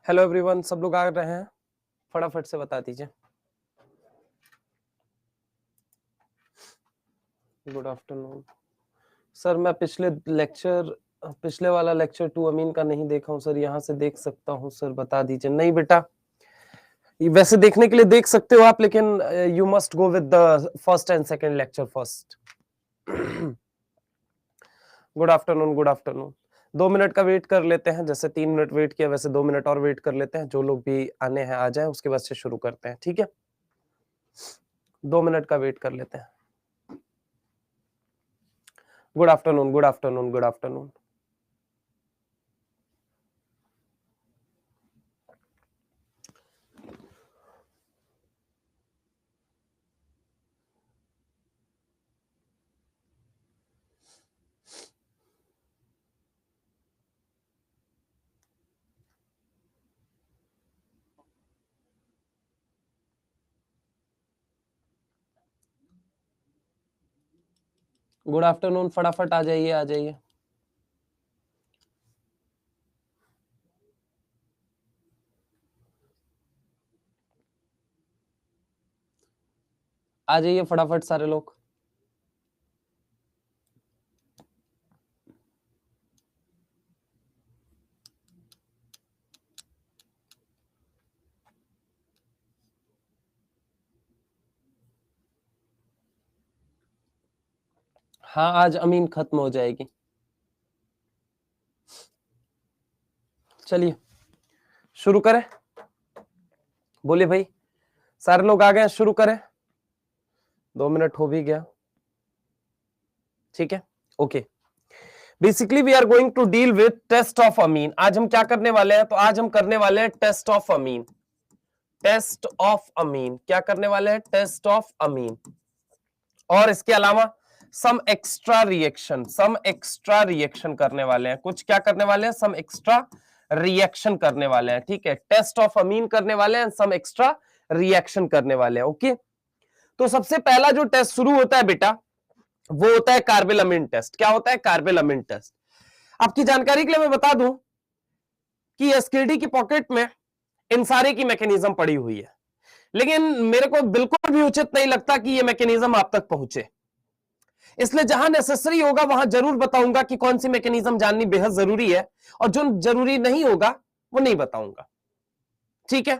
Hello everyone, सब लोग आ रहे हैं? फटाफट से बता दीजिए। Good afternoon sir. मैं पिछले वाला लेक्चर 2 अमीन का नहीं देखा हूं सर, यहाँ से देख सकता हूं सर? बता दीजिए। नहीं बेटा, वैसे देखने के लिए देख सकते हो आप, लेकिन you must go with the first and second lecture first. Good afternoon, good afternoon. 2 minute का वेट कर लेते हैं, जैसे 3 मिनट वेट किया वैसे 2 मिनट और वेट कर लेते हैं। जो लोग भी आने हैं आ जाएं, उसके बाद से शुरू करते हैं, ठीक है? 2 मिनट का वेट कर लेते हैं। Good afternoon, good afternoon, good afternoon. Good afternoon, फटाफट आ जाइए, आ जाइए। आ जाइए फटाफट सारे लोग। हाँ, आज अमीन खत्म हो जाएगी। चलिए शुरू करें। बोलिए भाई, सारे लोग आ गए? शुरू करें। 2 मिनट हो भी गया, ठीक है? Okay. Basically we are going to deal with test of amine. आज हम क्या करने वाले हैं? तो आज हम करने वाले हैं test of amine. Test of amine क्या करने वाले हैं? Test of amine. और इसके अलावा सम एक्स्ट्रा रिएक्शन करने वाले हैं। कुछ क्या करने वाले हैं? सम एक्स्ट्रा रिएक्शन करने वाले हैं, ठीक है? टेस्ट ऑफ अमीन करने वाले हैं, सम एक्स्ट्रा रिएक्शन करने वाले हैं। ओके, तो सबसे पहला जो टेस्ट शुरू होता है बेटा, वो होता है कार्बेलामिन टेस्ट। क्या होता है? कार्बेलामिन टेस्ट। आपकी जानकारी के लिए मैं बता दूं कि एसकेडी की पॉकेट में इन सारे की मैकेनिज्म पड़ी हुई है, लेकिन मेरे को बिल्कुल भी उचित नहीं लगता कि ये मैकेनिज्म आप तक पहुंचे। इसलिए जहां नेसेसरी होगा वहां जरूर बताऊंगा कि कौन सी मैकेनिज्म जाननी बेहद जरूरी है, और जो जरूरी नहीं होगा वो नहीं बताऊंगा, ठीक है?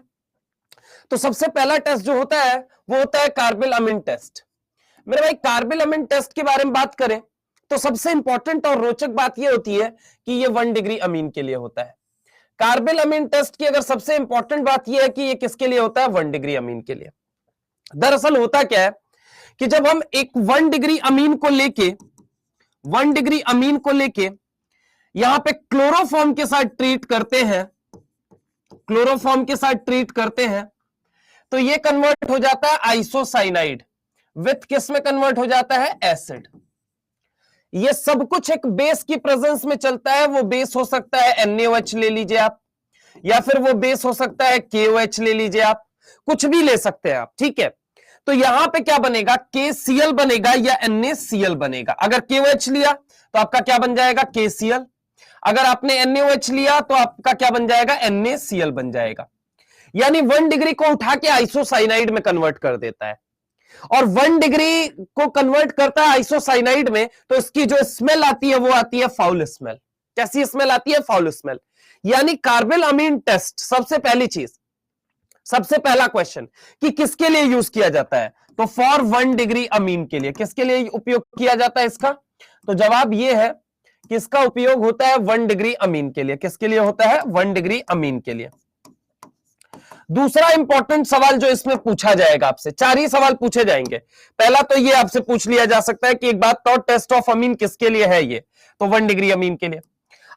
तो सबसे पहला टेस्ट जो होता है वो होता है कार्बेलामिन टेस्ट। मेरे भाई, कार्बेलामिन टेस्ट के बारे में बात करें तो सबसे इंपॉर्टेंट और रोचक बात यह होती है कि यह 1 डिग्री अमीन के लिए होता है। कार्बेलामिन टेस्ट की अगर सबसे इंपॉर्टेंट बात यह है कि यह किसके लिए होता है? 1 डिग्री अमीन के लिए। दरअसल होता क्या है कि जब हम एक 1 डिग्री अमीन को लेके 1 डिग्री अमीन को लेके यहां पे क्लोरोफॉर्म के साथ ट्रीट करते हैं, क्लोरोफॉर्म के साथ ट्रीट करते हैं, तो यह कन्वर्ट हो जाता है आइसोसाइनाइड। विथ किस में कन्वर्ट हो जाता है? एसिड। ये सब कुछ एक बेस की प्रेजेंस में चलता है। वो बेस हो सकता है NaOH ले लीजिए आप, या फिर वो बेस हो सकता है KOH ले लीजिए आप, कुछ भी ले सकते हैं आप, ठीक है? तो यहां पे क्या बनेगा? KCl बनेगा या NaCl बनेगा। अगर KOH लिया तो आपका क्या बन जाएगा? KCl। अगर आपने NaOH लिया तो आपका क्या बन जाएगा? NaCl बन जाएगा। यानी 1 डिग्री को उठा के आइसोसाइनाइड में कन्वर्ट कर देता है, और 1 डिग्री को कन्वर्ट करता है आइसोसाइनाइड में, तो इसकी जो स्मेल आती है वो आती है फाउल स्मेल। कैसी स्मेल आती है? Foul smell. यानी कार्बेलामिन टेस्ट, सबसे पहली चीज, सबसे पहला क्वेश्चन कि किसके लिए यूज किया जाता है? तो फॉर 1 डिग्री अमीन के लिए। किसके लिए उपयोग किया जाता है इसका? तो जवाब यह है कि इसका उपयोग होता है 1 डिग्री अमीन के लिए। किसके लिए होता है? 1 डिग्री अमीन के लिए। दूसरा इंपॉर्टेंट सवाल जो इसमें पूछा जाएगा आपसे, 4 ही सवाल पूछे जाएंगे। पहला तो ये आपसे पूछ लिया जा सकता है कि एक बात तो, टेस्ट ऑफ अमीन किसके लिए है? ये तो 1 डिग्री अमीन के लिए।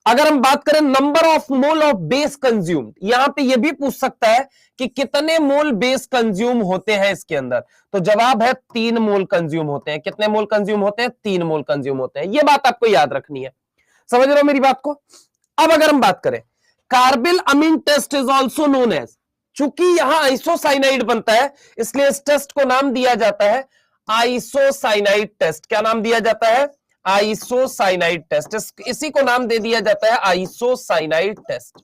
अगर हम बात करें number of mole of base consumed, यहां पे ये भी पूछ सकता है कि कितने मोल बेस कंज्यूम होते हैं इसके अंदर। तो जवाब है 3 मोल कंज्यूम होते हैं। कितने मोल कंज्यूम होते हैं? 3 मोल कंज्यूम होते हैं। ये बात आपको याद रखनी है। समझ रहे हो मेरी बात को? अब अगर हम बात करें, carbylamine test is also known as, चूंकि यहां आइसोसाइनाइड बनता है इसलिए इस टेस्ट को नाम दिया जाता है आइसोसाइनाइड टेस्ट। क्या नाम दिया जाता है? Isocyanide test. इसी को नाम दे दिया जाता है आइसोसाइनाइड टेस्ट।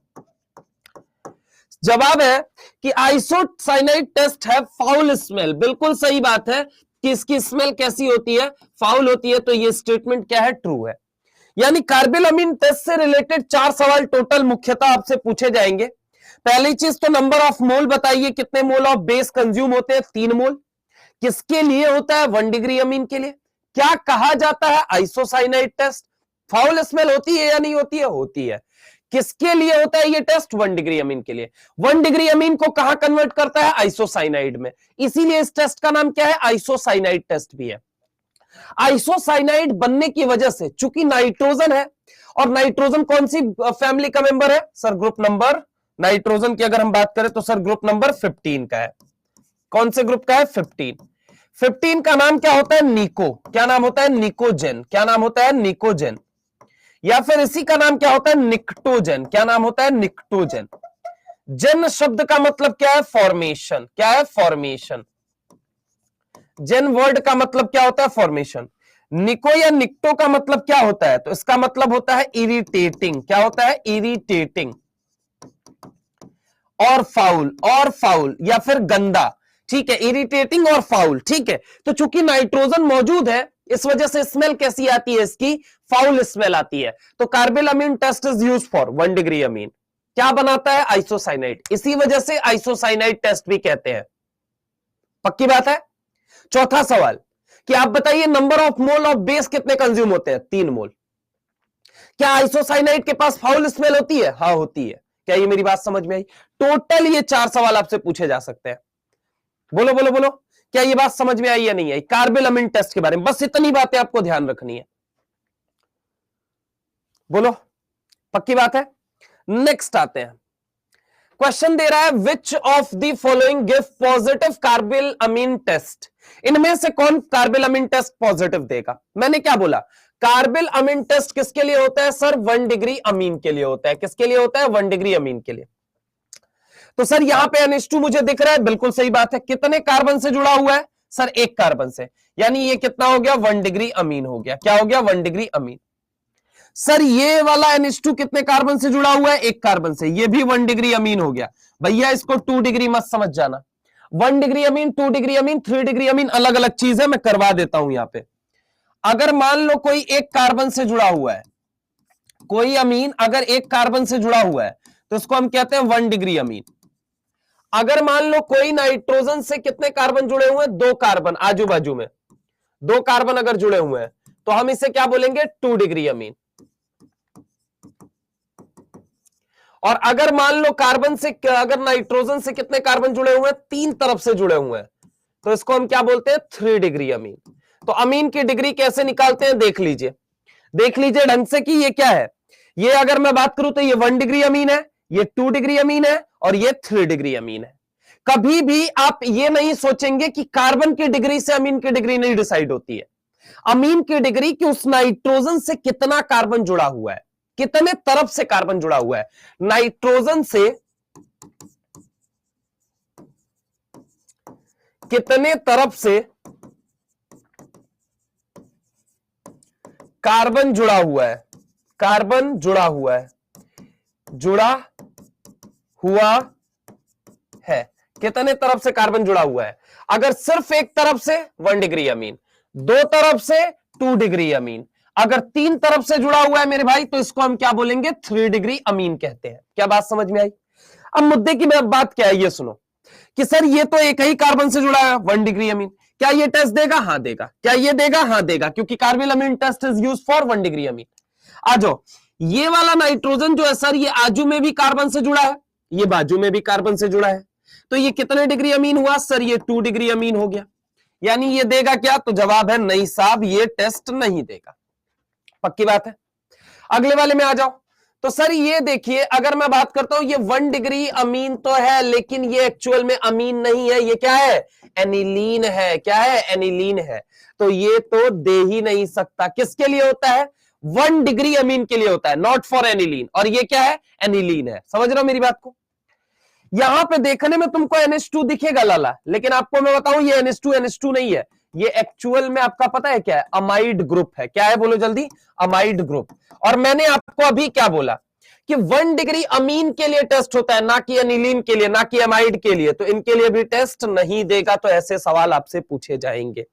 जवाब है कि आइसोसाइनाइड टेस्ट है फाउल स्मेल। बिल्कुल सही बात है कि इसकी स्मेल कैसी होती है, फाउल होती है। तो ये स्टेटमेंट क्या है, ट्रू है। यानी कार्बिलामिन टेस्ट से रिलेटेड 4 सवाल टोटल मुख्यतः आपसे पूछे जाएंगे। पहली चीज तो नंबर ऑफ मोल बताइए, कितने मोल ऑफ बेस कंज्यूम होते हैं, 3 मोल। किसके लिए होता है, 1 डिग्री अमीन के लिए। क्या कहा जाता है, आइसोसाइनाइड टेस्ट। फाउल स्मेल होती है या नहीं होती है, होती है। किसके लिए होता है ये टेस्ट, 1 डिग्री अमीन के लिए। 1 डिग्री अमीन को कहां कन्वर्ट करता है, आइसोसाइनाइड में। इसीलिए इस टेस्ट का नाम क्या है, आइसोसाइनाइड टेस्ट भी है। आइसोसाइनाइड बनने की वजह से, चूंकि नाइट्रोजन है, और नाइट्रोजन कौन सी फैमिली का मेंबर है सर, ग्रुप नंबर, नाइट्रोजन की अगर हम बात करें तो सर ग्रुप नंबर 15 का है। कौन से ग्रुप का है, 15 का नाम क्या होता है, निको। क्या नाम होता है, निकोजेन। क्या नाम होता है, निकोजेन। या फिर इसी का नाम क्या होता है, निक्टोजेन। क्या नाम होता है, निक्टोजेन। जेन शब्द का मतलब क्या है, फॉर्मेशन। क्या है, फॉर्मेशन। जेन वर्ड का मतलब क्या होता है, फॉर्मेशन। निको या निक्टो का मतलब क्या होता है, तो इसका मतलब होता है इरिटेटिंग। क्या होता है, इरिटेटिंग और फाउल या फिर गंदा। ठीक है, इरिटेटिंग और फाउल। ठीक है, तो चूंकि नाइट्रोजन मौजूद है इस वजह से स्मेल कैसी आती है, इसकी फाउल स्मेल आती है। तो carbylamine test is used for 1 degree amine. क्या बनाता है, आइसोसाइनाइड। इसी वजह से आइसोसाइनाइड टेस्ट भी कहते हैं। पक्की बात है। चौथा सवाल कि आप बताइए number of mole of base कितने कंज्यूम होते हैं, 3 मोल। क्या आइसोसाइनाइड के पास फाउल स्मेल होती है, हाँ होती है। क्या ये मेरी बात समझ में आई। टोटल ये 4 सवाल आपसे पूछे जा सकते हैं। बोलो बोलो बोलो, क्या ये बात समझ में आई या नहीं आई, कार्बिलामिन टेस्ट के बारे में। बस इतनी बातें आपको ध्यान रखनी है। बोलो, पक्की बात है। नेक्स्ट आते हैं, क्वेश्चन दे रहा है which of the following give positive carbylamine test. इनमें से कौन कार्बिलामिन टेस्ट पॉजिटिव देगा। मैंने क्या बोला, कार्बिलामिन टेस्ट किसके लिए होता है सर, 1 डिग्री अमीन के लिए होता है। किसके लिए होता है, 1 डिग्री अमीन के लिए। तो सर यहां पे NH2 मुझे दिख रहा है, बिल्कुल सही बात है। कितने कार्बन से जुड़ा हुआ है सर, 1 कार्बन से। यानी ये कितना हो गया, 1 डिग्री अमीन हो गया। क्या हो गया, 1 डिग्री अमीन। सर ये वाला NH2 कितने कार्बन से जुड़ा हुआ है, 1 कार्बन से। ये भी 1 डिग्री अमीन हो गया। भैया इसको 2 डिग्री मत समझ जाना। 1 डिग्री अमीन, 2 डिग्री अमीन, 3 डिग्री अमीन अलग अलग चीज है, मैं करवा देता हूं यहां पे। अगर मान लो कोई 1 कार्बन से जुड़ा हुआ है, कोई अमीन अगर 1 कार्बन से जुड़ा हुआ है तो इसको हम कहते हैं 1 डिग्री अमीन। अगर मान लो कोई नाइट्रोजन से कितने कार्बन जुड़े हुए हैं, 2 कार्बन आजू बाजू में, 2 कार्बन अगर जुड़े हुए हैं तो हम इसे क्या बोलेंगे, 2 डिग्री अमीन। और अगर मान लो कार्बन से, अगर नाइट्रोजन से कितने कार्बन जुड़े हुए हैं, 3 तरफ से जुड़े हुए हैं, तो इसको हम क्या बोलते हैं, 3 डिग्री अमीन। तो अमीन की डिग्री कैसे निकालते हैं, देख लीजिए, देख लीजिए ढंग से कि ये क्या है। ये अगर मैं बात करूं तो ये 1 डिग्री अमीन है, ये 2 डिग्री अमीन है, और ये 3 डिग्री अमीन है। कभी भी आप ये नहीं सोचेंगे कि कार्बन की डिग्री से अमीन की डिग्री नहीं डिसाइड होती है। अमीन की डिग्री कि उस नाइट्रोजन से कितना कार्बन जुड़ा हुआ है, कितने तरफ से कार्बन जुड़ा हुआ है। नाइट्रोजन से कितने तरफ से कार्बन जुड़ा हुआ है, कार्बन जुड़ा हुआ है, जुड़ा हुआ है, कितने तरफ से कार्बन जुड़ा हुआ है। अगर सिर्फ एक तरफ से 1 डिग्री अमीन, 2 तरफ से 2 डिग्री अमीन, अगर 3 तरफ से जुड़ा हुआ है मेरे भाई तो इसको हम क्या बोलेंगे, 3 डिग्री अमीन कहते हैं। क्या बात समझ में आई। अब मुद्दे की बात क्या है ये सुनो कि सर ये तो एक ही कार्बन से जुड़ा है, 1 डिग्री अमीन। क्या ये टेस्ट देगा, हाँ देगा। क्या ये देगा, हाँ देगा, क्योंकि carbylamine test is used for 1 degree amine. आ जाओ, ये वाला नाइट्रोजन जो है सर, ये आजू में भी कार्बन से जुड़ा है, ये बाजू में भी कार्बन से जुड़ा है, तो ये कितने डिग्री अमीन हुआ सर, ये 2 डिग्री अमीन हो गया। यानी ये देगा क्या, तो जवाब है नहीं साहब, ये टेस्ट नहीं देगा। पक्की बात है। अगले वाले में आ जाओ। तो सर ये देखिए, अगर मैं बात करता हूं, ये 1 डिग्री अमीन तो है, लेकिन ये एक्चुअल में अमीन नहीं है, ये क्या है, एनिलीन है। क्या है, एनिलीन है। तो ये तो दे ही नहीं सकता। किसके लिए होता है, 1 डिग्री अमीन के लिए होता है, नॉट फॉर एनिलीन। और ये क्या है, एनिलीन है। समझ रहे हो मेरी बात को। यहां पे देखने में तुमको NH2 दिखेगा लाला, लेकिन आपको मैं बताऊं ये NH2 नहीं है, ये एक्चुअल में आपका पता है क्या है, अमाइड ग्रुप है। क्या है, बोलो जल्दी, अमाइड ग्रुप। और मैंने आपको अभी क्या बोला कि 1 डिग्री अमीन के लिए टेस्ट होता है, ना कि एनिलीन के लिए, ना कि एमाइड के लिए, तो इनके लिए भी टेस्ट नहीं देगा। तो ऐसे सवाल आपसे पूछे जाएंगे।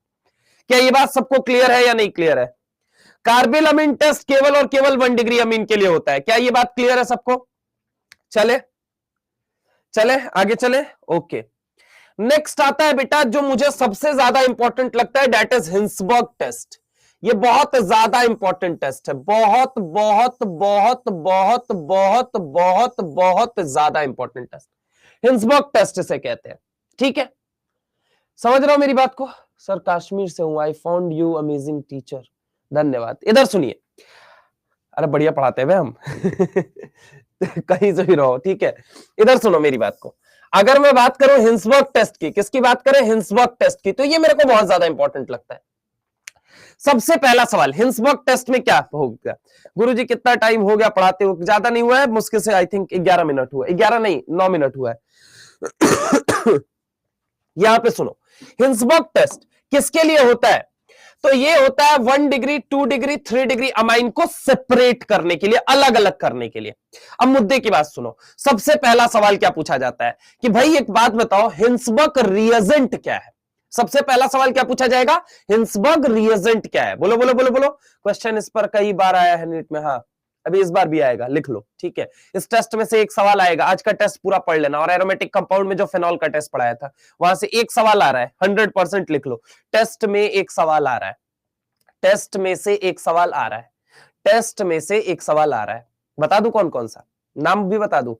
क्या ये बात सबको क्लियर है या नहीं क्लियर है? कार्बिल अमीन टेस्ट केवल और केवल 1 डिग्री अमीन के लिए होता है। क्या ये बात क्लियर है सबको? चले चले आगे चले। ओके, नेक्स्ट आता है बेटा जो मुझे सबसे ज्यादा इंपॉर्टेंट लगता है, दैट इज हिंसबर्ग टेस्ट। ये बहुत ज्यादा इंपॉर्टेंट टेस्ट है, बहुत बहुत बहुत बहुत बहुत बहुत बहुत ज्यादा इंपॉर्टेंट टेस्ट, हिंसबर्ग टेस्ट इसे कहते हैं। ठीक है, समझ रहे हो मेरी बात को? सर कश्मीर से हूं, I found you amazing teacher, धन्यवाद। इधर सुनिए, अरे बढ़िया पढ़ाते हैं हम कहीं से भी रहो, ठीक है। इधर सुनो मेरी बात को, अगर मैं बात करूं हिंसबर्ग टेस्ट की, किसकी बात करें? हिंसबर्ग टेस्ट की, तो ये मेरे को बहुत ज्यादा इंपॉर्टेंट लगता है। सबसे पहला सवाल, हिंसबर्ग टेस्ट में क्या होगा? गुरुजी कितना टाइम हो गया पढ़ाते हो? ज्यादा नहीं हुआ है, मुश्किल से आई थिंक 11 मिनट हुआ, 11 नहीं 9 मिनट हुआ है यहां पे सुनो, हिंसबर्ग टेस्ट किसके लिए होता है? तो ये होता है 1 डिग्री, 2 डिग्री, 3 डिग्री अमाइन को सेपरेट करने के लिए, अलग अलग करने के लिए। अब मुद्दे की बात सुनो, सबसे पहला सवाल क्या पूछा जाता है कि भाई एक बात बताओ, हिंसबर्ग रिएजेंट क्या है? सबसे पहला सवाल क्या पूछा जाएगा? हिंसबर्ग रिएजेंट क्या है? बोलो बोलो बोलो बोलो। क्वेश्चन इस पर कई बार आया है नीट में, हाँ अभी इस बार भी आएगा, लिख लो, ठीक है। इस टेस्ट में से एक सवाल आएगा, आज का टेस्ट पूरा पढ़ लेना। और एरोमेटिक कंपाउंड में जो फेनॉल का टेस्ट पढ़ाया था, वहां से एक सवाल आ रहा है, 100% लिख लो। टेस्ट में एक सवाल आ रहा है, टेस्ट में से एक सवाल आ रहा है, टेस्ट में से एक सवाल आ रहा है। बता दूं कौन कौन सा? नाम भी बता दूं?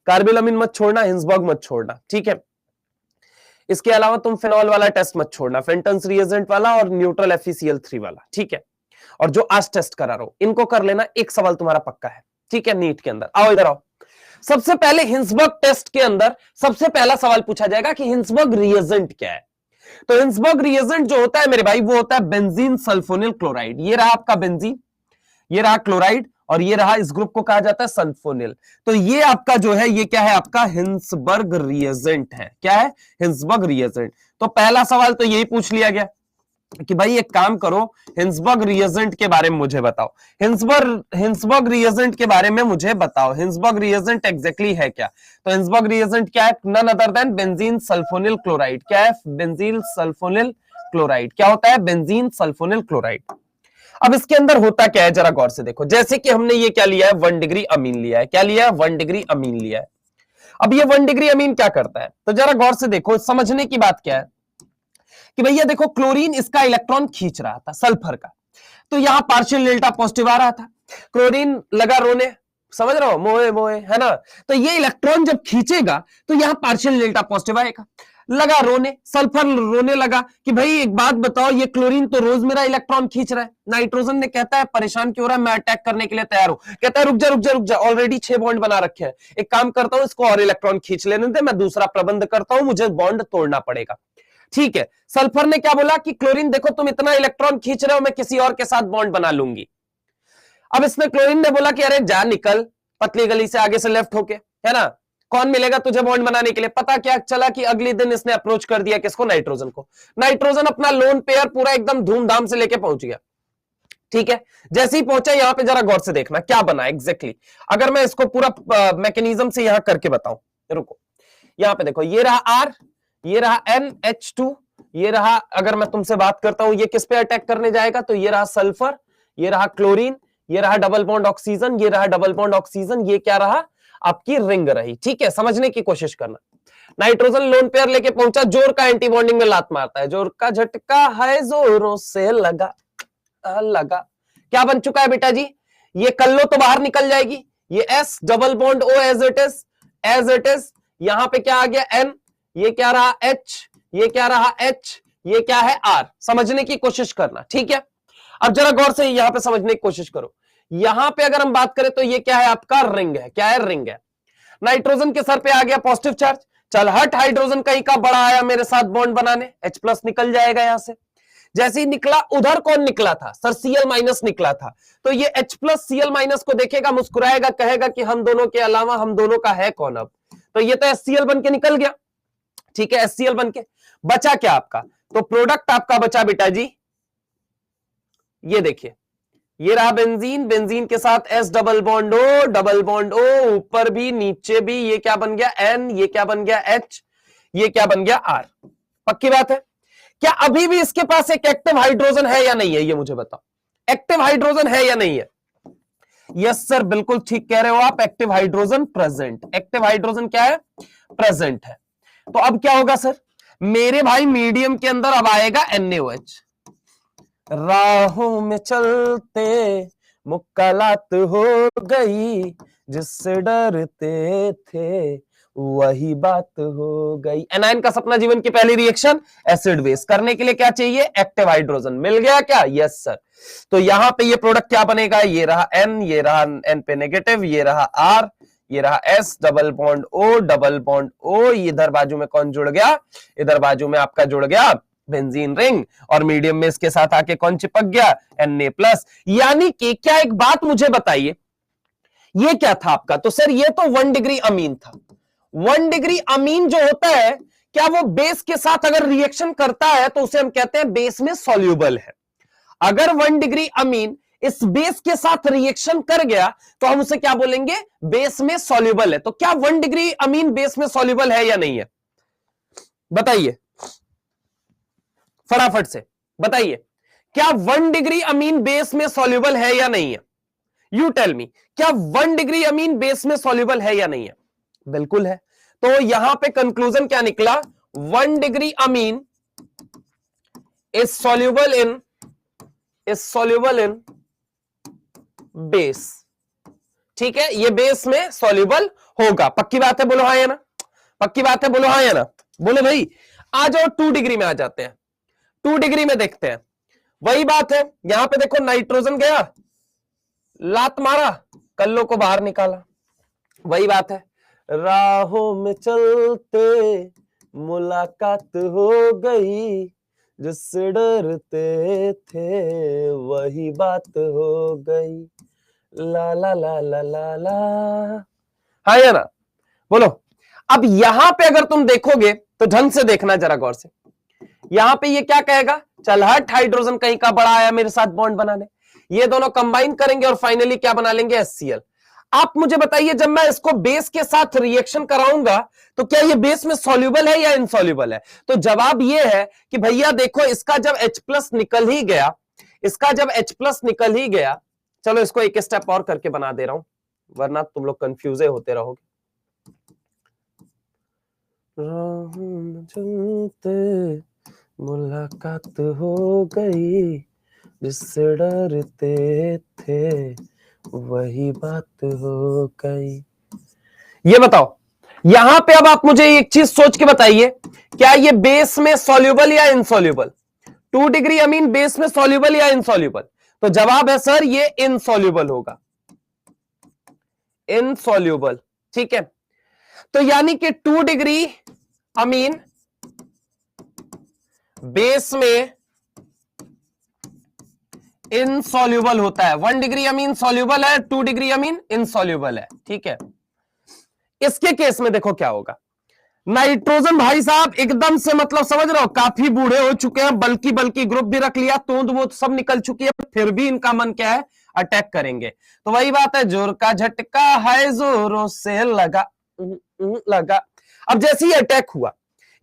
कार्बिल अमीन मत छोड़ना, हिंसबर्ग मत छोड़ना, ठीक है। इसके अलावा तुम फेनॉल वाला टेस्ट मत छोड़ना, फेंटन्स रिएजेंट वाला और न्यूट्रल FeCl3 वाला, ठीक है। और जो आज टेस्ट करा रहा हूं, इनको कर लेना, एक सवाल तुम्हारा पक्का है, ठीक है। नीट के अंदर आओ, इधर आओ। सबसे पहले हिंसबर्ग टेस्ट के अंदर सबसे पहला सवाल पूछा जाएगा कि हिंसबर्ग रिएजेंट क्या है। तो हिंसबर्ग रिएजेंट जो होता है मेरे भाई, वो होता है बेंजीन सल्फोनिल क्लोराइड। ये रहा आपका बेंजीन, ये रहा क्लोराइड, और ये रहा, इस ग्रुप को कहा जाता है सल्फोनिल। तो ये आपका जो है, ये क्या है? आपका हिंसबर्ग रिएजेंट है। क्या है? Hinsberg reagent. तो पहला सवाल तो यही पूछ लिया गया कि भाई एक काम करो, हिंसबर्ग रिएजेंट के बारे में मुझे बताओ, हिंसबर्ग रिएजेंट के बारे में मुझे बताओ, हिंसबर्ग रिएजेंट एग्जैक्टली है क्या? तो हिंसबर्ग रिएजेंट क्या है? None other than benzene sulphonyl chloride. क्या है? Benzene sulphonyl chloride. क्या होता है? Benzene sulphonyl chloride. अब इसके अंदर होता क्या है, जरा गौर से देखो। जैसे कि हमने ये क्या लिया है? 1 डिग्री अमीन लिया है। क्या लिया है? 1 डिग्री अमीन लिया है। अब ये 1 डिग्री अमीन क्या करता है? तो जरा गौर से देखो, समझने की बात क्या है कि भैया देखो, क्लोरीन इसका इलेक्ट्रॉन खींच रहा था सल्फर का, तो यहां पार्शियल डेल्टा पॉजिटिव आ रहा था, क्लोरीन लगा रोने, समझ रहे हो? मोए मोए, है ना? तो ये इलेक्ट्रॉन जब खींचेगा तो यहां पार्शियल डेल्टा पॉजिटिव आएगा। लगा रोने, सल्फर रोने लगा कि भाई एक बात बताओ, ये क्लोरीन तो रोज मेरा इलेक्ट्रॉन खींच रहा है। नाइट्रोजन ने कहता है परेशान क्यों हो रहा है, मैं अटैक करने के लिए तैयार हूं। कहता है रुक जा रुक जा रुक जा, ऑलरेडी 6 बॉन्ड बना रखे हैं, एक काम करता हूं, इसको और इलेक्ट्रॉन खींच लेने दे, मैं दूसरा प्रबंध करता हूं, मुझे बॉन्ड तोड़ना पड़ेगा। ठीक है, सल्फर ने क्या बोला कि क्लोरीन देखो तुम इतना इलेक्ट्रॉन खींच रहे हो, मैं किसी और के साथ बॉन्ड बना लूंगी। अब इसने, क्लोरीन ने बोला कि अरे जा निकल पतली गली से, आगे से लेफ्ट होके, है ना? कौन मिलेगा तुझे बॉन्ड बनाने के लिए? पता क्या चला कि अगले दिन इसने अप्रोच कर दिया किसको? नाइट्रोजन को। नाइट्रोजन अपना लोन पेयर पूरा एकदम धूमधाम से लेके पहुंच गया। ठीक है, जैसे ही पहुंचा, यहां पे जरा गौर से देखना क्या बना एग्जैक्टली। अगर मैं इसको पूरा मैकेनिज्म से यहां करके बताऊं, रुको, यहां पे देखो, ये रहा R, ये रहा NH2, ये रहा, अगर मैं तुमसे बात करता हूं ये किस पे अटैक करने जाएगा, तो ये रहा सल्फर, ये रहा क्लोरीन, ये रहा डबल बॉन्ड ऑक्सीजन, ये रहा डबल बॉन्ड ऑक्सीजन, ये क्या रहा? आपकी रिंग रही। ठीक है, समझने की कोशिश करना। नाइट्रोजन लोन पेयर लेके पहुंचा, जोर का एंटी बॉन्डिंग में लात मारता है, जोर का झटका है जोरों से लगा लगा। क्या बन चुका है बेटा जी? ये कल्लो तो बाहर निकल जाएगी, ये S double bond O as it is. यहां पे क्या आ गया? N, ये क्या रहा? H, ये क्या रहा? H, ये क्या है? R। समझने की कोशिश करना, ठीक है। अब जरा गौर से यहां पे समझने की कोशिश करो। यहां पे अगर हम बात करें तो ये क्या है? आपका रिंग है। क्या है? रिंग है। नाइट्रोजन के सर पे आ गया पॉजिटिव चार्ज, चल हट, हाइड्रोजन कहीं का बड़ा आया मेरे साथ बॉन्ड बनाने, H+ निकल जाएगा यहां से। जैसे ही निकला, उधर कौन निकला था? सर Cl- निकला था। तो ये H+ Cl- को देखेगा, मुस्कुराएगा, कहेगा कि हम दोनों के अलावा हम दोनों का है कौन अब? तो ये तो HCl बन के निकल गया। ठीक है, HCl बन के बचा क्या आपका? तो प्रोडक्ट आपका बचा बेटा जी, ये देखिए, ये रहा बेंजीन, बेंजीन के साथ S double bond O, double bond O, ऊपर भी नीचे भी, ये क्या बन गया एन, ये क्या बन गया एच, ये क्या बन गया आर। पक्की बात है? क्या अभी भी इसके पास एक एक्टिव हाइड्रोजन है या नहीं है, ये मुझे बताओ। एक्टिव हाइड्रोजन है या नहीं है? यस सर, बिल्कुल ठीक कह रहे हो आप, active hydrogen present, active hydrogen क्या है, प्रेजेंट है। तो अब क्या होगा सर, मेरे भाई मीडियम के अंदर अब आएगा NaOH। राहों में चलते मुक्कालात हो गई, जिससे डरते थे वही बात हो गई। एनायन का सपना जीवन की पहली रिएक्शन एसिड बेस करने के लिए क्या चाहिए, एक्टिव हाइड्रोजन। मिल गया क्या? Yes sir. तो यहां पे ये प्रोडक्ट क्या बनेगा, ये रहा N, ये रहा N पे नेगेटिव, ये रहा R, ये रहा S, double bond O, double bond O, इधर बाजू में कौन जुड़ गया, इधर बाजू में आपका जुड़ गया बेंजीन रिंग, और मीडियम में इसके साथ आके कौन चिपक गया, Na+। यानी कि क्या, एक बात मुझे बताइए, ये क्या था आपका, तो सर ये तो 1 डिग्री अमीन था। 1 डिग्री अमीन जो होता है, क्या वो बेस के साथ अगर रिएक्शन करता है तो उसे हम कहते हैं बेस में सॉल्यूबल है। अगर 1 डिग्री अमीन इस बेस के साथ रिएक्शन कर गया तो हम उसे क्या बोलेंगे, बेस में सॉल्यूबल है। तो क्या 1 डिग्री अमीन बेस में सॉल्यूबल है या नहीं है, बताइए फटाफट से बताइए। क्या 1 डिग्री अमीन बेस में सॉल्यूबल है या नहीं है? यू टेल मी, क्या 1 डिग्री अमीन बेस में सॉल्यूबल है या नहीं है? बिल्कुल है। तो यहां पे कंक्लूजन क्या निकला, 1 degree Amin is soluble in base. ठीक है, ये बेस में सॉल्यूबल होगा। पक्की बात है, बोलो हाँ या ना, पक्की बात है, बोलो हाँ या ना, बोलो भाई। आ जाओ 2 डिग्री में आ जाते हैं, 2 डिग्री में देखते हैं। वही बात है, यहां पे देखो नाइट्रोजन गया, लात मारा, कल्लो को बाहर निकाला। वही बात है, राहों में चलते मुलाकात हो गई, जिससे डरते थे वही बात हो गई, ला ला ला ला ला ला। हाँ या ना, बोलो। अब यहां पे अगर तुम देखोगे तो ढंग से देखना जरा गौर से, यहां पे ये क्या कहेगा, चल हट, हाइड्रोजन कहीं का बड़ा आया मेरे साथ बॉन्ड बनाने, ये दोनों कंबाइन करेंगे और फाइनली क्या बना लेंगे, HCl। आप मुझे बताइए, जब मैं इसको बेस के साथ रिएक्शन कराऊंगा तो क्या ये बेस में सॉल्यूबल है या इनसॉल्यूबल है? तो जवाब ये है कि भैया देखो, इसका जब H+ निकल ही गया, इसका जब H+ निकल ही गया, चलो इसको एक स्टेप और करके बना दे रहा हूं, वरना तुम लोग कंफ्यूज होते रहोगे। मुलाकात हो गई, जिससे डरते थे वही बात हो गई। ये बताओ, यहां पे अब आप मुझे एक चीज सोच के बताइए, क्या ये बेस में सॉल्यूबल या इनसॉल्यूबल? 2 डिग्री अमीन बेस में सॉल्यूबल या इनसॉल्यूबल? तो जवाब है सर, ये इनसॉल्यूबल होगा, इनसॉल्यूबल। ठीक है, तो यानी कि 2 डिग्री अमीन बेस में इनसॉल्यूबल होता है। 1 डिग्री अमीन सॉल्यूबल है, 2 डिग्री अमीन इनसॉल्यूबल है। ठीक है, इसके केस में देखो क्या होगा, नाइट्रोजन भाई साहब एकदम से, मतलब समझ रहे हो, काफी बूढ़े हो चुके हैं, बल्कि बल्कि ग्रुप भी रख लिया, तूंद वो सब निकल चुकी है, फिर भी इनका मन क्या है, अटैक करेंगे। तो वही बात है, जोर का झटका है जोरों से लगा, लगा। अब जैसे ही अटैक हुआ,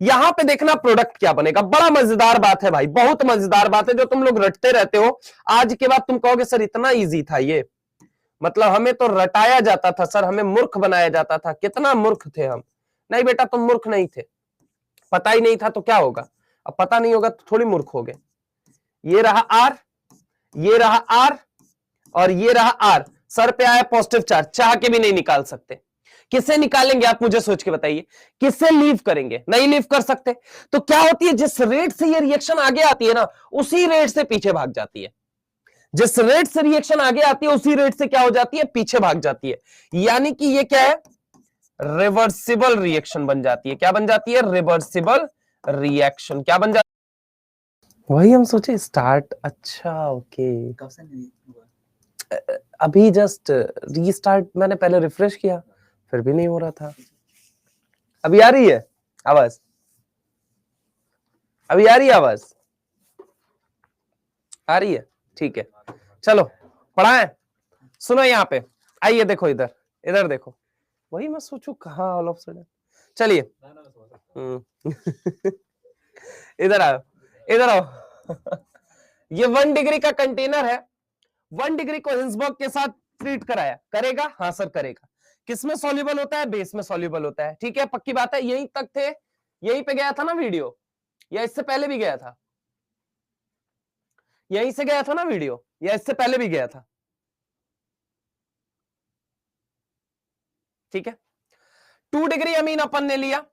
यहां पे देखना प्रोडक्ट क्या बनेगा। बड़ा मजेदार बात है भाई, बहुत मजेदार बात है, जो तुम लोग रटते रहते हो, आज के बाद तुम कहोगे सर इतना इजी था ये, मतलब हमें तो रटाया जाता था सर, हमें मूर्ख बनाया जाता था, कितना मूर्ख थे हम। नहीं बेटा, तुम मूर्ख नहीं थे, पता ही नहीं था तो क्या होगा, अब पता नहीं होगा तो थोड़ी मूर्ख हो गए। ये रहा आर, ये रहा आर, और ये रहा आर, सर पे आया पॉजिटिव चार्ज, चाह के भी नहीं निकाल सकते। किसे निकालेंगे आप मुझे सोच के बताइए, किससे लीव करेंगे, नहीं लीव कर सकते। तो क्या होती है, जिस रेट से ये रिएक्शन आगे आती है ना, उसी रेट से पीछे भाग जाती है। जिस रेट से रिएक्शन आगे आती है उसी रेट से क्या हो जाती है, पीछे भाग जाती है। यानी कि ये क्या है, रिवर्सिबल रिएक्शन बन जाती है। क्या बन जाती है, रिवर्सिबल रिएक्शन। क्या बन जाती है, वही हम सोचे स्टार्ट। अच्छा ओके, अभी जस्ट रीस्टार्ट, मैंने पहले रिफ्रेश किया, फिर भी नहीं हो रहा था। अभी आ रही है आवाज, अभी आ रही है आवाज, आ रही है, ठीक है। चलो पढ़ा है? सुनो यहाँ पे, आइए देखो इधर, इधर देखो, वही मैं सोचू कहाँ ऑल ऑफ सडन। चलिए इधर आओ, इधर आओ ये 1 डिग्री का कंटेनर है, 1 डिग्री को हिंसबर्ग के साथ ट्रीट कराया, करेगा? हाँ सर करेगा। किसमें सॉल्युबल होता है? बेस में सॉल्युबल होता है, ठीक है, पक्की बात है। यहीं तक थे, यहीं पे गया था ना वीडियो, या इससे पहले भी गया था? यहीं से गया था ना वीडियो, या इससे पहले भी गया था? ठीक है, 2 डिग्री अमीन अपन ने लिया,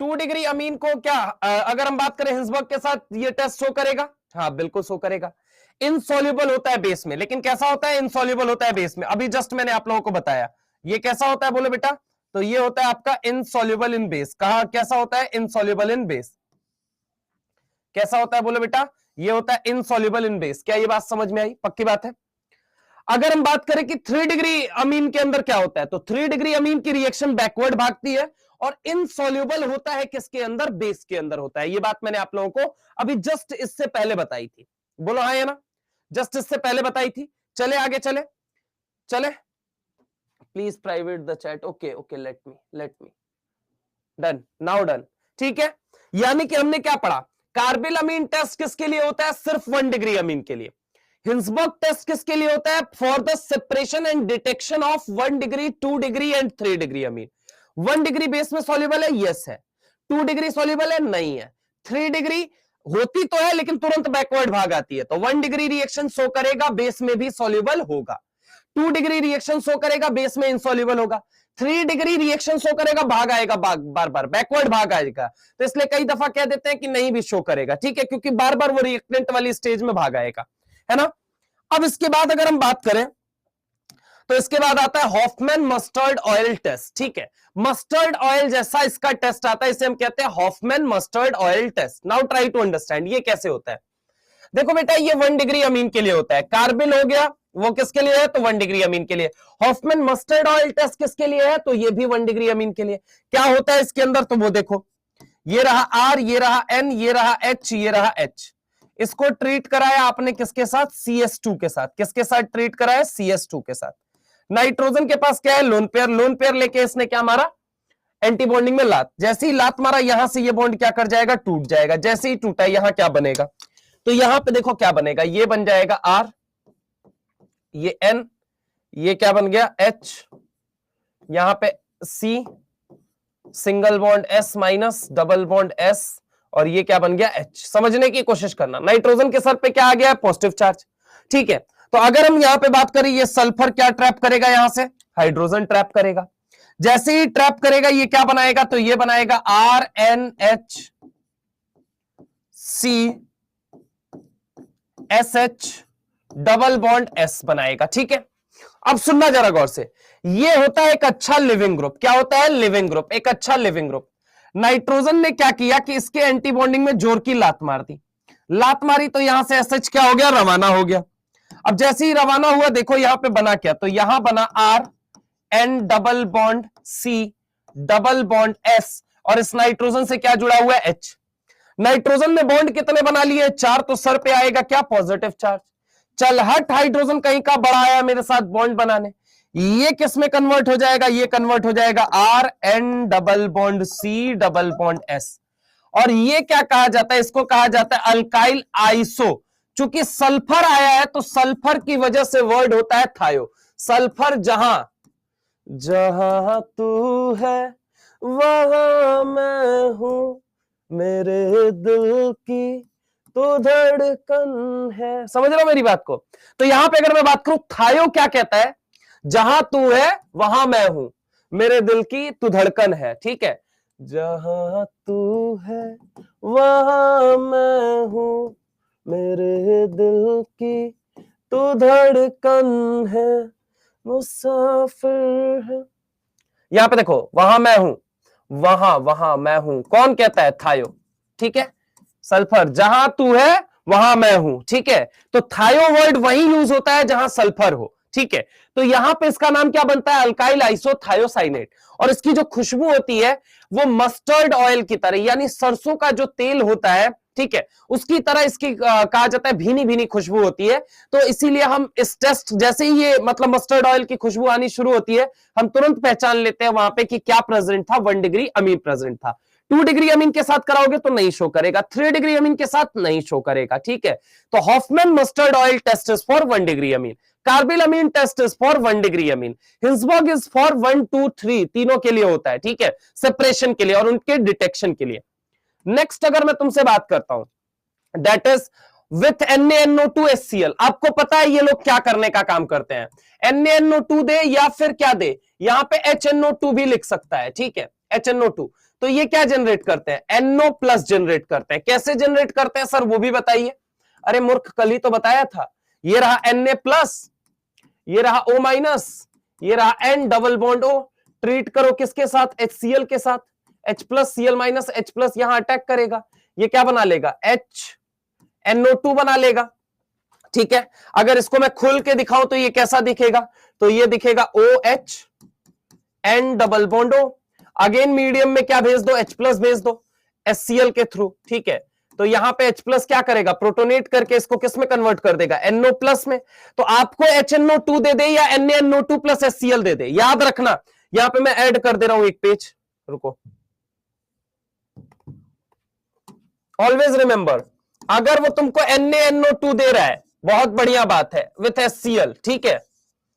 2 डिग्री अमीन को क्या अगर हम बात करें हिंसबर्ग के साथ, ये टेस्ट शो करेगा? हाँ बिल्कुल शो करेगा। इनसॉल्युबल होता है बेस में, लेकिन कैसा होता है? इनसॉल्युबल होता है बेस में। अभी जस्ट मैंने आप लोगों को बताया ये कैसा होता है, बोलो बेटा। तो ये होता है आपका इनसॉल्युबल इन बेस। कहा कैसा होता है? Insoluble in base. कैसा होता है बोलो बेटा? ये होता है इनसॉल्युबल इन बेस। क्या ये बात समझ में आई? पक्की बात है। अगर हम बात करें कि 3 डिग्री अमीन के अंदर क्या होता है, तो 3 डिग्री अमीन की रिएक्शन बैकवर्ड भागती है और इनसॉल्युबल होता है किसके अंदर? बेस के अंदर होता है। ये बात मैंने आप लोगों को अभी जस्ट इससे पहले बताई थी। बोलो हाँ या ना? जस्ट इससे पहले बताई थी। चले आगे, चले चले, please private the chat. Okay okay, let me done, now done. ठीक है, यानी कि हमने क्या पढ़ा? कार्बिल अमीन टेस्ट किसके लिए होता है? सिर्फ 1 डिग्री अमीन के लिए। हिंसबर्ग टेस्ट किसके लिए होता है? For the separation and detection of 1 degree, 2 degree and 3 degree Amin. 1 degree base में सॉल्युबल है? यस है। 2 डिग्री सॉल्युबल है? नहीं है। 3 डिग्री होती तो है लेकिन तुरंत बैकवर्ड भाग आती है, तो 1 डिग्री रिएक्शन शो करेगा, बेस में भी सॉल्युबल होगा। 2 डिग्री रिएक्शन शो करेगा, बेस में इनसॉल्युबल होगा। 3 डिग्री रिएक्शन शो करेगा, भाग आएगा, बार बार बैकवर्ड भाग आएगा। तो इसलिए कई दफा कह देते हैं कि नहीं भी शो करेगा, ठीक है, क्योंकि बार बार वो रिएक्टेंट वाली स्टेज में भाग आएगा, है ना। अब इसके बाद अगर हम बात करें तो इसके बाद आता है हॉफमैन मस्टर्ड ऑयल टेस्ट। ठीक है, मस्टर्ड ऑयल जैसा इसका टेस्ट आता है, इसे हम कहते हैं Hofmann mustard oil test. Now try to understand ये कैसे होता है। देखो बेटा, ये 1 डिग्री अमीन के लिए होता है। कार्बिल हो गया, वो किसके लिए है? तो 1 डिग्री अमीन के लिए। हॉफमैन मस्टर्ड ऑयल टेस्ट किसके लिए है? तो ये भी 1 डिग्री अमीन के लिए। क्या होता है इसके अंदर? तो वो देखो, ये रहा आर, ये रहा एन, ये रहा एच, ये रहा एच। इसको ट्रीट कराया आपने किसके साथ? CS2 के साथ। किसके साथ ट्रीट कराया? CS2 के साथ। नाइट्रोजन के पास क्या है? Lone pair. लोन पेयर लेके इसने क्या मारा? एंटी बॉन्डिंग में लात। जैसे ही लात मारा, यहां से ये बॉन्ड क्या कर जाएगा? टूट जाएगा। जैसे ही टूटा, यहां क्या बनेगा? तो यहां पे देखो क्या बनेगा, ये बन जाएगा आर, ये एन, ये क्या बन गया? एच, यहां पे C, single bond S minus, double bond S, और ये क्या बन गया? एच। समझने की कोशिश करना, नाइट्रोजन के सर पे क्या आ गया? Positive charge. ठीक है, तो अगर हम यहां पे बात करें, ये सल्फर क्या ट्रैप करेगा? यहां से हाइड्रोजन ट्रैप करेगा। जैसे ही ट्रैप करेगा, ये क्या बनाएगा? तो ये बनाएगा R N H C S H, double bond S बनाएगा। ठीक है, अब सुनना जरा गौर से, ये होता है एक अच्छा लिविंग ग्रुप। क्या होता है? लिविंग ग्रुप, एक अच्छा लिविंग ग्रुप। नाइट्रोजन ने क्या किया कि इसके एंटी बॉन्डिंग में जोर की लात मार दी। लात मारी तो यहां से एसएच क्या हो गया? रवाना हो गया। अब जैसे ही रवाना हुआ, देखो यहां पे बना क्या? तो यहां बना R N double bond C double bond S, और इस नाइट्रोजन से क्या जुड़ा हुआ है? एच। नाइट्रोजन ने बॉन्ड कितने बना लिए? 4। तो सर पे आएगा क्या? Positive charge. चल हट, हाइड्रोजन कहीं का बड़ा आया मेरे साथ बॉन्ड बनाने। ये किस में कन्वर्ट हो जाएगा? ये कन्वर्ट हो जाएगा R N double bond C double bond S. और ये क्या कहा जाता है? इसको कहा जाता है अल्काइल आइसो। चूंकि सल्फर आया है तो सल्फर की वजह से वर्ड होता है थायो। सल्फर जहां जहां तू है वहां मैं हूं, मेरे दिल की तो धड़कन है। समझ रहे हो मेरी बात को? तो यहां पे अगर मैं बात करूं, थायो क्या कहता है? जहां तू है वहां मैं हूं, मेरे दिल की तू धड़कन है। ठीक है, जहां तू है वहां मैं हूं, मेरे दिल की तू धड़कन है, मुसाफिर है। यहां पे देखो, वहां मैं हूं, वहां मैं हूं, कौन कहता है? थायो। ठीक है, सल्फर, जहां तू है वहां मैं हूं। ठीक है, तो थायो वर्ड वहीं यूज होता है जहां सल्फर हो। ठीक है, तो यहां पे इसका नाम क्या बनता है? Alkyl isothiocyanate. और इसकी जो खुशबू होती है वो मस्टर्ड ऑयल की तरह, यानी सरसों का जो तेल होता है ठीक है, उसकी तरह इसकी कहा जाता है भीनी भीनी खुशबू होती है। तो इसीलिए हम इस टेस्ट जैसे ही ये मतलब मस्टर्ड ऑयल की खुशबू आनी शुरू होती है, हम तुरंत पहचान लेते हैं वहां पे कि क्या प्रेजेंट था, 1 डिग्री अमीन प्रेजेंट था। 2 डिग्री अमीन के साथ कराओगे तो नहीं शो करेगा, 3 डिग्री अमीन के साथ नहीं शो करेगा। ठीक है, तो Hofmann mustard oil test is for 1 degree amine, carbylamine test is for 1 degree amine, Hinsberg is for 1, 2, 3 तीनों के लिए होता है। ठीक है, सेपरेशन के लिए और उनके डिटेक्शन के लिए। नेक्स्ट अगर मैं तुमसे बात करता हूं, दैट इज विथ NaNO2HCl। आपको पता है ये लोग क्या करने का काम करते हैं, NaNO2 दे या फिर क्या दे, यहां पे HNO2 भी लिख सकता है। ठीक है, HNO2, तो ये क्या जनरेट करते हैं, NO+ जनरेट करते हैं। कैसे जनरेट करते हैं सर वो भी बताइए। अरे मूर्ख, कल ही तो बताया था। ये रहा Na+, ये रहा O-, ये रहा N double bond O, treat करो किसके साथ, HCl के साथ, H+, Cl-, H+ यहां अटैक करेगा, ये क्या बना लेगा, NO2 बना लेगा। ठीक है, अगर इसको मैं खुल के दिखाऊं तो ये कैसा दिखेगा, तो ये दिखेगा OH N double bond O, again medium में क्या भेज दो, H+ भेज दो HCl के थ्रू। ठीक है, तो यहां पे H+ क्या करेगा, प्रोटोनेट करके इसको किस में कन्वर्ट कर देगा, NO+ में। तो आपको HNO2 दे दे या NaNO2 + HCl दे दे, याद रखना। यहां पे मैं ऐड कर दे रहा हूं एक पेज, रुको। ऑलवेज रिमेंबर, अगर वो तुमको NaNO2 दे रहा है, बहुत बढ़िया बात है, विथ HCl, ठीक है,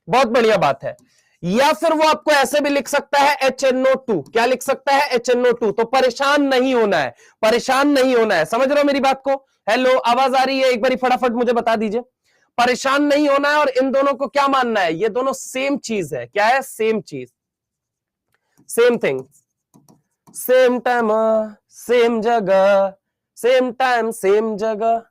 बहुत बढ़िया बात है। या फिर वो आपको ऐसे भी लिख सकता है HNO2, क्या लिख सकता है, HNO2। तो परेशान नहीं होना है, परेशान नहीं होना है, समझ रहे हो मेरी बात को। हेलो, आवाज आ रही है, एक बार फटाफट मुझे बता दीजिए। परेशान नहीं होना है, और इन दोनों को क्या मानना है, ये दोनों सेम चीज है। क्या है, सेम चीज, same thing, same time same जगह, सेम टाइम सेम जगह।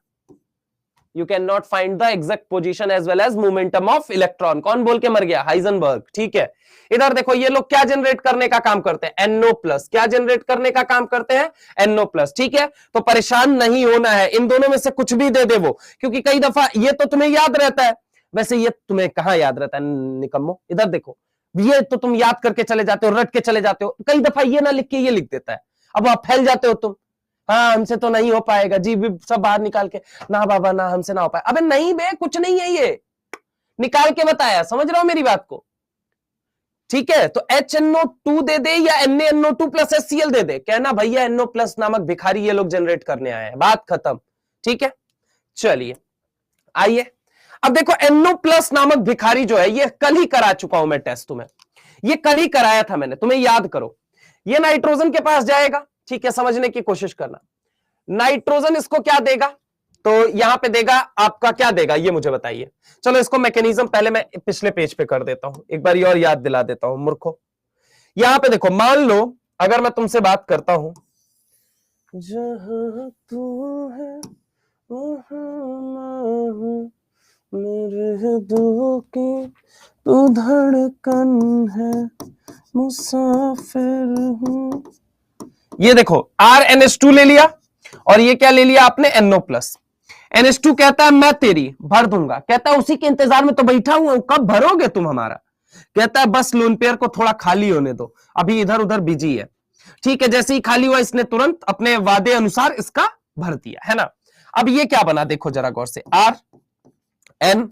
You cannot find the exact position as well as momentum of electron। कौन बोल के मर गया, हाइजेनबर्ग। ठीक है, इधर देखो ये लोग क्या जनरेट करने का काम करते हैं, NO+। क्या जनरेट करने का काम करते हैं, NO+। ठीक है, तो परेशान नहीं होना है, इन दोनों में से कुछ भी दे दे वो, क्योंकि कई दफा ये तो तुम्हें याद रहता है, वैसे ये तुम्हें कहां याद रहता है निकम्मो। इधर देखो, ये तो तुम याद करके चले जाते हो, रट के चले जाते हो, कई दफा ये ना लिख के ये लिख देता है, अब आप फैल जाते हो तुम। हाँ, हमसे तो नहीं हो पाएगा जी, भी सब बाहर निकाल के, ना बाबा ना हमसे ना हो पाए। अबे नहीं बे, कुछ नहीं है, ये निकाल के बताया, समझ रहा हो मेरी बात को। ठीक है, तो HNO2 दे दे या NaNO2 + HCl दे दे, कहना भैया NO+ नामक भिखारी ये लोग जनरेट करने आए हैं, बात खत्म। ठीक है, चलिए आइए अब देखो, NO+ नामक भिखारी जो है, ये कल ही करा चुका हूं मैं टेस्ट तुम्हें, ये कल ही कराया था मैंने, तुम्हें याद करो। ये नाइट्रोजन के पास जाएगा, ठीक है, समझने की कोशिश करना। नाइट्रोजन इसको क्या देगा, तो यहां पे देगा आपका, क्या देगा ये मुझे बताइए। चलो इसको मैकेनिज्म पहले मैं पिछले पेज पे कर देता हूं, एक बार और याद दिला देता हूं मूर्खो। यहां पे देखो, मान लो अगर मैं तुमसे बात करता हूं, जहां तू है वहां मेरे दिल की तू धड़कन है, मुसाफिर हूं। ये देखो RnH2 ले लिया, और ये क्या ले लिया आपने, NO+। NH2 कहता है मैं तेरी भर दूंगा, कहता है उसी के इंतजार में तो बैठा हुआ हूं, कब भरोगे तुम हमारा। कहता है बस लोन पेयर को थोड़ा खाली होने दो, अभी इधर उधर बिजी है। ठीक है, जैसे ही खाली हुआ इसने तुरंत अपने वादे अनुसार इसका भर दिया, है ना। अब ये क्या बना, देखो जरा गौर से, RN,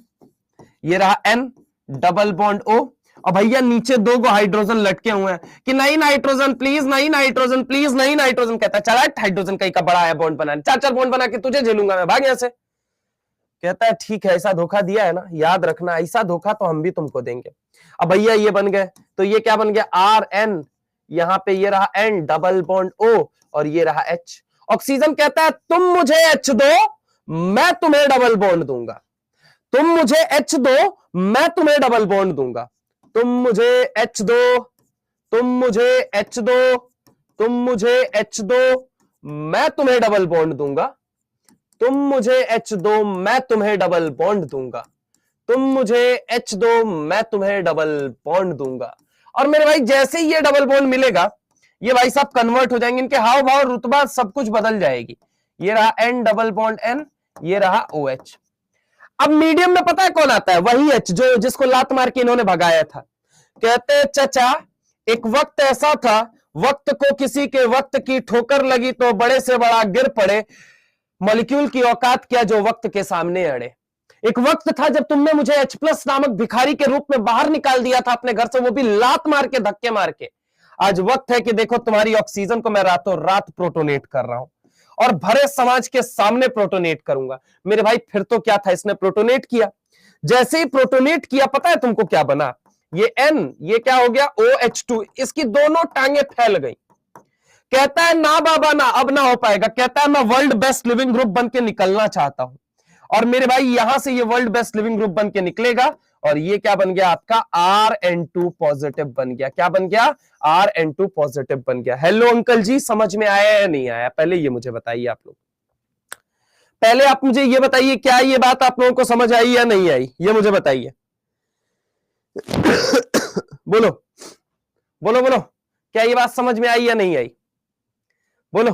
ये रहा N डबल बॉन्ड O, और भैया नीचे 2 हाइड्रोजन लटके हुए हैं कि नहीं नाइट्रोजन प्लीज, नहीं नाइट्रोजन प्लीज, नहीं नाइट्रोजन। कहता है चला हाइड्रोजन कहीं का बड़ा है बॉन्ड बनाने, 4-4 बॉन्ड बना के तुझे झेलूंगा मैं, भाग यहां से। कहता है ठीक है, ऐसा धोखा दिया है ना, याद रखना, ऐसा धोखा तो हम भी तुमको देंगे। अब भैया ये बन गए, तो ये क्या बन गया, RN, यहां पे ये रहा N डबल बॉन्ड O, और ये रहा H। ऑक्सीजन कहता है तुम मुझे H दो, मैं तुम्हें डबल बॉन्ड दूंगा, तुम मुझे H दो, मैं तुम्हें डबल बॉन्ड दूंगा, तुम मुझे H दो, तुम मुझे H दो, तुम मुझे H दो, मैं तुम्हें डबल बॉन्ड दूंगा, तुम मुझे H दो, मैं तुम्हें डबल बॉन्ड दूंगा, तुम मुझे H दो, मैं तुम्हें डबल बॉन्ड दूंगा। और मेरे भाई जैसे ही ये डबल बॉन्ड मिलेगा, ये भाई साहब कन्वर्ट हो जाएंगे, इनके हाव भाव रुतबा सब कुछ बदल जाएगी। ये रहा N डबल बॉन्ड N, ये रहा OH। अब मीडियम में पता है कौन आता है, वही H जो जिसको लात मार के इन्होंने भगाया था। कहते चचा एक वक्त ऐसा था, वक्त को किसी के वक्त की ठोकर लगी तो बड़े से बड़ा गिर पड़े, मॉलिक्यूल की औकात क्या जो वक्त के सामने अड़े। एक वक्त था जब तुमने मुझे H+ नामक भिखारी के रूप में बाहर निकाल दिया था अपने घर से, वो भी लात मार के, धक्के मार के। आज वक्त है कि देखो तुम्हारी ऑक्सीजन को मैं रातों रात प्रोटोनेट कर रहा हूं और भरे समाज के सामने प्रोटोनेट करूंगा। मेरे भाई फिर तो क्या था, इसने प्रोटोनेट किया। जैसे ही प्रोटोनेट किया, पता है तुमको क्या बना? ये N, ये क्या हो गया? OH2। इसकी दोनों टांगे फैल गई। कहता है ना बाबा ना, अब ना हो पाएगा। कहता है मैं वर्ल्ड बेस्ट लिविंग ग्रुप बन के निकलना चाहता हूं। और मेरे भाई यहां से ये वर्ल्ड बेस्ट लिविंग ग्रुप बन के निकलेगा और ये क्या बन गया आपका? Rn2 पॉजिटिव बन गया। क्या बन गया? Rn2 पॉजिटिव बन गया। हेलो अंकल जी, समझ में आया या नहीं आया? पहले ये मुझे बताइए आप लोग, पहले आप मुझे ये बताइए, क्या ये बात आप लोगों को समझ आई या नहीं आई? ये मुझे बताइए। बोलो बोलो बोलो, क्या ये बात समझ में आई या नहीं आई? बोलो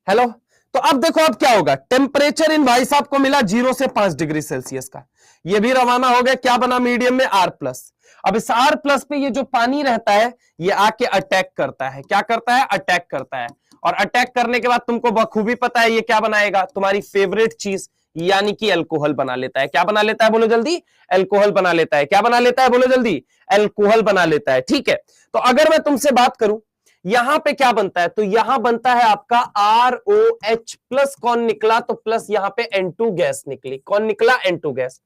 हेलो। तो अब देखो अब क्या होगा। टेम्परेचर इन भाई साहब को मिला 0 से 5 डिग्री सेल्सियस का। ये भी रवाना हो गया, क्या बना मीडियम में? R+। अब इस R+ पे ये जो पानी रहता है ये आके अटैक करता है। क्या करता है? अटैक करता है। और अटैक करने के बाद तुमको बखूबी पता है ये क्या बनाएगा? तुम्हारी फेवरेट चीज यानी कि अल्कोहल बना लेता है। क्या बना लेता है? बोलो जल्दी। अल्कोहल बना लेता है। क्या बना लेता है? बोलो जल्दी। अल्कोहल बना लेता है। ठीक है, तो अगर मैं तुमसे बात करूं यहां पे क्या बनता है, तो यहां बनता है आपका ROH+। कौन निकला? तो प्लस यहां पे N2 गैस निकली। कौन निकला? N2 gas.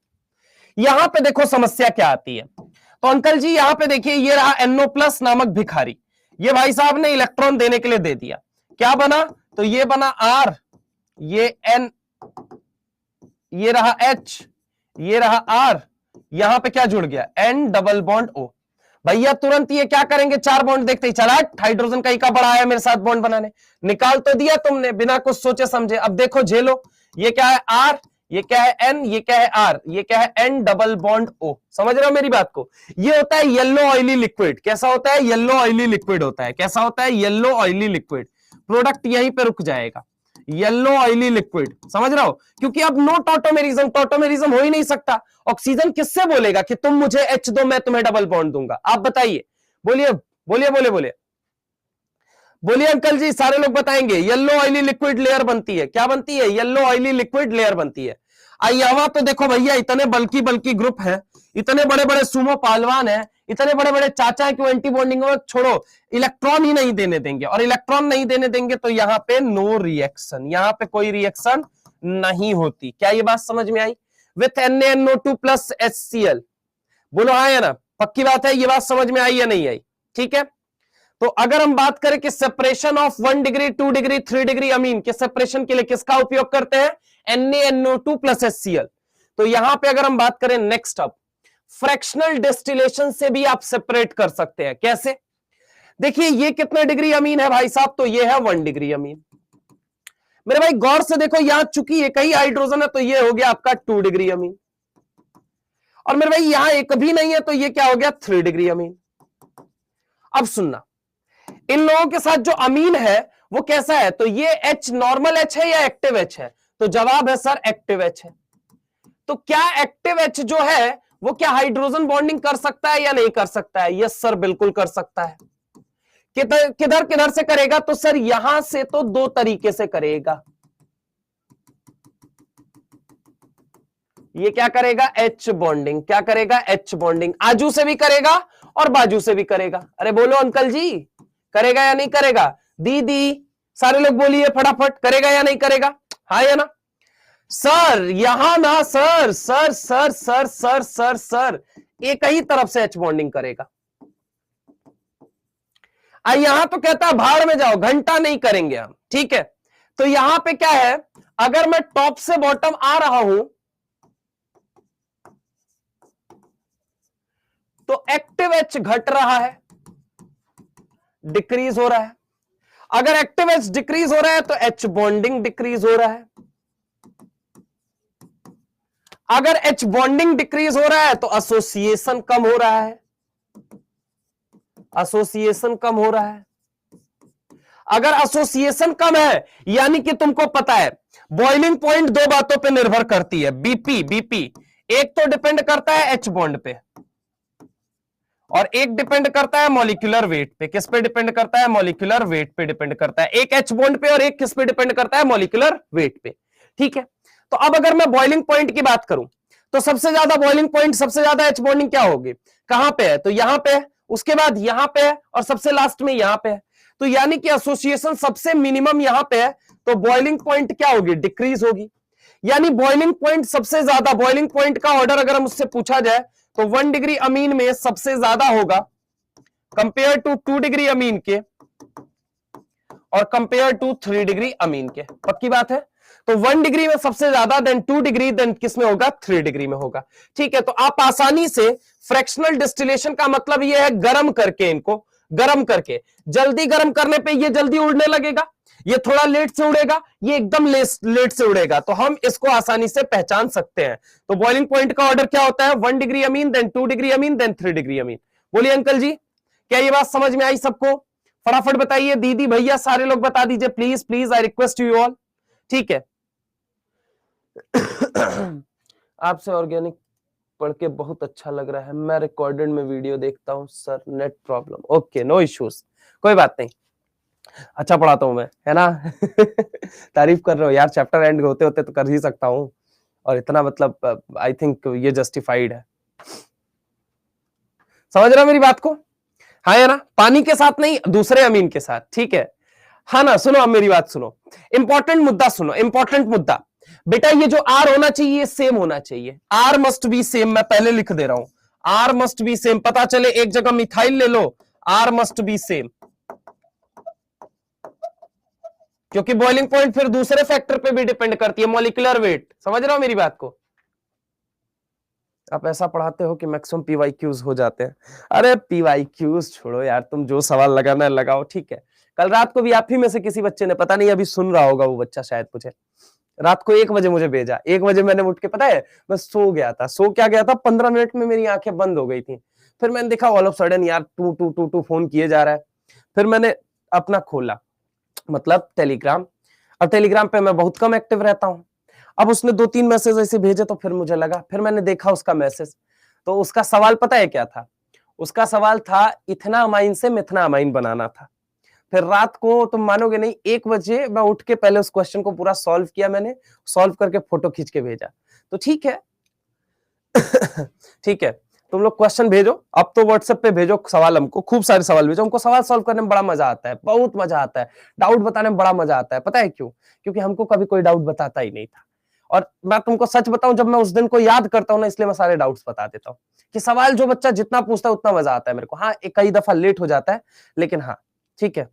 यहां पे देखो समस्या क्या आती है। तो अंकल जी यहां पे देखिए, ये रहा NO+ नामक भिखारी। ये भाई साहब ने इलेक्ट्रॉन देने के लिए दे दिया। क्या बना? तो ये बना R, ये N, ये रहा H, ये रहा R। यहां पे क्या जुड़ गया? N double bond O। भैया तुरंत ये क्या करेंगे? 4 बॉन्ड देखते ही चला हाइड्रोजन का इका बड़ा आया मेरे साथ बॉन्ड बनाने। निकाल तो दिया तुमने बिना कुछ सोचे समझे। अब देखो झेलो, ये क्या है? R, ये क्या है? N, ये क्या है? R, ये क्या है? N double bond O। समझ रहे हो मेरी बात को? ये होता है येलो ऑयली लिक्विड। कैसा होता है? येलो ऑयली लिक्विड होता है। कैसा होता है? Yellow oily liquid. प्रोडक्ट यहीं पे रुक जाएगा, येलो ऑयली लिक्विड। समझ रहे हो? क्योंकि अब नो टॉटोमेरिज्म, टॉटोमेरिज्म हो ही नहीं सकता। ऑक्सीजन किससे बोलेगा कि तुम मुझे H दो, मैं तुम्हें डबल बॉन्ड दूंगा? आप बताइए, बोलिए बोलिए बोलिए बोलिए बोलिए अंकल जी, सारे लोग बताएंगे। येलो ऑयली लिक्विड लेयर बनती है। क्या बनती है? येलो ऑयली लिक्विड लेयर बनती है। आइए तो देखो भैया, इतने बल्कि बल्कि ग्रुप है, इतने बड़े बड़े सुमो पहलवान है, इतने बड़े बड़े चाचा है कि वो एंटी बॉन्डिंग में छोड़ो, इलेक्ट्रॉन ही नहीं देने देंगे। और इलेक्ट्रॉन नहीं देने देंगे तो यहां पे नो रिएक्शन, यहां पे कोई रिएक्शन नहीं होती। क्या ये बात समझ में आई? With NaNO2+ HCl। बोलो हाँ या ना? पक्की बात है, ये बात समझ में आई या नहीं आई? ठीक है, तो अगर हम बात करें कि separation of 1 degree, 2 degree, 3 degree amine के सेपरेशन के लिए किसका उपयोग करते हैं? NaNO2+ HCl। तो यहां पे अगर हम बात करें नेक्स्ट, अब फ्रैक्शनल डिस्टिलेशन से भी आप सेपरेट कर सकते हैं। कैसे? देखिए ये कितने डिग्री अमीन है भाई साहब? तो ये है 1 डिग्री अमीन। मेरे भाई गौर से देखो, यहां चूंकि एक ही हाइड्रोजन है तो ये हो गया आपका 2 डिग्री अमीन। और मेरे भाई यहां एक भी नहीं है तो ये क्या हो गया? 3 डिग्री अमीन। अब सुनना, इन लोगों के साथ जो अमीन है वो कैसा है? तो ये H नॉर्मल H है या एक्टिव H है? तो जवाब है सर एक्टिव H है। तो क्या एक्टिव H जो है वो क्या हाइड्रोजन बॉन्डिंग कर सकता है या नहीं कर सकता है? यस सर, बिल्कुल कर सकता है। किधर किधर किधर से करेगा? तो सर यहां से तो 2 तरीके से करेगा। ये क्या करेगा? H bonding. क्या करेगा? H bonding. आजू से भी करेगा और बाजू से भी करेगा। अरे बोलो अंकल जी, करेगा या नहीं करेगा? दीदी सारे लोग बोलिए फटाफट, करेगा या नहीं करेगा? हाँ या ना? सर यहां ना sir sir sir sir sir sir sir एक ही तरफ से H बॉन्डिंग करेगा। यहां तो कहता है भाड़ में जाओ, घंटा नहीं करेंगे हम। ठीक है, तो यहां पे क्या है, अगर मैं टॉप से बॉटम आ रहा हूं तो एक्टिव H घट रहा है, डिक्रीज हो रहा है। अगर एक्टिव H डिक्रीज हो रहा है तो H बॉन्डिंग डिक्रीज हो रहा है। अगर H बॉन्डिंग डिक्रीज हो रहा है तो एसोसिएशन कम हो रहा है, एसोसिएशन कम हो रहा है। अगर एसोसिएशन कम है यानी कि तुमको पता है बॉइलिंग पॉइंट 2 बातों पे निर्भर करती है। बीपी एक तो डिपेंड करता है H बॉन्ड पे और एक डिपेंड करता है मॉलिक्यूलर वेट पे। किस पे डिपेंड करता है? मॉलिक्यूलर वेट पे डिपेंड करता है। एक H बॉन्ड पे और एक किस पे डिपेंड करता है? मॉलिक्यूलर वेट पे। ठीक है। तो अब अगर मैं बॉइलिंग पॉइंट की बात करूं तो सबसे ज्यादा बॉइलिंग पॉइंट, सबसे ज्यादा एच बॉन्डिंग क्या होगी, कहां पे है, तो यहां पे है, उसके बाद यहां पे है और सबसे लास्ट में यहां पे है। तो यानी कि एसोसिएशन सबसे मिनिमम यहां पे है, तो बॉइलिंग पॉइंट क्या होगी, डिक्रीज होगी। यानी बॉइलिंग पॉइंट सबसे ज्यादा, बॉइलिंग पॉइंट का ऑर्डर अगर मुझसे पूछा जाए तो 1 डिग्री अमीन में सबसे ज्यादा होगा कंपेयर टू 2 डिग्री अमीन के और कंपेयर टू 3 डिग्री अमीन के। पक्की बात है। तो 1 डिग्री में सबसे ज्यादा, देन 2 डिग्री, देन किस में होगा, 3 डिग्री में होगा। ठीक है। तो आप आसानी से फ्रैक्शनल डिस्टिलेशन का मतलब यह है गर्म करके, इनको गर्म करके, जल्दी गर्म करने पे ये जल्दी उड़ने लगेगा, ये थोड़ा लेट से उड़ेगा, ये एकदम लेट से उड़ेगा। तो हम इसको आसानी से पहचान सकते हैं। तो बॉइलिंग पॉइंट का ऑर्डर क्या होता है, 1 degree amine, then 2 degree amine, then 3 degree amine. बोलिए अंकल जी, क्या ये बात समझ में आई सबको? फटाफट बताइए, दीदी भैया सारे लोग बता दीजिए please please, I request you all. ठीक है। आपसे ऑर्गेनिक पढ़ के बहुत अच्छा लग रहा है, मैं रिकॉर्डेड में वीडियो देखता हूं sir, net problem. Okay, no issues, कोई बात नहीं, अच्छा पढ़ाता हूं मैं, है ना। तारीफ कर रहे हो यार, चैप्टर एंड होते होते तो कर ही सकता हूं, और इतना मतलब आई थिंक ये जस्टिफाइड है। समझ रहे हो मेरी बात को? हाँ है ना, पानी के साथ नहीं, दूसरे अमीन के साथ। ठीक है, हाँ ना। सुनो अब मेरी बात सुनो, इंपॉर्टेंट मुद्दा सुनो, इंपॉर्टेंट मुद्दा। बेटा ये जो आर होना चाहिए ये सेम होना चाहिए, आर मस्ट बी सेम। मैं पहले लिख दे रहा हूं, आर मस्ट बी सेम। पता चले एक जगह मिथाइल ले लो, आर मस्ट बी सेम, क्योंकि बॉइलिंग पॉइंट फिर दूसरे फैक्टर पे भी डिपेंड करती है, मॉलिक्यूलर वेट। समझ रहे हो मेरी बात को? आप ऐसा पढ़ाते हो कि मैक्सिमम पीवाईक्यूज हो जाते हैं। अरे पीवाईक्यूज छोड़ो यार, तुम जो सवाल लगाना है लगाओ। ठीक है। कल रात को भी आप ही में से किसी बच्चे ने, पता नहीं अभी सुन रहा होगा वो बच्चा शायद, मुझे रात को 1 बजे मुझे भेजा। 1 बजे मैंने उठ के, पता है मैं सो गया था, सो क्या गया था, 15 मिनट में मेरी आंखें बंद हो गई थी। फिर मैंने देखा ऑल ऑफ सडन यार टू टू टू टू फोन किए जा रहा है। फिर मैंने अपना खोला, मतलब टेलीग्राम। अब टेलीग्राम पे मैं बहुत कम एक्टिव रहता हूं। अब उसने 2-3 मैसेज ऐसे भेजे, तो फिर मुझे लगा, फिर मैंने देखा उसका मैसेज, तो उसका सवाल पता है क्या था? उसका सवाल था इथेनामाइन से मिथेनामाइन बनाना था। फिर रात को तुम मानोगे नहीं, 1 बजे मैं उठ के पहले उस क्वेश्चन को पूरा सॉल्व किया, मैंने सॉल्व करके फोटो खींच के भेजा। तो ठीक है। ठीक है, तुम लोग क्वेश्चन भेजो, अब तो व्हाट्सएप पे भेजो सवाल, हमको खूब सारे सवाल भेजो, हमको सवाल सॉल्व करने में बड़ा मजा आता है, बहुत मजा आता है, डाउट बताने में बड़ा मजा आता है। पता है क्यों? क्योंकि हमको कभी कोई डाउट बताता ही नहीं था। और मैं तुमको सच बताऊं, जब मैं उस दिन को याद करता हूं ना, इसलिए मैं सारे डाउट्स बता देता हूं, कि सवाल जो बच्चा जितना पूछता है उतना मजा आता है मेरे को। हाँ, एक कई दफा लेट हो जाता है, लेकिन हाँ ठीक है।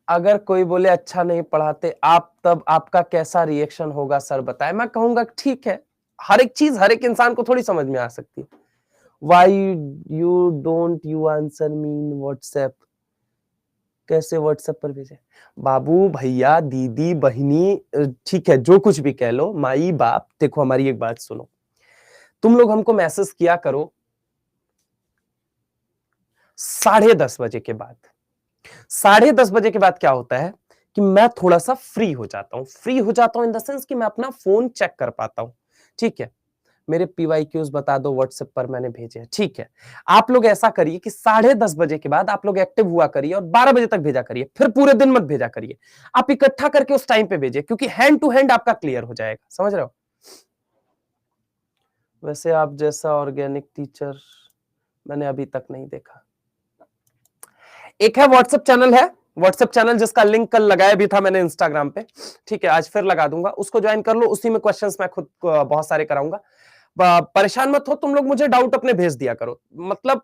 अगर कोई बोले अच्छा नहीं पढ़ाते आप, तब आपका कैसा रिएक्शन होगा सर बताएं? मैं कहूंगा ठीक है, हर एक चीज हर एक इंसान को थोड़ी समझ में आ सकती है। Why you don't you answer me in WhatsApp? कैसे व्हाट्सएप पर भेजे? बाबू भैया दीदी बहिनी, ठीक है जो कुछ भी कह लो, माई बाप, देखो हमारी एक बात सुनो, तुम लोग हमको मैसेज किया करो 10:30 बजे के बाद। 10:30 बजे के बाद क्या होता है कि मैं थोड़ा सा फ्री हो जाता हूं, फ्री हो जाता हूं इन द सेंस कि मैं अपना फोन चेक कर पाता हूं। ठीक है, मेरे पीवाईक्यूज बता दो व्हाट्सएप पर मैंने भेजे हैं। ठीक है, आप लोग ऐसा करिए कि 10:30 बजे के बाद आप लोग एक्टिव हुआ करिए और 12 बजे तक भेजा करिए, फिर पूरे दिन मत भेजा करिए, आप इकट्ठा करके उस टाइम पे भेजिए, क्योंकि हैंड टू हैंड आपका क्लियर हो जाएगा। समझ रहे हो? वैसे आप जैसा ऑर्गेनिक टीचर मैंने अभी तक नहीं देखा। एक है व्हाट्सएप चैनल, है व्हाट्सएप चैनल जिसका लिंक कल लगाया भी था मैंने इंस्टाग्राम पे। ठीक है, आज फिर लगा दूंगा, उसको ज्वाइन कर लो, उसी में क्वेश्चंस मैं खुद बहुत सारे कराऊंगा। परेशान मत हो तुम लोग, मुझे डाउट अपने भेज दिया करो। मतलब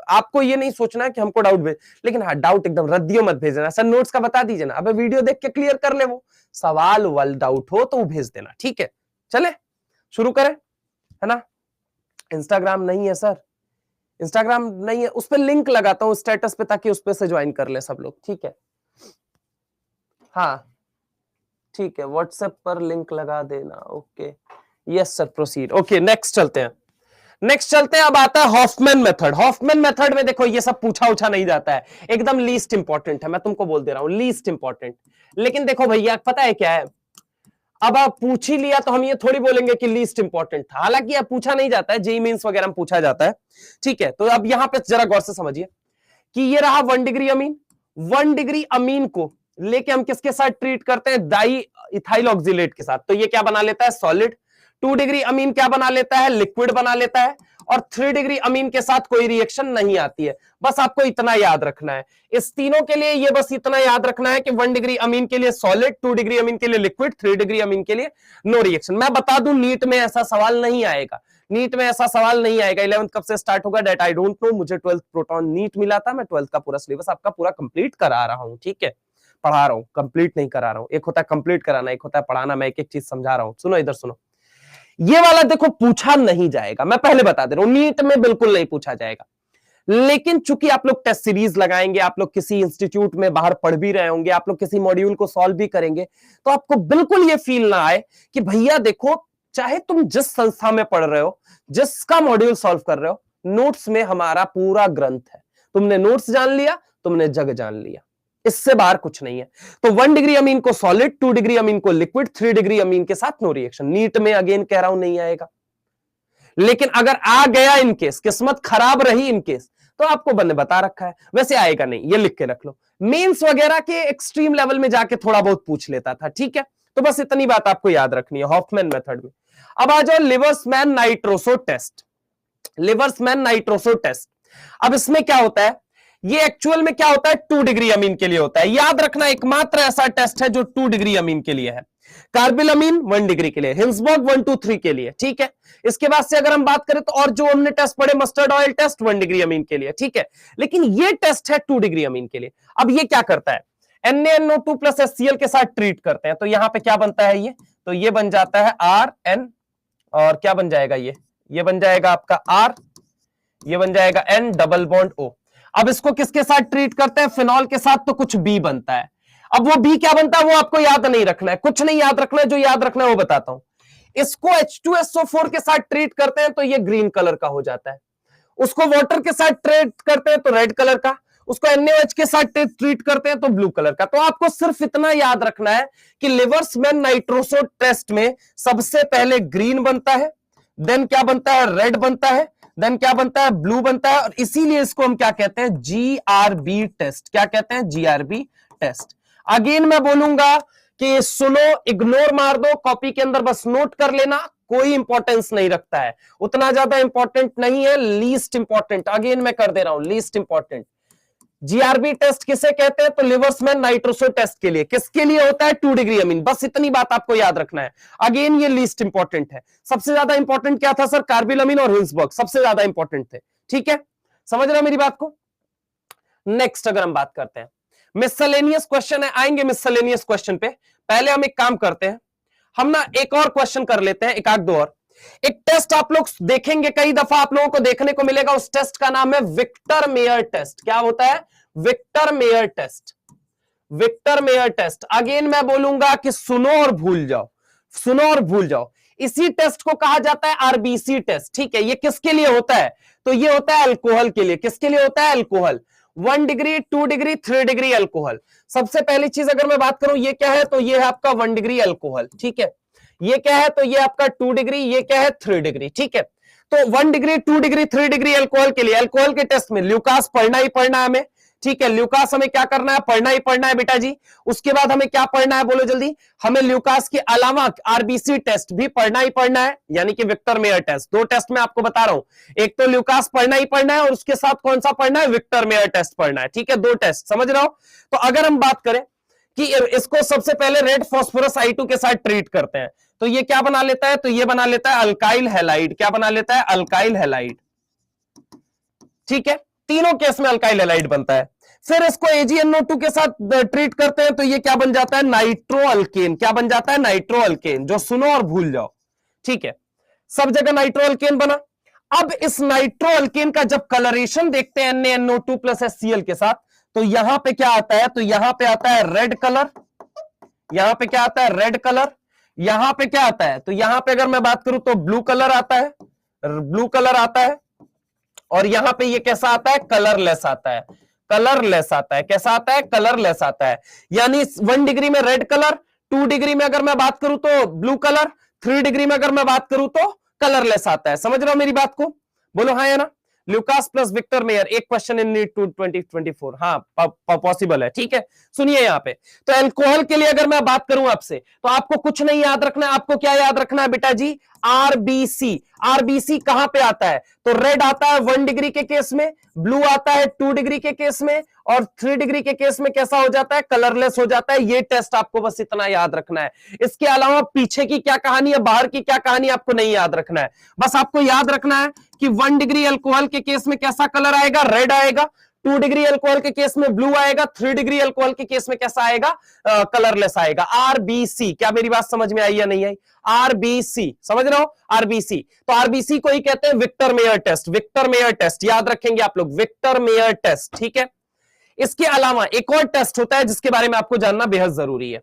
आपको ये नहीं सोचना है कि हमको डाउट भेज, लेकिन हाँ डाउट एकदम रद्दियों मत भेजना। सर नोट्स का बता दीजिए ना, अबे वीडियो देख के क्लियर कर ले, वो सवाल वाल डाउट हो तो वो भेज देना। ठीक है, चले शुरू करें, है ना। इंस्टाग्राम नहीं है सर, इंस्टाग्राम नहीं है, उस पर लिंक लगाता हूं स्टेटस पे, ताकि उस पे से ज्वाइन कर ले सब लोग। ठीक है, हाँ ठीक है, व्हाट्सएप पर लिंक लगा देना। Okay, yes sir, proceed. Okay, next चलते हैं, नेक्स्ट चलते हैं। अब आता है हॉफमैन मेथड। हॉफमैन मेथड में देखो ये सब पूछा उछा नहीं जाता है, एकदम लीस्ट इंपॉर्टेंट है, मैं तुमको बोल दे रहा हूं लीस्ट इंपॉर्टेंट। लेकिन देखो भैया पता है क्या है, अब आप पूछ ही लिया तो हम ये थोड़ी बोलेंगे कि लीस्ट इंपॉर्टेंट था, हालांकि अब पूछा नहीं जाता है, जेई मेंस वगैरह में पूछा जाता है। ठीक है, तो अब यहां पे जरा गौर से समझिए कि ये रहा 1 डिग्री अमीन, 1 डिग्री अमीन को लेके हम किसके साथ ट्रीट करते हैं, डाई इथाइल ऑक्सिलेट के साथ, तो ये क्या बना लेता है, सॉलिड। 2 डिग्री अमीन क्या बना लेता है, लिक्विड बना लेता है। और 3 डिग्री अमीन के साथ कोई रिएक्शन नहीं आती है। बस आपको इतना याद रखना है, इस तीनों के लिए ये बस इतना याद रखना है कि 1 डिग्री अमीन के लिए सॉलिड, 2 डिग्री अमीन के लिए लिक्विड, 3 डिग्री अमीन के लिए नो रिएक्शन। मैं बता दूं नीट में ऐसा सवाल नहीं आएगा, नीट में ऐसा सवाल नहीं आएगा। 11th कब से स्टार्ट होगा डेट आई डोंट नो, मुझे 12th प्रोटॉन नीट मिला था, मैं 12th का पूरा सिलेबस आपका पूरा कंप्लीट करा रहा हूं, ठीक है, पढ़ा रहा हूं, कंप्लीट नहीं करा रहा हूं। एक होता है कंप्लीट कराना, एक होता है पढ़ाना। मैं एक एक चीज समझा रहा हूं, सुनो इधर सुनो। ये वाला देखो पूछा नहीं जाएगा, मैं पहले बता दे रहा हूं, नीट में बिल्कुल नहीं पूछा जाएगा। लेकिन चूंकि आप लोग टेस्ट सीरीज लगाएंगे, आप लोग किसी इंस्टीट्यूट में बाहर पढ़ भी रहे होंगे, आप लोग किसी मॉड्यूल को सॉल्व भी करेंगे, तो आपको बिल्कुल ये फील ना आए कि भैया देखो, चाहे तुम जिस संस्था में पढ़ रहे हो, जिसका मॉड्यूल सॉल्व कर रहे हो, नोट्स में हमारा पूरा ग्रंथ है। तुमने नोट्स जान लिया, तुमने जग जान लिया, इससे बाहर कुछ नहीं है। तो 1 डिग्री अमीन को सॉलिड, 2 डिग्री अमीन को लिक्विड, 3 डिग्री अमीन के साथ नो रिएक्शन। नीट में अगेन कह रहा हूं नहीं आएगा, लेकिन अगर आ गया इनकेस, किस्मत खराब रही इनकेस, तो आपको बंदे बता रखा है, वैसे आएगा नहीं, ये लिख के रख लो। मेंस वगैरह के एक्सट्रीम लेवल में जाके थोड़ा बहुत पूछ लेता था, ठीक है, तो बस इतनी बात आपको याद रखनी है हॉफमैन मेथड में। अब आ जाओ लिवर्समैन नाइट्रोसो टेस्ट। लिवर्समैन नाइट्रोसो टेस्ट, अब इसमें क्या होता है, ये एक्चुअल में क्या होता है, 2 डिग्री अमीन के लिए होता है। याद रखना एकमात्र ऐसा टेस्ट है जो 2 डिग्री अमीन के लिए है। कार्बिलमीन 1 डिग्री के लिए, हिंसबर्ग 1 2 3 के लिए, ठीक है। इसके बाद से अगर हम बात करें तो और जो हमने टेस्ट पढ़े, mustard oil test 1 degree amine के लिए, ठीक है, लेकिन ये टेस्ट है 2 डिग्री अमीन के लिए। अब ये क्या करता है, NaNO2 प्लस HCl के साथ ट्रीट करते हैं, तो यहां पे क्या बनता है, ये तो ये बन जाता है RN, और क्या बन जाएगा, ये बन जाएगा आपका R, ये बन जाएगा N डबल बॉन्ड O। अब इसको किसके साथ ट्रीट करते हैं, फिनॉल के साथ, तो कुछ B बनता है। अब वो B क्या बनता है वो आपको याद नहीं रखना है, कुछ नहीं याद रखना है, जो याद रखना है वो बताता हूं। इसको H2SO4 के साथ ट्रीट करते हैं तो ये ग्रीन कलर का हो जाता है, उसको वाटर के साथ ट्रीट करते हैं तो रेड कलर का, उसको NaOH के साथ ट्रीट करते हैं तो ब्लू कलर का। तो आपको सिर्फ इतना याद रखना है कि लिवर्समैन नाइट्रोसो टेस्ट में सबसे पहले ग्रीन बनता है, देन क्या बनता है, रेड बनता है, देन क्या बनता है, ब्लू बनता है, और इसीलिए इसको हम क्या कहते हैं, GRB टेस्ट। क्या कहते हैं, GRB टेस्ट। अगेन मैं बोलूंगा कि सुनो, इग्नोर मार दो, कॉपी के अंदर बस नोट कर लेना, कोई इंपॉर्टेंस नहीं रखता है, उतना ज्यादा इंपॉर्टेंट नहीं है, लीस्ट इंपॉर्टेंट। अगेन मैं कर दे रहा हूं, लीस्ट इंपॉर्टेंट। GRB टेस्ट किसे कहते हैं, तो लिवर्समैन नाइट्रोसो टेस्ट के लिए। किसके लिए होता है, 2 डिग्री अमीन, बस इतनी बात आपको याद रखना है। अगेन ये लीस्ट इंपॉर्टेंट है, सबसे ज्यादा इंपॉर्टेंट क्या था सर, कार्बिलमीन और हिंसबर्ग सबसे ज्यादा इंपॉर्टेंट थे, ठीक है, समझ रहे हो मेरी बात को। नेक्स्ट अगर हम बात करते हैं, मिसलेनियस क्वेश्चन है, आएंगे मिसलेनियस क्वेश्चन पे। पहले हम एक काम करते हैं, हम ना एक और क्वेश्चन कर लेते हैं, एक आध दो और। एक टेस्ट आप लोग देखेंगे, कई दफा आप लोगों को देखने को मिलेगा, उस टेस्ट का नाम है विक्टर मेयर टेस्ट। क्या होता है, Victor Meyer test. Victor Meyer test, again मैं बोलूंगा कि सुनो और भूल जाओ, सुनो और भूल जाओ। इसी टेस्ट को कहा जाता है आरबीसी टेस्ट, ठीक है। ये किसके लिए होता है, तो ये होता है अल्कोहल के लिए। किसके लिए होता है, alcohol. 1 degree, 2 degree, 3 degree alcohol. सबसे पहली चीज अगर मैं बात करूं, ये क्या है, तो ये है आपका 1 डिग्री अल्कोहल, ठीक है। ये क्या है, तो ये आपका 2 डिग्री, ये क्या है 3 डिग्री, ठीक है। तो 1 डिग्री, 2 डिग्री, 3 डिग्री अल्कोहल के लिए, अल्कोहल के टेस्ट में ल्यूकास पढ़ना ही पढ़ना है हमें, ठीक है। ल्यूकास हमें क्या करना है, पढ़ना ही पढ़ना है बेटा जी। उसके बाद हमें क्या पढ़ना है, बोलो जल्दी। हमें ल्यूकास के अलावा आरबीसी टेस्ट भी पढ़ना ही पढ़ना है, यानी कि विक्टर मेयर टेस्ट। 2 टेस्ट में आपको बता रहा हूं, एक तो ल्यूकास पढ़ना ही पढ़ना है, और उसके साथ कौन सा पढ़ना है, विक्टर मेयर टेस्ट पढ़ना है, ठीक है। 2 टेस्ट, समझ रहे हो। तो अगर हम बात करें कि इसको सबसे पहले रेड फास्फोरस I2 के साथ ट्रीट करते हैं, तो ये क्या बना लेता है, तो ये बना लेता है अल्काइल हैलाइड। क्या बना लेता है, अल्काइल हैलाइड, ठीक है। तीनों केस में अल्काइल हैलाइड बनता है। फिर इसको AgNO2 के साथ ट्रीट करते हैं, तो ये क्या बन जाता है, नाइट्रो अल्केन। क्या बन जाता है, नाइट्रो अल्केन, जो सुनो और भूल जाओ, ठीक है। सब जगह नाइट्रो अल्केन बना। अब इस नाइट्रो अल्केन का जब कलरेशन देखते हैं NaNO2 प्लस HCl के साथ, तो यहां पे क्या आता है, तो यहां पे आता है रेड कलर, यहां पे क्या आता है, रेड कलर। यहां पे क्या आता है, तो यहां पे अगर मैं बात करूं तो ब्लू कलर आता है, ब्लू कलर आता है। और यहां पे ये कैसा आता है, कलरलेस आता है, कलरलेस आता है। कैसा आता है, कलरलेस आता है। यानी 1 डिग्री में रेड कलर, 2 डिग्री में अगर मैं बात करूं तो ब्लू कलर, 3 डिग्री में अगर मैं बात करूं तो कलरलेस आता है। समझ रहे हो मेरी बात को, बोलो हाँ या ना। ल्यूकास प्लस विक्टर मेयर, एक क्वेश्चन इन नीट 2024, हाँ पॉसिबल है, ठीक है। सुनिए यहाँ पे, तो अल्कोहल के लिए अगर मैं बात करूं आपसे, तो आपको कुछ नहीं याद रखना है, आपको क्या याद रखना है बेटा जी, आरबीसी। आरबीसी कहां पे आता है, तो रेड आता है 1 डिग्री के केस में, ब्लू आता है 2 डिग्री के केस में, और 3 डिग्री के केस में कैसा हो जाता है, कलरलेस हो जाता है। ये टेस्ट आपको बस इतना याद रखना है, इसके अलावा पीछे की क्या कहानी है, बाहर की क्या कहानी आपको नहीं याद रखना है। बस आपको याद रखना है कि 1 डिग्री अल्कोहल के केस में कैसा कलर आएगा, रेड आएगा, 2 डिग्री अल्कोहल के केस में ब्लू आएगा, 3 डिग्री अल्कोहल के केस में कैसा आएगा, कलरलेस आएगा। आरबीसी, क्या मेरी बात समझ में आई या नहीं आई, आरबीसी समझ रहे हो, आरबीसी। तो आरबीसी को ही कहते हैं Victor Meyer test, Victor Meyer test याद रखेंगे आप लोग, विक्टर मेयर टेस्ट, ठीक है। इसके अलावा एक और टेस्ट होता है जिसके बारे में आपको जानना बेहद जरूरी है,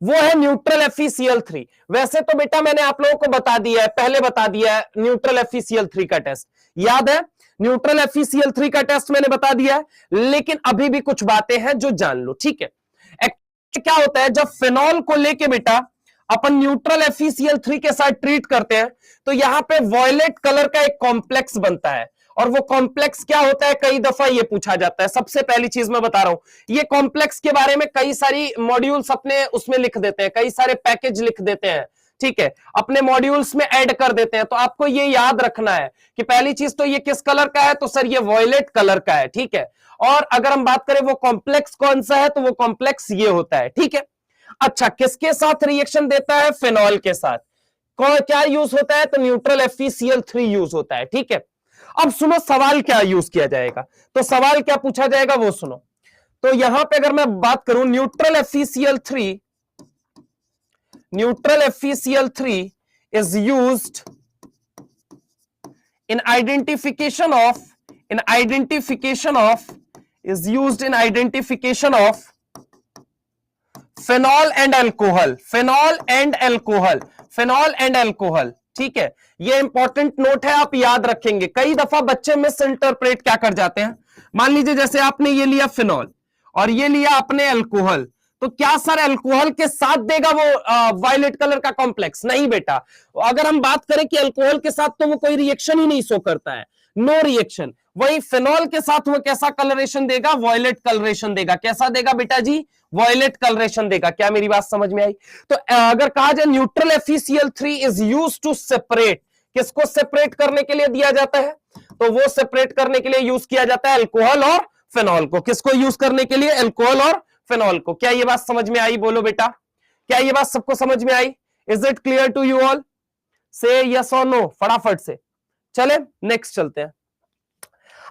वो है न्यूट्रल FeCl3। वैसे तो बेटा मैंने आप लोगों को बता दिया है, पहले बता दिया है न्यूट्रल FeCl3 का टेस्ट, याद है, न्यूट्रल FeCl3 का टेस्ट मैंने बता दिया है, लेकिन अभी भी कुछ बातें हैं जो जान लो, ठीक है। क्या होता है, जब फिनॉल को लेके बेटा अपन न्यूट्रल FeCl3 के साथ ट्रीट करते हैं, तो यहां पे वॉयलेट कलर का एक कॉम्प्लेक्स बनता है, और वो कॉम्प्लेक्स क्या होता है, कई दफा ये पूछा जाता है। सबसे पहली चीज मैं बता रहा हूं, ये कॉम्प्लेक्स के बारे में कई सारी मॉड्यूल्स अपने उसमें लिख देते हैं, कई सारे पैकेज लिख देते हैं, ठीक है, अपने मॉड्यूल्स में ऐड कर देते हैं। तो आपको ये याद रखना है कि पहली चीज तो ये किस कलर का है, तो सर ये वॉयलेट कलर का है, ठीक है। और अगर हम बात करें वो कॉम्प्लेक्स कौन सा है, तो वो कॉम्प्लेक्स ये होता है, ठीक है। अच्छा, किसके साथ रिएक्शन देता है, फिनॉल के साथ। क्या यूज होता है, तो न्यूट्रल FeCl3 यूज होता है, ठीक है। अब सुनो सवाल क्या यूज किया जाएगा, तो सवाल क्या पूछा जाएगा वो सुनो। तो यहां पे अगर मैं बात करूं, neutral FeCl3 is used in identification of phenol and alcohol, ठीक है। ये इंपॉर्टेंट नोट है, आप याद रखेंगे। कई दफा बच्चे मिस इंटरप्रेट क्या कर जाते हैं, मान लीजिए जैसे आपने ये लिया फिनॉल और ये लिया अपने अल्कोहल, तो क्या सर अल्कोहल के साथ देगा वो वायलेट कलर का कॉम्प्लेक्स, नहीं बेटा। अगर हम बात करें कि अल्कोहल के साथ, तो वो कोई रिएक्शन ही नहीं शो करता है, नो रिएक्शन। वही फिनॉल के साथ वो कैसा कलरेशन देगा, वॉयलेट कलरेशन देगा। कैसा देगा बेटा जी, वॉयलेट कलरेशन देगा। क्या मेरी बात समझ में आई। तो अगर कहा जाए neutral FeCl3 is used to separate, किसको सेपरेट करने के लिए दिया जाता है, तो वो सेपरेट करने के लिए यूज किया जाता है अल्कोहल और फिनॉल को। किसको यूज करने के लिए, अल्कोहल और फिनॉल को। क्या ये बात समझ में आई, बोलो बेटा, क्या ये बात सबको समझ में आई। Is it clear to you all, से यस और नो, फटाफट से चले नेक्स्ट चलते हैं।